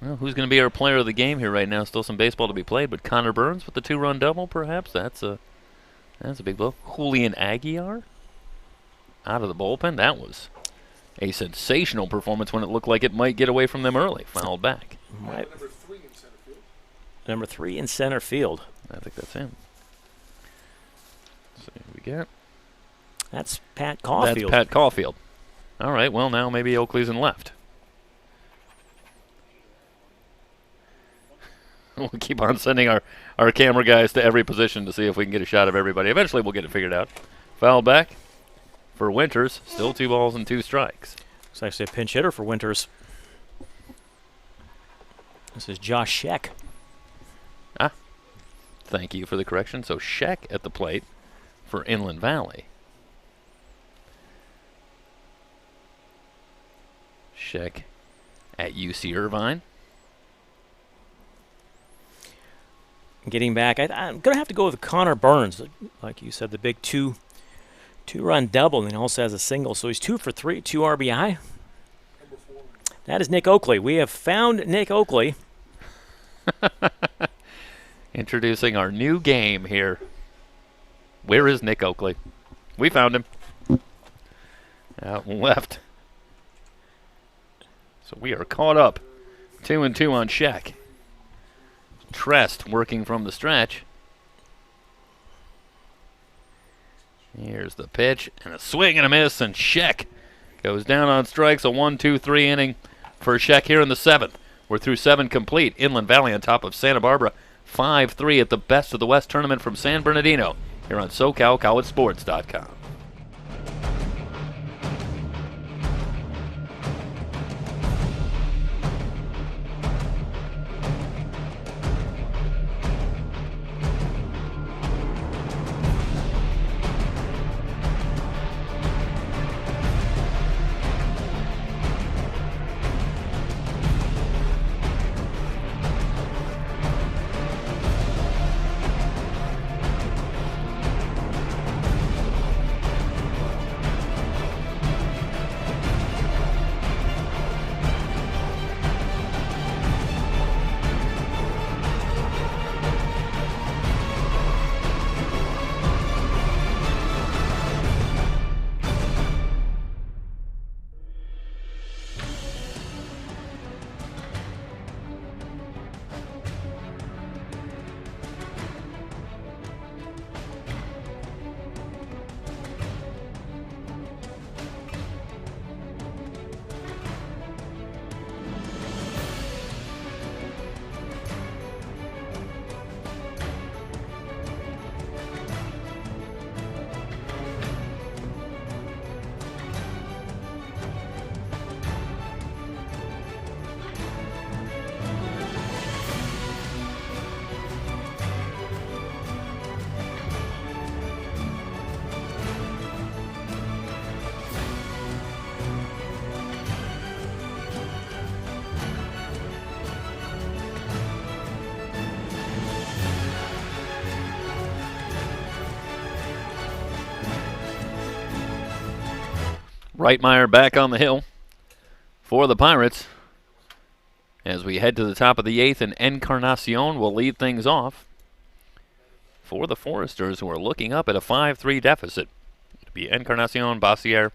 [SPEAKER 1] Well, who's going to be our player of the game here right now? Still some baseball to be played, but Connor Burns with the 2-run double, perhaps. That's a big blow. Julian Aguilar out of the bullpen. That was a sensational performance when it looked like it might get away from them early. Fouled back.
[SPEAKER 4] Right. Number 3 in center field.
[SPEAKER 1] I think that's him. Let's see who we got.
[SPEAKER 4] That's Pat Caulfield.
[SPEAKER 1] That's Pat Caulfield. All right, well, now maybe Oakley's in left. We'll keep on sending our camera guys to every position to see if we can get a shot of everybody. Eventually we'll get it figured out. Foul back for Winters. Still 2 balls and 2 strikes.
[SPEAKER 4] It's actually a pinch hitter for Winters. This is Josh Scheck.
[SPEAKER 1] Thank you for the correction. So Scheck at the plate for Inland Valley. Scheck at UC Irvine.
[SPEAKER 4] Getting back, I'm going to have to go with Connor Burns. Like you said, the big two-run double, and he also has a single. So he's 2 for 3, 2 RBI. That is Nick Oakley. We have found Nick Oakley.
[SPEAKER 1] Introducing our new game here. Where is Nick Oakley? We found him. Out left. So we are caught up. 2-2 on Scheck. Trest working from the stretch. Here's the pitch, and a swing and a miss, and Scheck goes down on strikes. A 1-2-3 inning for Scheck here in the 7th. We're through 7 complete. Inland Valley on top of Santa Barbara. 5-3 at the Best of the West tournament from San Bernardino here on SoCalCollegeSports.com. Reitmeyer back on the hill for the Pirates as we head to the top of the 8th, and Encarnacion will lead things off for the Foresters, who are looking up at a 5-3 deficit. It'll be Encarnacion, Bossier,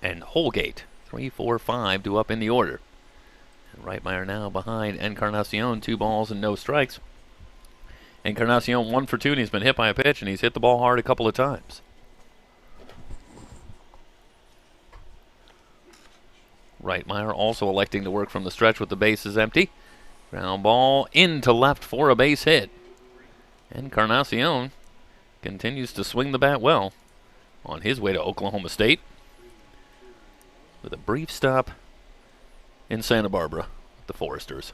[SPEAKER 1] and Holgate. 3, 4, 5 due up in the order. And Reitmeyer now behind Encarnacion, 2 balls and no strikes. Encarnacion 1 for 2, and he's been hit by a pitch, and he's hit the ball hard a couple of times. Reitmeyer also electing to work from the stretch with the bases empty. Ground ball into left for a base hit. Encarnacion continues to swing the bat well on his way to Oklahoma State, with a brief stop in Santa Barbara with the Foresters.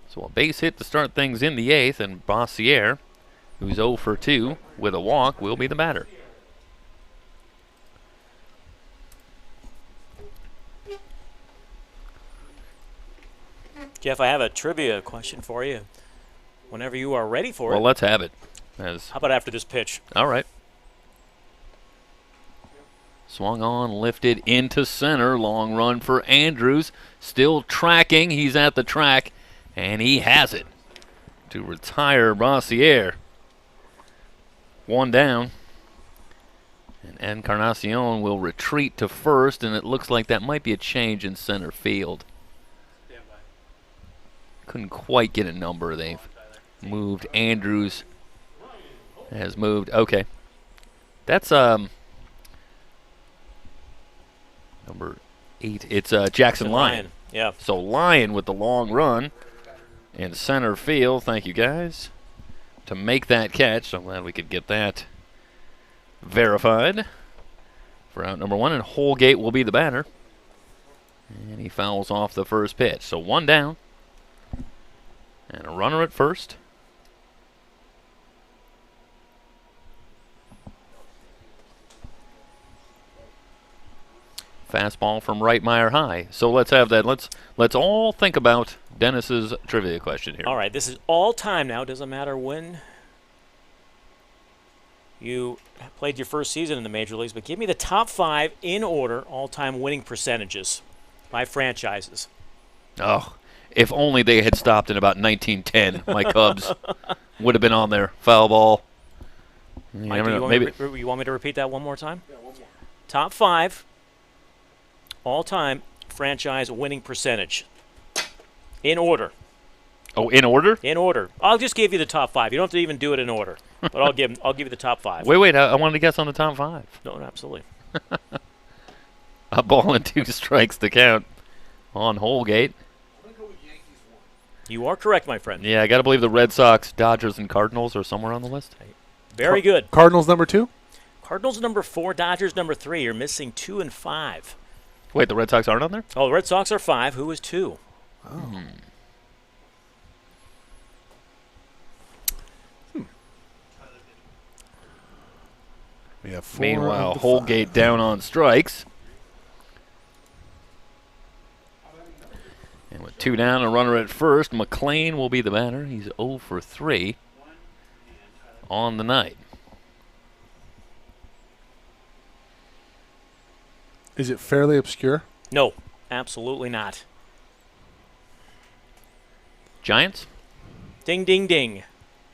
[SPEAKER 1] So a base hit to start things in the 8th, and Bossier, who's 0 for 2 with a walk, will be the batter.
[SPEAKER 4] Jeff, I have a trivia question for you. Whenever you are ready for it.
[SPEAKER 1] Well, let's have it.
[SPEAKER 4] How about after this pitch?
[SPEAKER 1] All right. Swung on, lifted into center. Long run for Andrews. Still tracking. He's at the track, and he has it to retire Brassier. One down. And Encarnacion will retreat to first, and it looks like that might be a change in center field. Couldn't quite get a number. They've moved. Andrews has moved. Okay. That's number 8. It's Jackson Lyon.
[SPEAKER 4] Yeah.
[SPEAKER 1] So Lyon with the long run in center field. Thank you, guys, to make that catch. So glad we could get that verified for out number 1. And Holgate will be the batter. And he fouls off the first pitch. So one down. And a runner at first. Fastball from right Meyer high. So let's have that. Let's all think about Dennis's trivia question here.
[SPEAKER 4] All right, this is all time now. Doesn't matter when you played your first season in the major leagues, but give me the top 5 in order all-time winning percentages by franchises.
[SPEAKER 1] Oh, if only they had stopped in about 1910. My Cubs would have been on there. Foul ball.
[SPEAKER 4] Mike, you want me to repeat that one more time? Yeah, one more. Top 5 all-time franchise winning percentage in order.
[SPEAKER 1] Oh, in order?
[SPEAKER 4] In order. I'll just give you the top 5. You don't have to even do it in order, but I'll give you the top 5.
[SPEAKER 1] Wait. I wanted to guess on the top 5.
[SPEAKER 4] No, absolutely.
[SPEAKER 1] A ball and 2 strikes to count on Holgate.
[SPEAKER 4] You are correct, my friend.
[SPEAKER 1] Yeah, I got to believe the Red Sox, Dodgers, and Cardinals are somewhere on the list.
[SPEAKER 4] Very good.
[SPEAKER 2] Cardinals number 2?
[SPEAKER 4] Cardinals number 4, Dodgers number 3. You're missing 2 and 5.
[SPEAKER 1] Wait, the Red Sox aren't on there?
[SPEAKER 4] Oh, the Red Sox are 5. Who is 2?
[SPEAKER 2] Oh. We have 4.
[SPEAKER 1] Meanwhile, Holgate down on strikes. And with 2 down, a runner at first, McLean will be the batter. He's 0 for 3 on the night.
[SPEAKER 2] Is it fairly obscure?
[SPEAKER 4] No, absolutely not.
[SPEAKER 1] Giants?
[SPEAKER 4] Ding, ding, ding.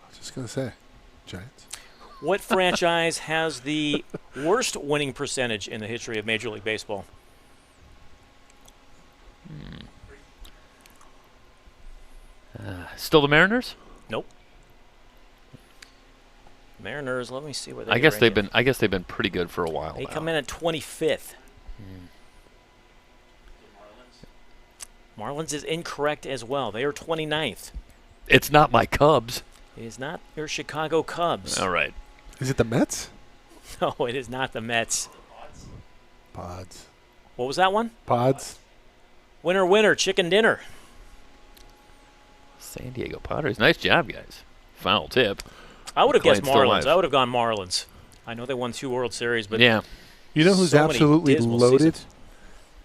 [SPEAKER 2] I was just going to say, Giants.
[SPEAKER 4] What franchise has the worst winning percentage in the history of Major League Baseball?
[SPEAKER 1] Still the Mariners?
[SPEAKER 4] Nope. Mariners, let me see where they
[SPEAKER 1] I guess they've been pretty good for a while.
[SPEAKER 4] They
[SPEAKER 1] now.
[SPEAKER 4] come in at 25th. Marlins is incorrect as well. They are 29th.
[SPEAKER 1] It's not my Cubs.
[SPEAKER 4] It is not your Chicago Cubs.
[SPEAKER 1] All right.
[SPEAKER 2] Is it the Mets?
[SPEAKER 4] No, it is not the Mets.
[SPEAKER 2] Pods.
[SPEAKER 4] What was that one?
[SPEAKER 2] Pods.
[SPEAKER 4] Winner, winner, chicken dinner.
[SPEAKER 1] San Diego Padres. Nice job, guys. Foul tip.
[SPEAKER 4] I would have guessed
[SPEAKER 1] McLean's still
[SPEAKER 4] Marlins.
[SPEAKER 1] alive.
[SPEAKER 4] I would have gone Marlins. I know they won 2 World Series, but
[SPEAKER 1] Yeah.
[SPEAKER 2] You know who's
[SPEAKER 4] so many
[SPEAKER 2] absolutely
[SPEAKER 4] dismal
[SPEAKER 2] loaded?
[SPEAKER 4] seasons.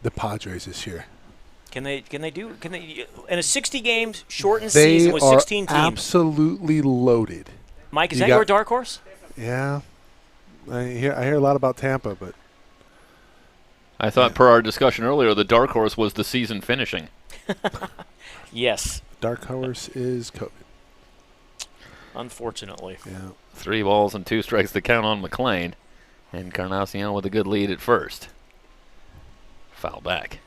[SPEAKER 2] The Padres this year.
[SPEAKER 4] Can they in a 60 games shortened
[SPEAKER 2] They
[SPEAKER 4] season with
[SPEAKER 2] are
[SPEAKER 4] 16 teams?
[SPEAKER 2] absolutely loaded.
[SPEAKER 4] Mike, is
[SPEAKER 2] You
[SPEAKER 4] that
[SPEAKER 2] got-
[SPEAKER 4] your dark horse?
[SPEAKER 2] Yeah. I hear a lot about Tampa, but
[SPEAKER 1] I thought per our discussion earlier, the dark horse was the season finishing.
[SPEAKER 4] Yes,
[SPEAKER 2] dark horse is COVID.
[SPEAKER 4] unfortunately.
[SPEAKER 2] Yeah.
[SPEAKER 1] 3 balls and 2 strikes to count on McLean. And Encarnacion with a good lead at first. Foul back.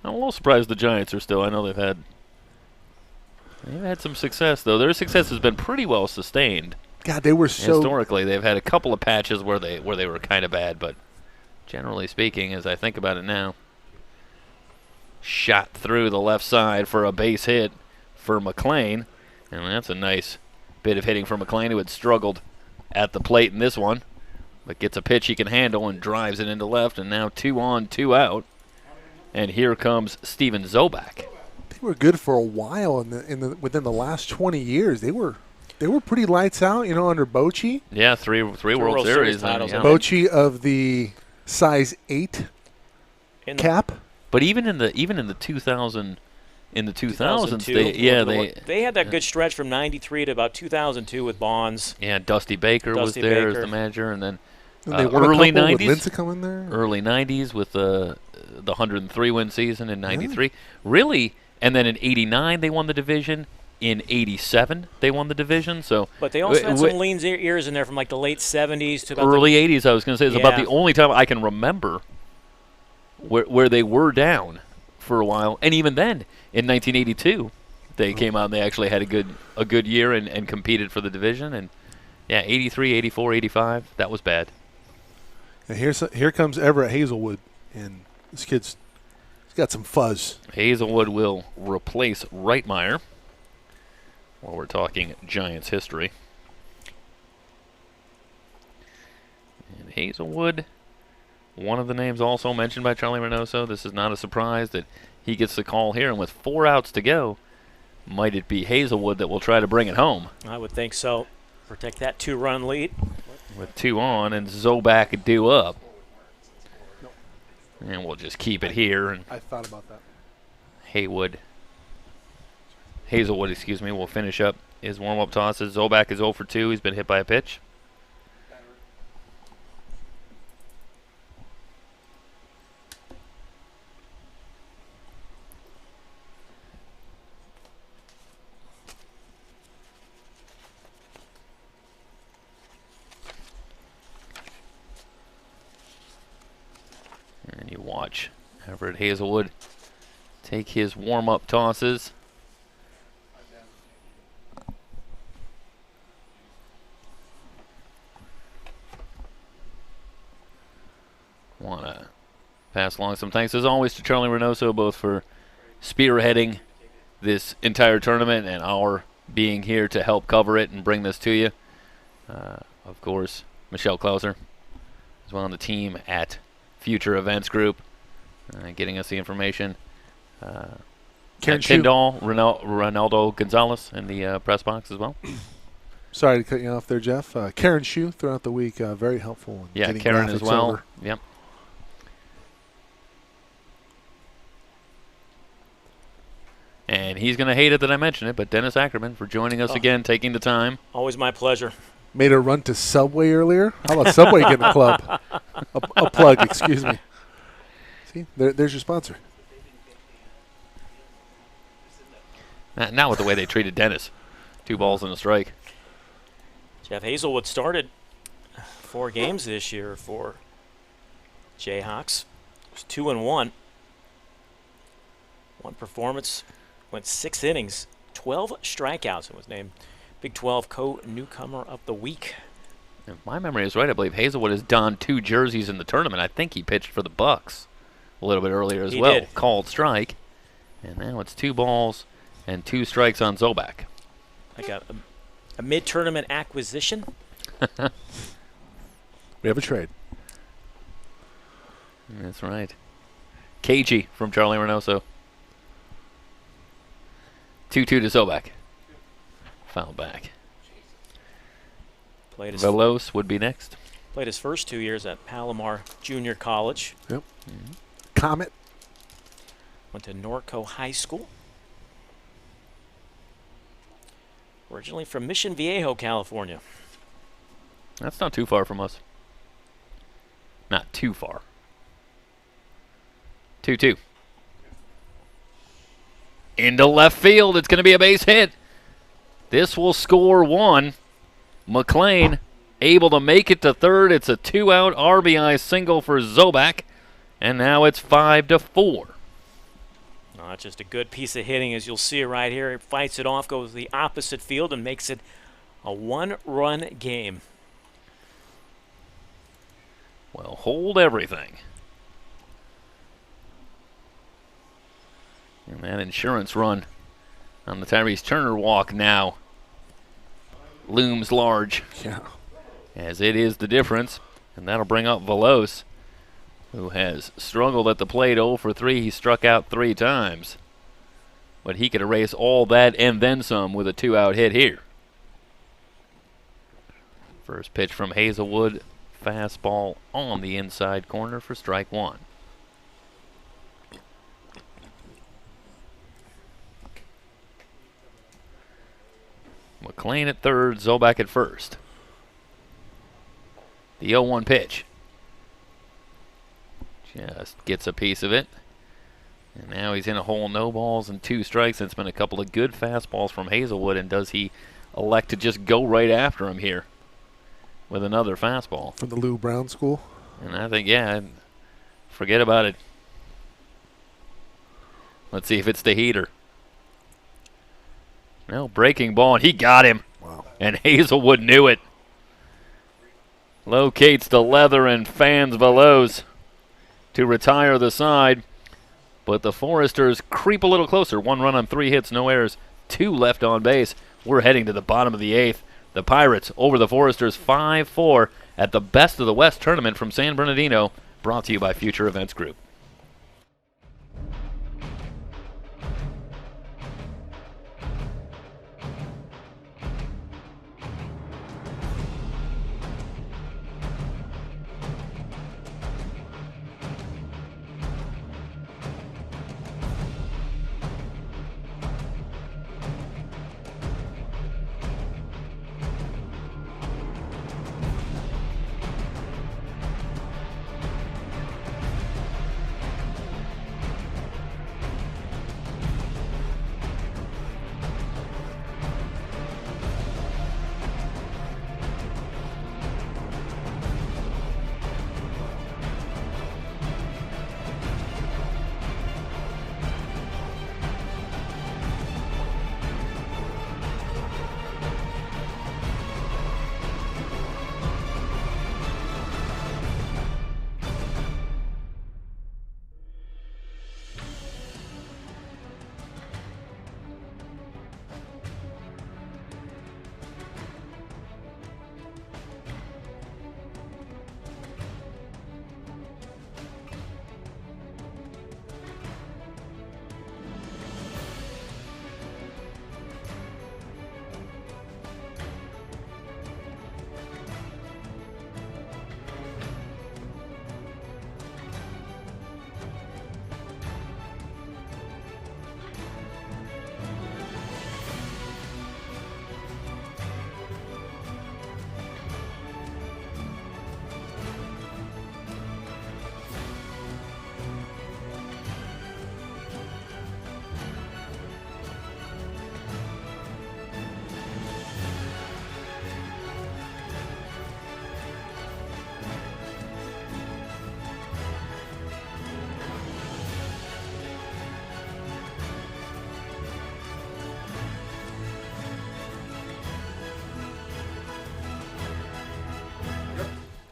[SPEAKER 1] I'm a little surprised the Giants are still. I know they've had some success, though. Their success has been pretty well sustained.
[SPEAKER 2] God, they were so
[SPEAKER 1] Historically, they've had a couple of patches where they were kind of bad, but generally speaking, as I think about it now, shot through the left side for a base hit for McLean, and that's a nice bit of hitting for McLean, who had struggled at the plate in this one, but gets a pitch he can handle and drives it into left, and now 2 on, 2 out. And here comes Steven Zobak.
[SPEAKER 2] They were good for a while within the last 20 years. They were pretty lights out, under Bochy.
[SPEAKER 1] Yeah, three World Series
[SPEAKER 4] titles.
[SPEAKER 1] yeah.
[SPEAKER 2] Bochy of the size 8
[SPEAKER 4] In the-
[SPEAKER 2] cap.
[SPEAKER 1] But even in the 2000 in the 2000s.
[SPEAKER 4] 2002. They had that good stretch from 93 to about 2002 with Bonds.
[SPEAKER 1] Yeah, Dusty Baker was there as the manager, and then
[SPEAKER 2] And they won
[SPEAKER 1] early
[SPEAKER 2] a couple
[SPEAKER 1] 90s.
[SPEAKER 2] with Lincecum in there.
[SPEAKER 1] Early 90s with the 103-win season in 93. Really, and then in 89 they won the division. In 87 they won the division. So,
[SPEAKER 4] but they also had some lean years in there from like the late 70s to about
[SPEAKER 1] early 80s. I was going to say, is about the only time I can remember where they were down for a while. And even then, in 1982, they came out and they actually had a good year and competed for the division. And yeah, 83, 84, 85, that was bad.
[SPEAKER 2] And here comes Everett Hazelwood, and this kid's he's got some fuzz.
[SPEAKER 1] Hazelwood will replace Reitmeyer while we're talking Giants history. And Hazelwood, one of the names also mentioned by Charlie Reynoso. This is not a surprise that he gets the call here, and with 4 outs to go, might it be Hazelwood that will try to bring it home?
[SPEAKER 4] I would think so. Protect that 2-run lead.
[SPEAKER 1] With 2 on and Zobak due up. And we'll just keep it here. And
[SPEAKER 2] I thought about that.
[SPEAKER 1] Hazelwood, will finish up his warm-up tosses. Zobak is 0 for 2. He's been hit by a pitch. And you watch Everett Hazelwood take his warm-up tosses. Want to pass along some thanks, as always, to Charlie Reynoso, both for spearheading this entire tournament and our being here to help cover it and bring this to you. Of course, Michelle Klauser, as well on the team at Future Events Group, getting us the information.
[SPEAKER 2] Karen
[SPEAKER 1] Tyndall, Ronaldo Gonzalez in the press box as well.
[SPEAKER 2] Sorry to cut you off there, Jeff. Karen Shue throughout the week, very helpful. In getting
[SPEAKER 1] Karen as
[SPEAKER 2] graphics
[SPEAKER 1] well.
[SPEAKER 2] over.
[SPEAKER 1] Yep. And he's going to hate it that I mentioned it, but Dennis Ackerman for joining us again, taking the time.
[SPEAKER 4] Always my pleasure.
[SPEAKER 2] Made a run to Subway earlier. How about Subway getting a club? A plug, excuse me. See, there's your sponsor.
[SPEAKER 1] Not with the way they treated Dennis. 2 balls and a strike.
[SPEAKER 4] Jeff Hazelwood started 4 games this year for Jayhawks. It was 2-1. One performance, went 6 innings, 12 strikeouts, and was named Big 12 co-newcomer of the week.
[SPEAKER 1] If my memory is right, I believe Hazelwood has donned 2 jerseys in the tournament. I think he pitched for the Bucks a little bit earlier as well.
[SPEAKER 4] Did.
[SPEAKER 1] Called strike. And now it's 2 balls and 2 strikes on Zobak.
[SPEAKER 4] Like a mid-tournament acquisition.
[SPEAKER 2] We have a trade.
[SPEAKER 1] That's right. KG from Charlie Reynoso. 2-2 to Zobak. Foul back. Velos would be next.
[SPEAKER 4] Played his first 2 years at Palomar Junior College.
[SPEAKER 2] Yep. Comet.
[SPEAKER 4] Went to Norco High School. Originally from Mission Viejo, California.
[SPEAKER 1] That's not too far from us. Not too far. 2-2. Into left field. It's going to be a base hit. This will score 1. McLean able to make it to third. It's a 2-out RBI single for Zobak. And now it's 5-4.
[SPEAKER 4] It's just a good piece of hitting, as you'll see right here. It fights it off, goes to the opposite field, and makes it a 1-run game.
[SPEAKER 1] Well, hold everything. And that insurance run on the Tyrese Turner walk now looms large.
[SPEAKER 2] Yeah.
[SPEAKER 1] As it is the difference. And that'll bring up Velos, who has struggled at the plate 0 for 3. He struck out 3 times. But he could erase all that and then some with a 2-out hit here. First pitch from Hazelwood. Fastball on the inside corner for strike 1. McLean at third, Zobak at first. The 0-1 pitch. Just gets a piece of it. And now he's in a hole, no balls and 2 strikes. It's been a couple of good fastballs from Hazelwood, and does he elect to just go right after him here with another fastball?
[SPEAKER 2] From the Lou Brown school?
[SPEAKER 1] And I think, yeah, forget about it. Let's see if it's the heater. No, breaking ball, and he got him.
[SPEAKER 2] Wow.
[SPEAKER 1] And Hazelwood knew it. Locates the leather and fans Veloz to retire the side. But the Foresters creep a little closer. 1 run on 3 hits, no errors, 2 left on base. We're heading to the bottom of the 8th. The Pirates over the Foresters 5-4 at the Best of the West tournament from San Bernardino, brought to you by Future Events Group.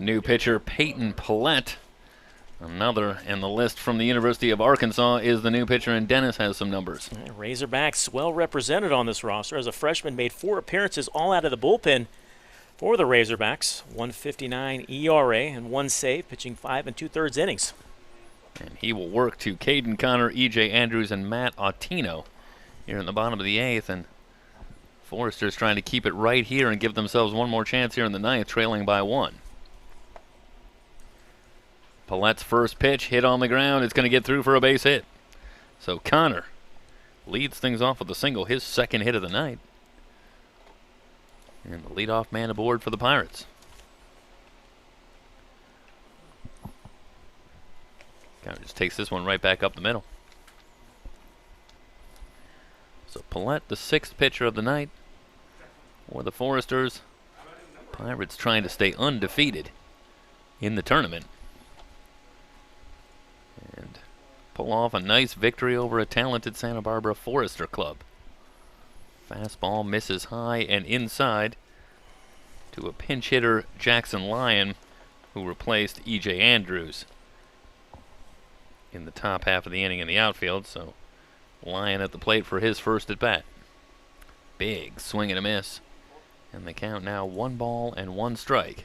[SPEAKER 1] New pitcher Peyton Paulette. Another in the list from the University of Arkansas is the new pitcher, and Dennis has some numbers.
[SPEAKER 4] Razorbacks well represented on this roster. As a freshman, made 4 appearances all out of the bullpen for the Razorbacks. 1.59 ERA and 1 save, pitching 5 2/3 innings.
[SPEAKER 1] And he will work to Caden Connor, E.J. Andrews, and Matt Autino here in the bottom of the 8th. And Foresters trying to keep it right here and give themselves one more chance here in the 9th, trailing by 1. Paulette's first pitch hit on the ground. It's going to get through for a base hit. So Connor leads things off with a single, his second hit of the night. And the leadoff man aboard for the Pirates. Connor just takes this one right back up the middle. So Paulette, the 6th pitcher of the night for the Foresters. Pirates trying to stay undefeated in the tournament and pull off a nice victory over a talented Santa Barbara Forester club. Fastball misses high and inside to a pinch hitter, Jackson Lyon, who replaced E.J. Andrews in the top half of the inning in the outfield. So Lyon at the plate for his first at bat. Big swing and a miss. And the count now 1 ball and 1 strike.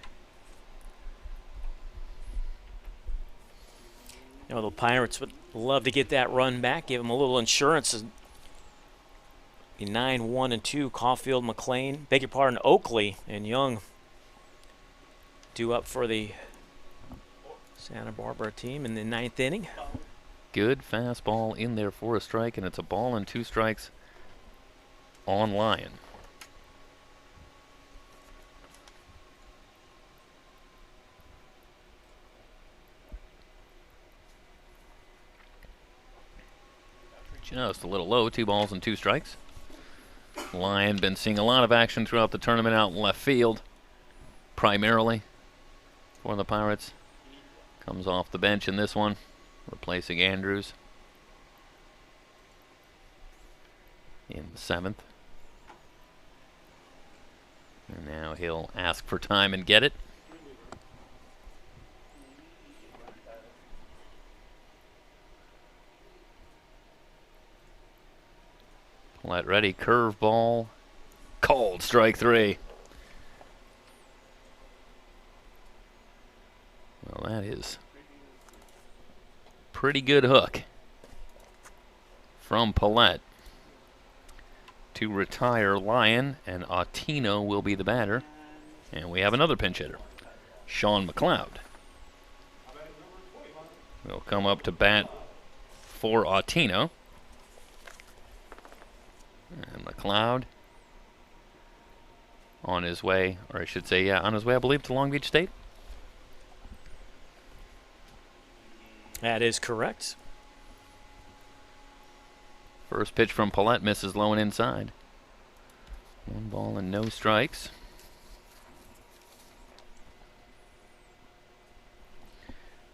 [SPEAKER 4] You know, the Pirates would love to get that run back, give them a little insurance. 9-1-2, Caulfield, McLean, beg your pardon, Oakley and Young due up for the Santa Barbara team in the 9th inning.
[SPEAKER 1] Good fastball in there for a strike, and it's a ball and 2 strikes on Lyon. Just a little low, 2 balls and 2 strikes. Lyon been seeing a lot of action throughout the tournament out in left field, primarily for the Pirates. Comes off the bench in this one, replacing Andrews in the 7th. And now he'll ask for time and get it. Let ready, curveball, called, strike 3. Well, that is pretty good hook from Paulette to retire Lyon, and Autino will be the batter. And we have another pinch hitter, Sean McLeod. Will come up to bat for Autino. And McLeod on his way, or I should say, yeah, on his way, I believe, to Long Beach State.
[SPEAKER 4] That is correct.
[SPEAKER 1] First pitch from Paulette misses low and inside. 1 ball and no strikes.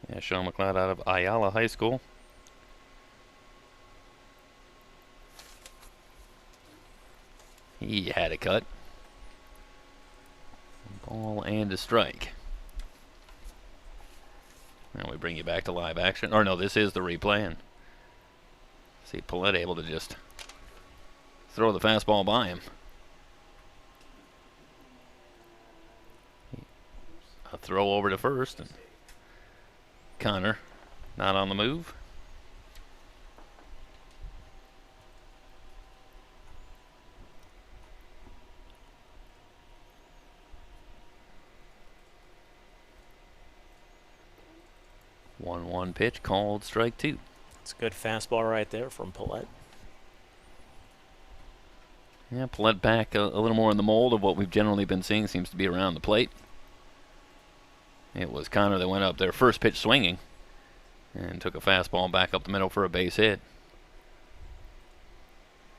[SPEAKER 1] Yeah, Sean McLeod out of Ayala High School. He had a cut. 1 ball and a strike. Now we bring you back to live action. Or no, this is the replay. And see Paulette able to just throw the fastball by him. A throw over to first. And Connor not on the move. One pitch called, strike 2.
[SPEAKER 4] It's a good fastball right there from Paulette.
[SPEAKER 1] Yeah, Paulette back a little more in the mold of what we've generally been seeing. Seems to be around the plate. It was Connor that went up there first pitch swinging and took a fastball back up the middle for a base hit.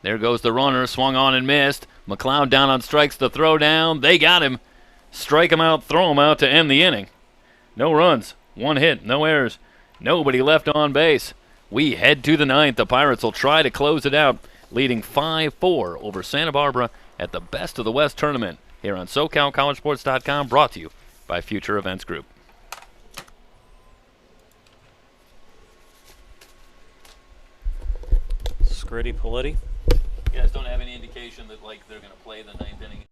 [SPEAKER 1] There goes the runner, swung on and missed. McLeod down on strikes, the throw down. They got him. Strike him out, throw him out to end the inning. No runs, 1 hit, no errors, nobody left on base. We head to the 9th. The Pirates will try to close it out, leading 5-4 over Santa Barbara at the Best of the West tournament here on SoCalCollegeSports.com, brought to you by Future Events Group.
[SPEAKER 4] Scritty Paletti.
[SPEAKER 1] You guys don't have any indication that they're going to play the 9th inning?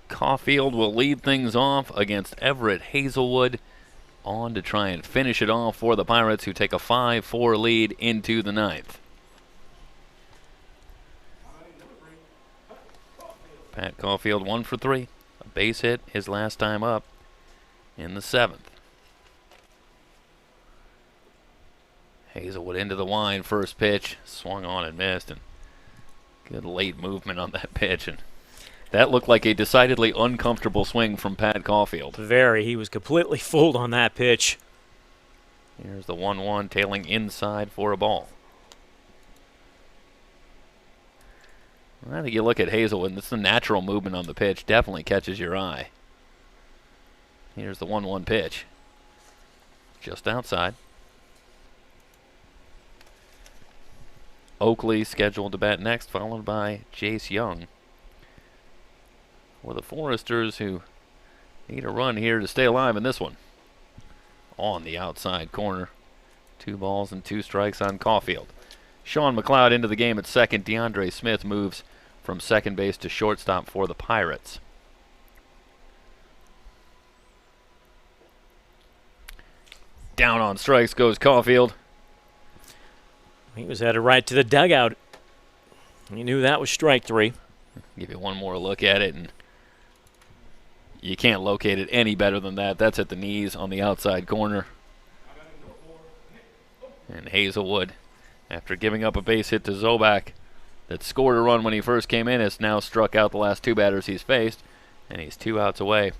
[SPEAKER 1] Caulfield will lead things off against Everett Hazelwood, on to try and finish it off for the Pirates, who take a 5-4 lead into the 9th. Pat Caulfield 1 for 3. A base hit his last time up in the 7th. Hazelwood into the line, first pitch, swung on and missed, and good late movement on that pitch, and that looked like a decidedly uncomfortable swing from Pat Caulfield.
[SPEAKER 4] Very. He was completely fooled on that pitch.
[SPEAKER 1] Here's the 1-1 tailing inside for a ball. I think you look at Hazelwood, and it's the natural movement on the pitch, definitely catches your eye. Here's the 1-1 pitch. Just outside. Oakley scheduled to bat next, followed by Jace Young. For the Foresters, who need a run here to stay alive in this one. On the outside corner. 2 balls and 2 strikes on Caulfield. Sean McLeod into the game at second. DeAndre Smith moves from second base to shortstop for the Pirates. Down on strikes goes Caulfield.
[SPEAKER 4] He was headed right to the dugout. He knew that was strike 3.
[SPEAKER 1] Give you one more look at it, and you can't locate it any better than that. That's at the knees on the outside corner. And Hazelwood, after giving up a base hit to Zobak that scored a run when he first came in, has now struck out the last 2 batters he's faced, and he's 2 outs away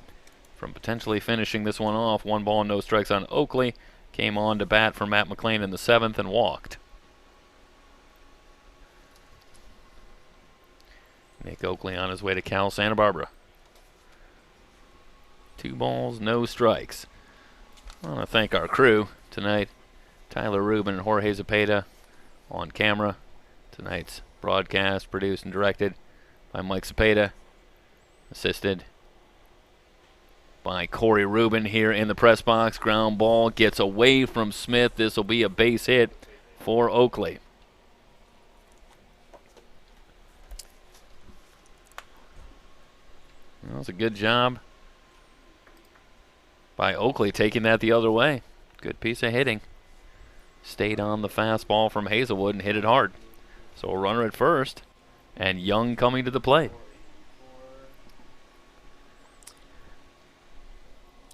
[SPEAKER 1] from potentially finishing this one off. 1 ball and no strikes on Oakley. Came on to bat for Matt McLean in the 7th and walked. Nick Oakley on his way to Cal Santa Barbara. 2 balls, no strikes. I want to thank our crew tonight. Tyler Rubin and Jorge Zepeda on camera. Tonight's broadcast produced and directed by Mike Zepeda. Assisted by Corey Rubin here in the press box. Ground ball gets away from Smith. This will be a base hit for Oakley. That was a good job by Oakley taking that the other way. Good piece of hitting. Stayed on the fastball from Hazelwood and hit it hard. So a runner at first, and Young coming to the plate.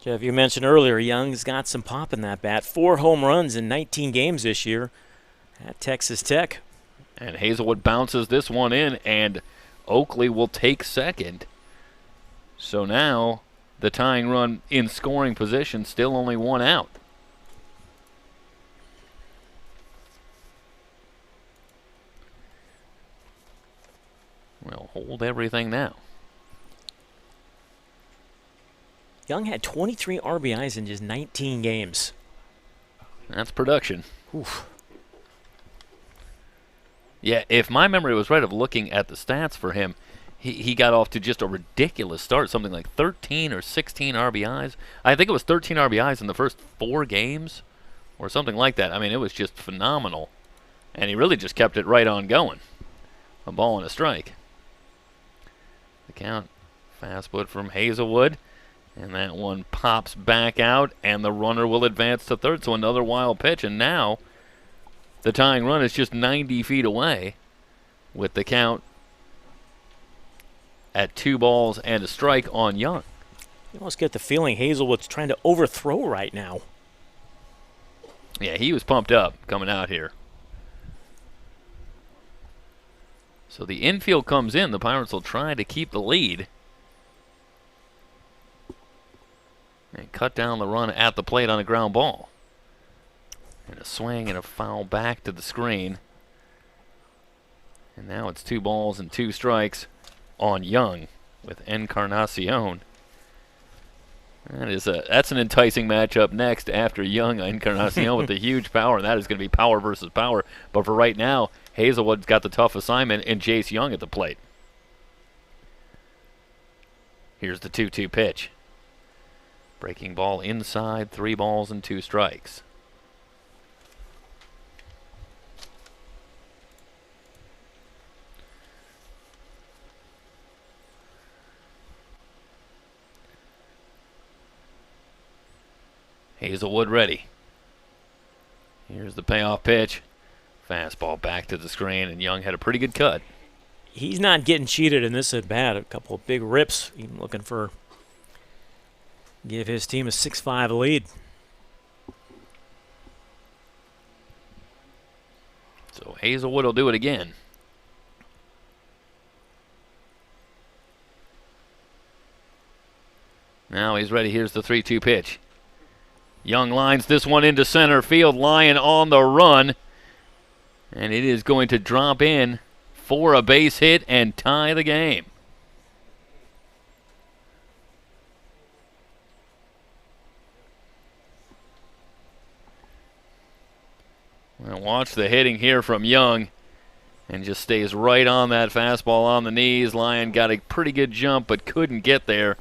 [SPEAKER 4] Jeff, you mentioned earlier, Young's got some pop in that bat. 4 home runs in 19 games this year at Texas Tech.
[SPEAKER 1] And Hazelwood bounces this one in, and Oakley will take second. So now the tying run in scoring position, still only 1 out. We'll hold everything now.
[SPEAKER 4] Young had 23 RBIs in just 19 games.
[SPEAKER 1] That's production.
[SPEAKER 4] Oof.
[SPEAKER 1] Yeah, if my memory was right of looking at the stats for him, he got off to just a ridiculous start, something like 13 or 16 RBIs. I think it was 13 RBIs in the first 4 games or something like that. I mean, it was just phenomenal. And he really just kept it right on going. A ball and a strike. The count, fastwood from Hazelwood. And that one pops back out, and the runner will advance to third. So another wild pitch, and now the tying run is just 90 feet away with the count at 2 balls and a strike on Young.
[SPEAKER 4] You almost get the feeling Hazelwood's trying to overthrow right now.
[SPEAKER 1] Yeah, he was pumped up coming out here. So the infield comes in. The Pirates will try to keep the lead. And cut down the run at the plate on a ground ball. And a swing and a foul back to the screen. And now it's 2 balls and 2 strikes on Young with Encarnacion. That's an enticing matchup next after Young. Encarnacion with the huge power, and that is going to be power versus power. But for right now, Hazelwood's got the tough assignment and Jace Young at the plate. Here's the 2-2 pitch. Breaking ball inside, 3 balls and 2 strikes. Hazelwood ready. Here's the payoff pitch. Fastball back to the screen, and Young had a pretty good cut.
[SPEAKER 4] He's not getting cheated in this at bat. A couple of big rips. Even looking for give his team a 6-5 lead.
[SPEAKER 1] So Hazelwood will do it again. Now he's ready. Here's the 3-2 pitch. Young lines this one into center field. Lyon on the run. And it is going to drop in for a base hit and tie the game. Well, watch the hitting here from Young. And just stays right on that fastball on the knees. Lyon got a pretty good jump but couldn't get there.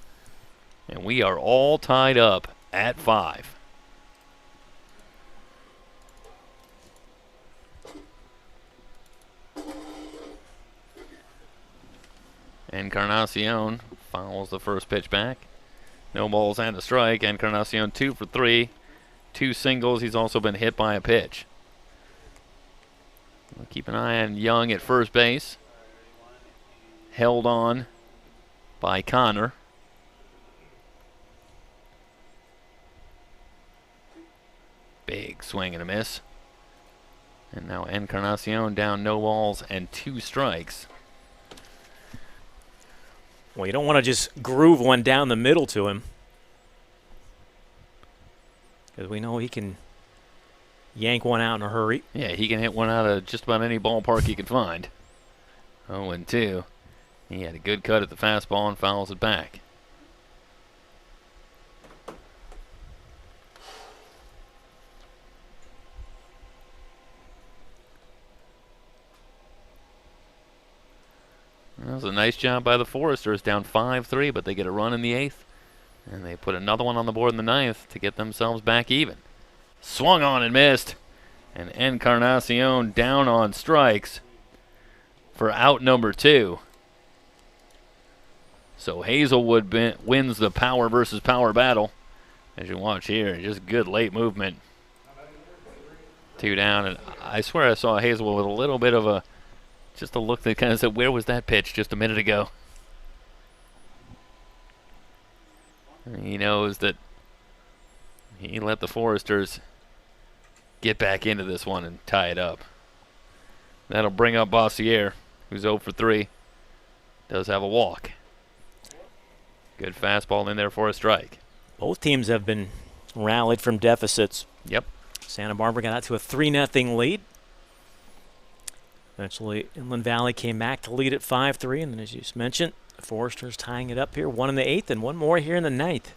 [SPEAKER 1] And we are all tied up at 5. Encarnacion fouls the first pitch back. No balls and a strike. Encarnacion 2 for 3. 2 singles. He's also been hit by a pitch. We'll keep an eye on Young at first base. Held on by Connor. Big swing and a miss. And now Encarnacion down, no balls and 2 strikes.
[SPEAKER 4] Well, you don't want to just groove one down the middle to him, because we know he can yank one out in a hurry.
[SPEAKER 1] Yeah, he can hit one out of just about any ballpark he can find. 0-2. He had a good cut at the fastball and fouls it back. That was a nice job by the Foresters, down 5-3, but they get a run in the 8th. And they put another one on the board in the 9th to get themselves back even. Swung on and missed. And Encarnacion down on strikes for out number 2. So Hazelwood wins the power versus power battle. As you watch here, just good late movement. 2 down, and I swear I saw Hazelwood with a little bit of just a look that kind of said, where was that pitch just a minute ago? And he knows that he let the Foresters get back into this one and tie it up. That'll bring up Bossier, who's 0 for 3. Does have a walk. Good fastball in there for a strike.
[SPEAKER 4] Both teams have been rallied from deficits.
[SPEAKER 1] Yep.
[SPEAKER 4] Santa Barbara got out to a 3-0 lead. Eventually, Inland Valley came back to lead at 5-3, and then, as you just mentioned, the Foresters tying it up here, 1 in the 8th and 1 more here in the 9th.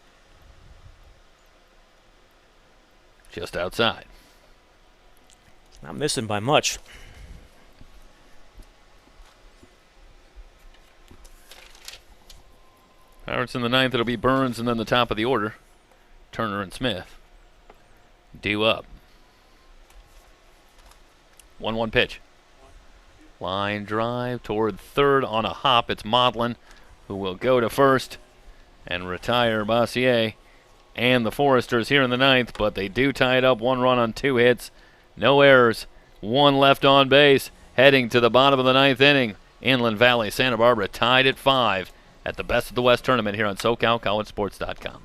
[SPEAKER 1] Just outside.
[SPEAKER 4] Not missing by much.
[SPEAKER 1] Pirates in the 9th, it'll be Burns, and then the top of the order, Turner and Smith. Due up. 1-1 pitch. Line drive toward third on a hop. It's Maudlin, who will go to first and retire Bossier and the Foresters here in the 9th, but they do tie it up. 1 run on 2 hits. No errors. 1 left on base. Heading to the bottom of the 9th inning. Inland Valley, Santa Barbara tied at 5 at the Best of the West tournament here on SoCalCollegeSports.com.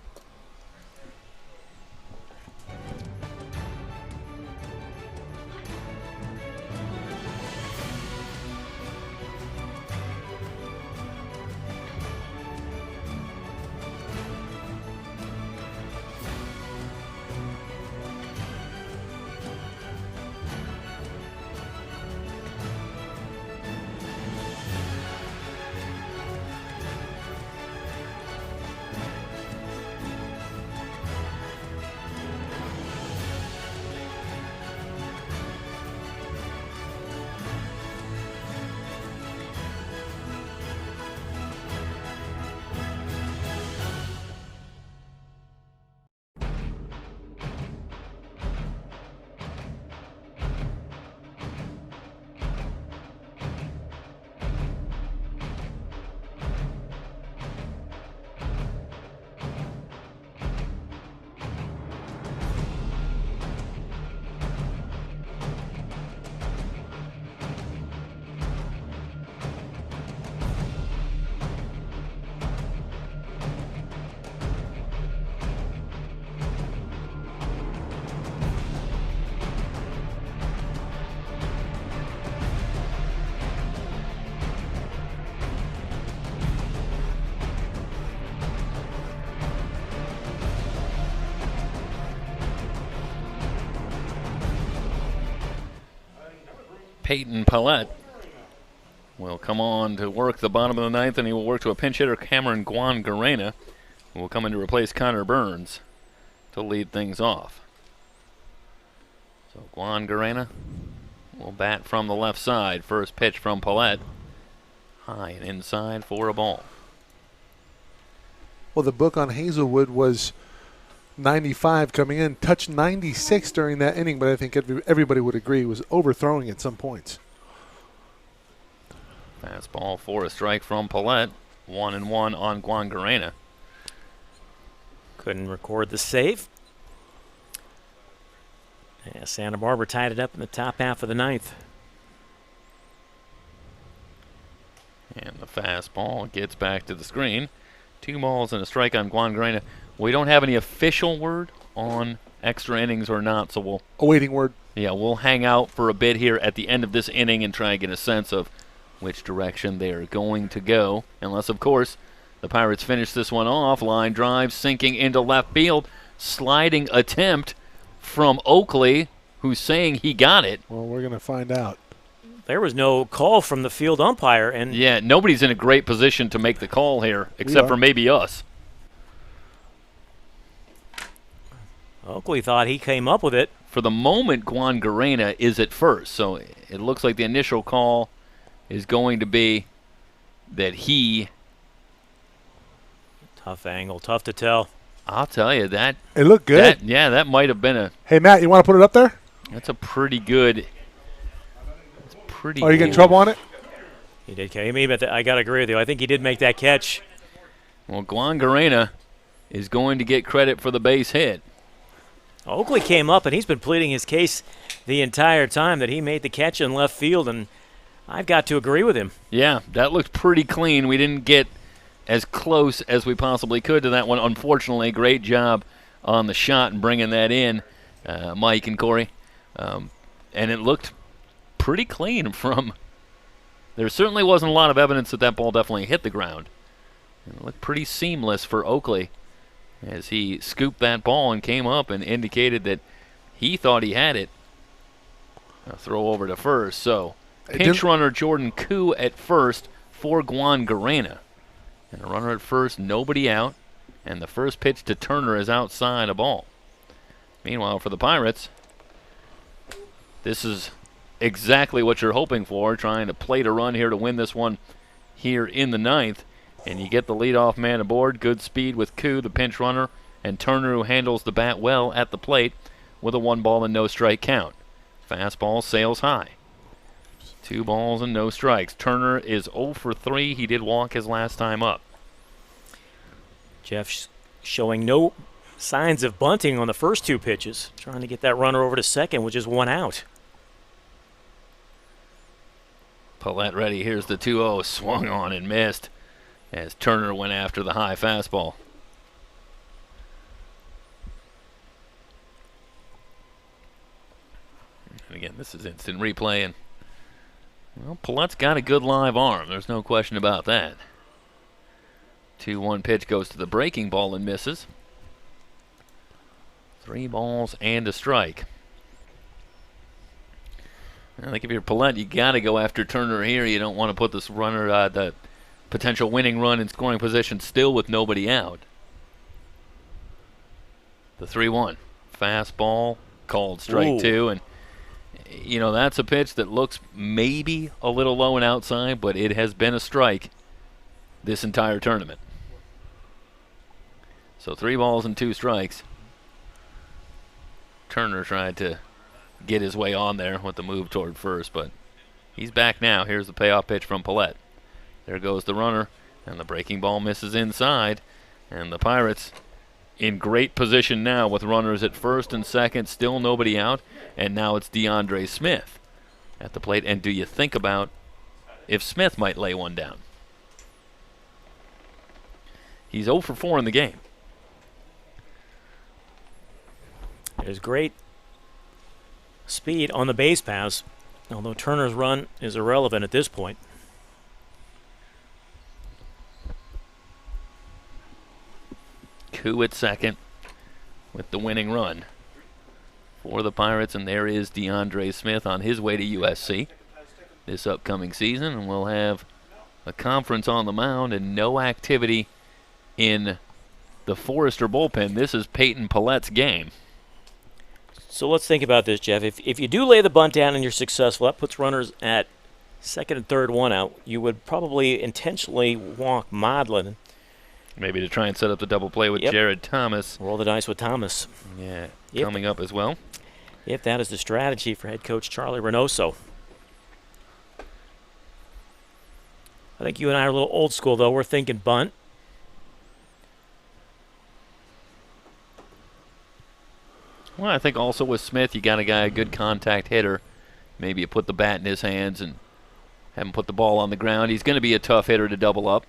[SPEAKER 1] Peyton Pallette will come on to work the bottom of the ninth, and he will work to a pinch hitter, Cameron Guan-Garena, who will come in to replace Connor Burns to lead things off. So Guan-Garena will bat from the left side. First pitch from Pallette. High and inside for a ball.
[SPEAKER 2] Well, the book on Hazelwood was 95 coming in, touched 96 during that inning, but I think everybody would agree he was overthrowing at some points.
[SPEAKER 1] Fastball for a strike from Pallette. 1-1 on Guan-Garena.
[SPEAKER 4] Couldn't record the save. Yeah, Santa Barbara tied it up in the top half of the ninth.
[SPEAKER 1] And the fastball gets back to the screen. 2 balls and a strike on Guan-Garena. We don't have any official word on extra innings or not, so we'll
[SPEAKER 2] Awaiting word.
[SPEAKER 1] Yeah, we'll hang out for a bit here at the end of this inning and try and get a sense of which direction they are going to go. Unless, of course, the Pirates finish this one off. Line drive sinking into left field. Sliding attempt from Oakley, who's saying he got it.
[SPEAKER 2] Well, we're going to find out.
[SPEAKER 4] There was no call from the field umpire, and
[SPEAKER 1] Yeah, nobody's in a great position to make the call here, except for maybe us.
[SPEAKER 4] Oakley thought he came up with it.
[SPEAKER 1] For the moment, Guan-Garena is at first, so it looks like the initial call is going to be that he...
[SPEAKER 4] Tough angle, tough to tell.
[SPEAKER 1] I'll tell you, that...
[SPEAKER 2] It looked good.
[SPEAKER 1] that might have been a...
[SPEAKER 2] Hey, Matt, you want to put it up there?
[SPEAKER 1] That's a pretty good...
[SPEAKER 2] Are you getting trouble on it?
[SPEAKER 4] He did. I got to agree with you. I think he did make that catch.
[SPEAKER 1] Well, Guan-Garena is going to get credit for the base hit.
[SPEAKER 4] Oakley came up, and he's been pleading his case the entire time that he made the catch in left field, and I've got to agree with him.
[SPEAKER 1] Yeah, that looked pretty clean. We didn't get as close as we possibly could to that one. Unfortunately, great job on the shot and bringing that in, Mike and Corey. And it looked pretty clean from... There certainly wasn't a lot of evidence that that ball definitely hit the ground. It looked pretty seamless for Oakley as he scooped that ball and came up and indicated that he thought he had it. A throw over to first. So pinch runner Jordan Koo at first for Guan-Garena. And a runner at first, nobody out. And the first pitch to Turner is outside a ball. Meanwhile, for the Pirates, this is exactly what you're hoping for, trying to plate a run here to win this one here in the ninth. And you get the leadoff man aboard. Good speed with Koo, the pinch runner, and Turner, who handles the bat well at the plate with a 1-ball and no strike count. Fastball sails high. 2 balls and no strikes. Turner is 0 for 3. He did walk his last time up.
[SPEAKER 4] Jeff showing no signs of bunting on the first 2 pitches, trying to get that runner over to second, which is 1 out.
[SPEAKER 1] Pallette ready. Here's the 2-0. Swung on and missed as Turner went after the high fastball. And again, this is instant replay. And, well, Pallette's got a good live arm. There's no question about that. 2-1 pitch goes to the breaking ball and misses. 3 balls and a strike. I think if you're Pallette, you got to go after Turner here. You don't want to put this runner, the potential winning run in scoring position, still with nobody out. The 3-1. Fastball, called strike 2. And, you know, that's a pitch that looks maybe a little low and outside, but it has been a strike this entire tournament. So 3 balls and 2 strikes. Turner tried to get his way on there with the move toward first, but he's back now. Here's the payoff pitch from Pallette. There goes the runner, and the breaking ball misses inside. And the Pirates in great position now with runners at first and second, still nobody out, and now it's DeAndre Smith at the plate. And do you think about if Smith might lay one down? He's 0 for 4 in the game.
[SPEAKER 4] There's great speed on the base paths, although Turner's run is irrelevant at this point.
[SPEAKER 1] Koo at second with the winning run for the Pirates, and there is DeAndre Smith on his way to USC. this upcoming season, and we'll have a conference on the mound and no activity in the Forester bullpen. This is Peyton Pillette's game.
[SPEAKER 4] So let's think about this, Jeff. If you do lay the bunt down and you're successful, that puts runners at second and third, one out. You would probably intentionally walk Modlin.
[SPEAKER 1] Maybe to try and set up the double play with Jared Thomas.
[SPEAKER 4] Roll the dice with Thomas.
[SPEAKER 1] Yeah, coming up as well.
[SPEAKER 4] If that is the strategy for head coach Charlie Reynoso. I think you and I are a little old school, though. We're thinking bunt.
[SPEAKER 1] Well, I think also with Smith, you got a guy, a good contact hitter. Maybe you put the bat in his hands and have him put the ball on the ground. He's going to be a tough hitter to double up.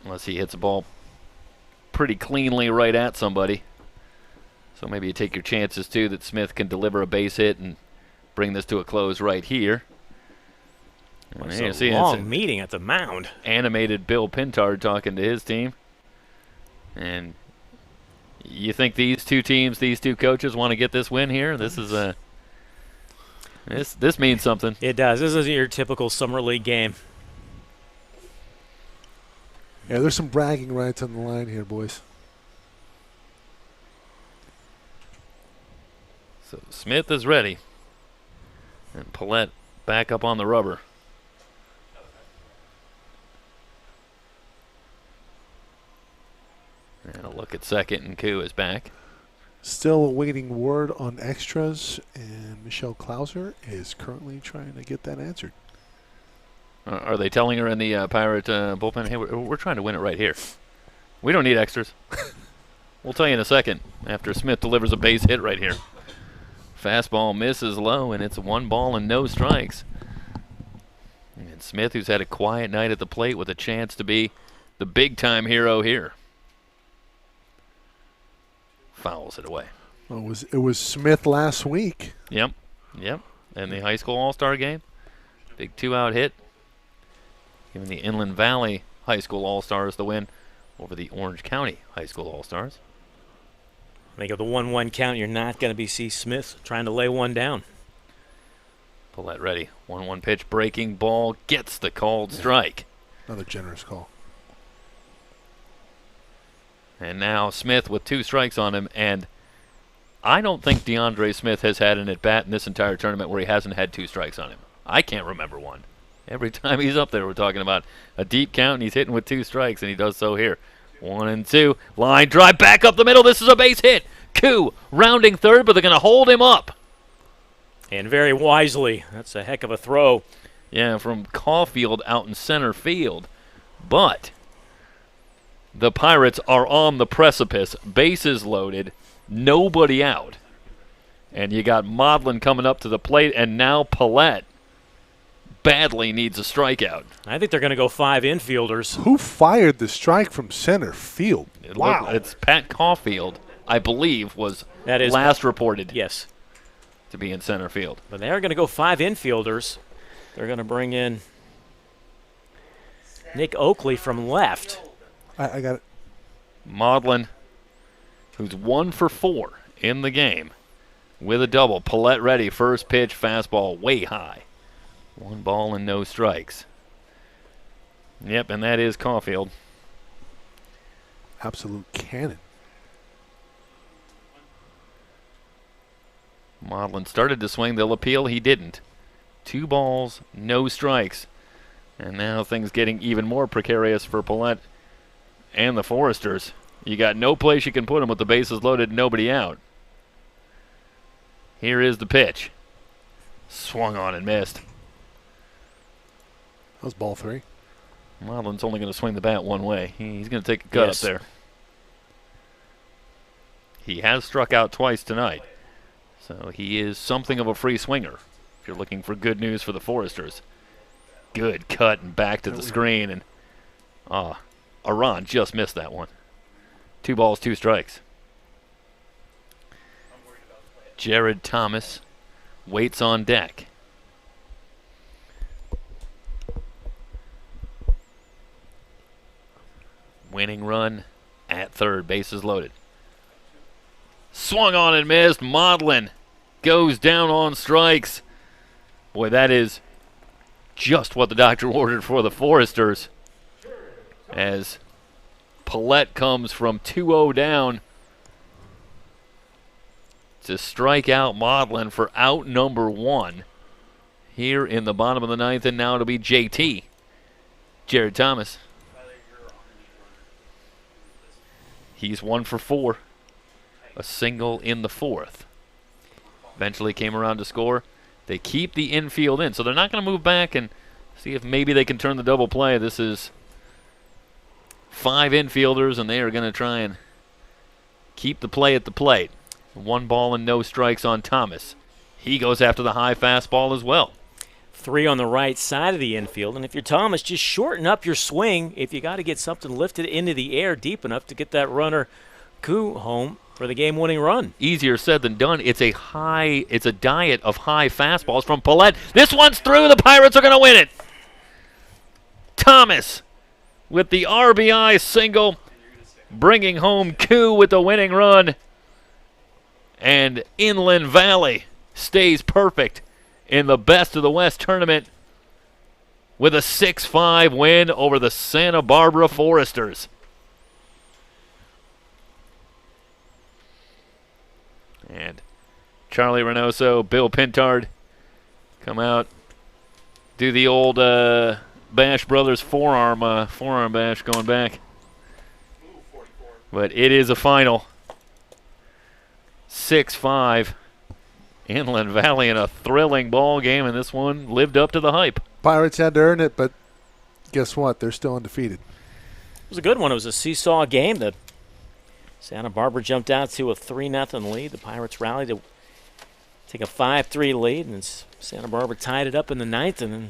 [SPEAKER 1] Unless he hits the ball pretty cleanly right at somebody. So maybe you take your chances, too, that Smith can deliver a base hit and bring this to a close right here.
[SPEAKER 4] It's a long meeting at the mound.
[SPEAKER 1] Animated Bill Pintard talking to his team. And you think these two teams, these two coaches want to get this win here? This is a this means something.
[SPEAKER 4] It does. This isn't your typical summer league game.
[SPEAKER 2] Yeah, there's some bragging rights on the line here, boys.
[SPEAKER 1] So Smith is ready. And Pillette back up on the rubber. And a look at second, and Koo is back.
[SPEAKER 2] Still awaiting word on extras, and Michelle Klauser is currently trying to get that answered.
[SPEAKER 1] Are they telling her in the Pirate bullpen, hey, we're trying to win it right here. We don't need extras. We'll tell you in a second after Smith delivers a base hit right here. Fastball misses low, and it's 1 ball and no strikes. And Smith, who's had a quiet night at the plate with a chance to be the big-time hero here, fouls it away.
[SPEAKER 2] Well, it was Smith last week.
[SPEAKER 1] Yep. And the high school all-star game, big 2-out hit, giving the Inland Valley High School All-Stars the win over the Orange County High School All-Stars.
[SPEAKER 4] Make of the 1-1 count, you're not going to be see Smith trying to lay one down.
[SPEAKER 1] Pillette ready. 1-1 pitch, breaking ball, gets the called strike.
[SPEAKER 2] Another generous call.
[SPEAKER 1] And now Smith with 2 strikes on him, and I don't think DeAndre Smith has had an at-bat in this entire tournament where he hasn't had 2 strikes on him. I can't remember one. Every time he's up there, we're talking about a deep count, and he's hitting with 2 strikes, and he does so here. 1-2, line drive back up the middle. This is a base hit. Koo rounding third, but they're going to hold him up.
[SPEAKER 4] And very wisely. That's a heck of a throw.
[SPEAKER 1] Yeah, from Caulfield out in center field. But the Pirates are on the precipice. Bases loaded. Nobody out. And you got Modlin coming up to the plate, and now Pillette badly needs a strikeout.
[SPEAKER 4] I think they're going to go 5 infielders.
[SPEAKER 2] Who fired the strike from center field? Wow.
[SPEAKER 1] It's Pat Caulfield, I believe, was
[SPEAKER 4] that is
[SPEAKER 1] last reported.
[SPEAKER 4] Yes.
[SPEAKER 1] To be in center field.
[SPEAKER 4] But they are going to go 5 infielders. They're going to bring in Nick Oakley from left.
[SPEAKER 2] I got it.
[SPEAKER 1] Modlin, who's 1 for 4 in the game with a double. Pillette ready. First pitch, fastball way high. 1 ball and no strikes. Yep, and that is Caulfield.
[SPEAKER 2] Absolute cannon.
[SPEAKER 1] Modlin started to swing. They'll appeal. He didn't. 2 balls, no strikes. And now things getting even more precarious for Pillette and the Foresters. You got no place you can put him with the bases loaded, nobody out. Here is the pitch. Swung on and missed.
[SPEAKER 2] That was ball 3.
[SPEAKER 1] Modlin's only going to swing the bat one way. He's going to take a cut up there. He has struck out twice tonight. So he is something of a free swinger if you're looking for good news for the Foresters. Good cut and back to the screen. And Aron just missed that one. 2 balls, 2 strikes. Jared Thomas waits on deck. Winning run at third, bases loaded. Swung on and missed. Modlin goes down on strikes. Boy, that is just what the doctor ordered for the Foresters. As Paulette comes from 2-0 down to strike out Maudlin for out number 1 here in the bottom of the 9th, and now it'll be JT, Jared Thomas. He's 1 for 4, a single in the 4th. Eventually came around to score. They keep the infield in, so they're not going to move back and see if maybe they can turn the double play. This is 5 infielders, and they are going to try and keep the play at the plate. 1 ball and no strikes on Thomas. He goes after the high fastball as well.
[SPEAKER 4] 3 on the right side of the infield, and if you're Thomas, just shorten up your swing if you got to get something lifted into the air deep enough to get that runner Koo home for the game-winning run.
[SPEAKER 1] Easier said than done. It's a diet of high fastballs from Paulette. This one's through. The Pirates are going to win it. Thomas with the RBI single, bringing home Koo with the winning run. And Inland Valley stays perfect in the Best of the West tournament with a 6-5 win over the Santa Barbara Foresters. And Charlie Reynoso, Bill Pintard come out, do the old Bash Brothers forearm bash going back. But it is a final. 6-5. Inland Valley in a thrilling ball game, and this one lived up to the hype.
[SPEAKER 2] Pirates had to earn it, but guess what? They're still undefeated.
[SPEAKER 4] It was a good one. It was a seesaw game. The Santa Barbara jumped out to a 3-0 lead. The Pirates rallied to take a 5-3 lead, and Santa Barbara tied it up in the 9th, and then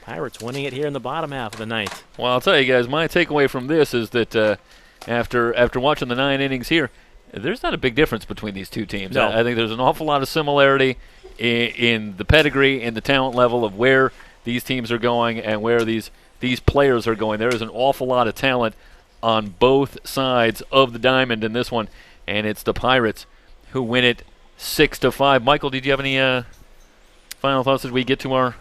[SPEAKER 4] Pirates winning it here in the bottom half of the 9th.
[SPEAKER 1] Well, I'll tell you guys, my takeaway from this is that after watching the 9 innings here, there's not a big difference between these two teams.
[SPEAKER 4] No.
[SPEAKER 1] I think there's an awful lot of similarity in the pedigree and the talent level of where these teams are going and where these players are going. There is an awful lot of talent on both sides of the diamond in this one, and it's the Pirates who win it 6-5. Michael, did you have any final thoughts as we get to our...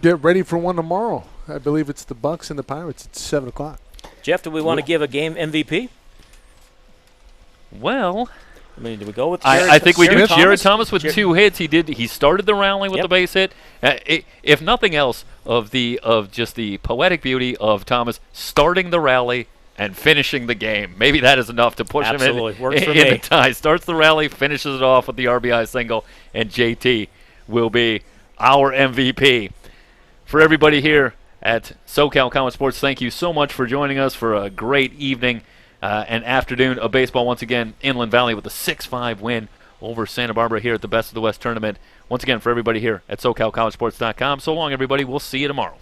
[SPEAKER 2] Get ready for one tomorrow. I believe it's the Bucks and the Pirates at 7 o'clock.
[SPEAKER 4] Jeff, do we want to give a game MVP?
[SPEAKER 1] Well,
[SPEAKER 4] I mean, do we go with Jared
[SPEAKER 1] I think we do.
[SPEAKER 4] Thomas?
[SPEAKER 1] Jared Thomas with 2 hits. He started the rally with the base hit. If nothing else, of just the poetic beauty of Thomas starting the rally and finishing the game. Maybe that is enough to push him in the tie. Starts the rally, finishes it off with the RBI single, and JT will be our MVP. For everybody here at SoCal College Sports, thank you so much for joining us for a great evening and afternoon of baseball. Once again, Inland Valley with a 6-5 win over Santa Barbara here at the Best of the West tournament. Once again, for everybody here at SoCalCollegeSports.com, so long, everybody. We'll see you tomorrow.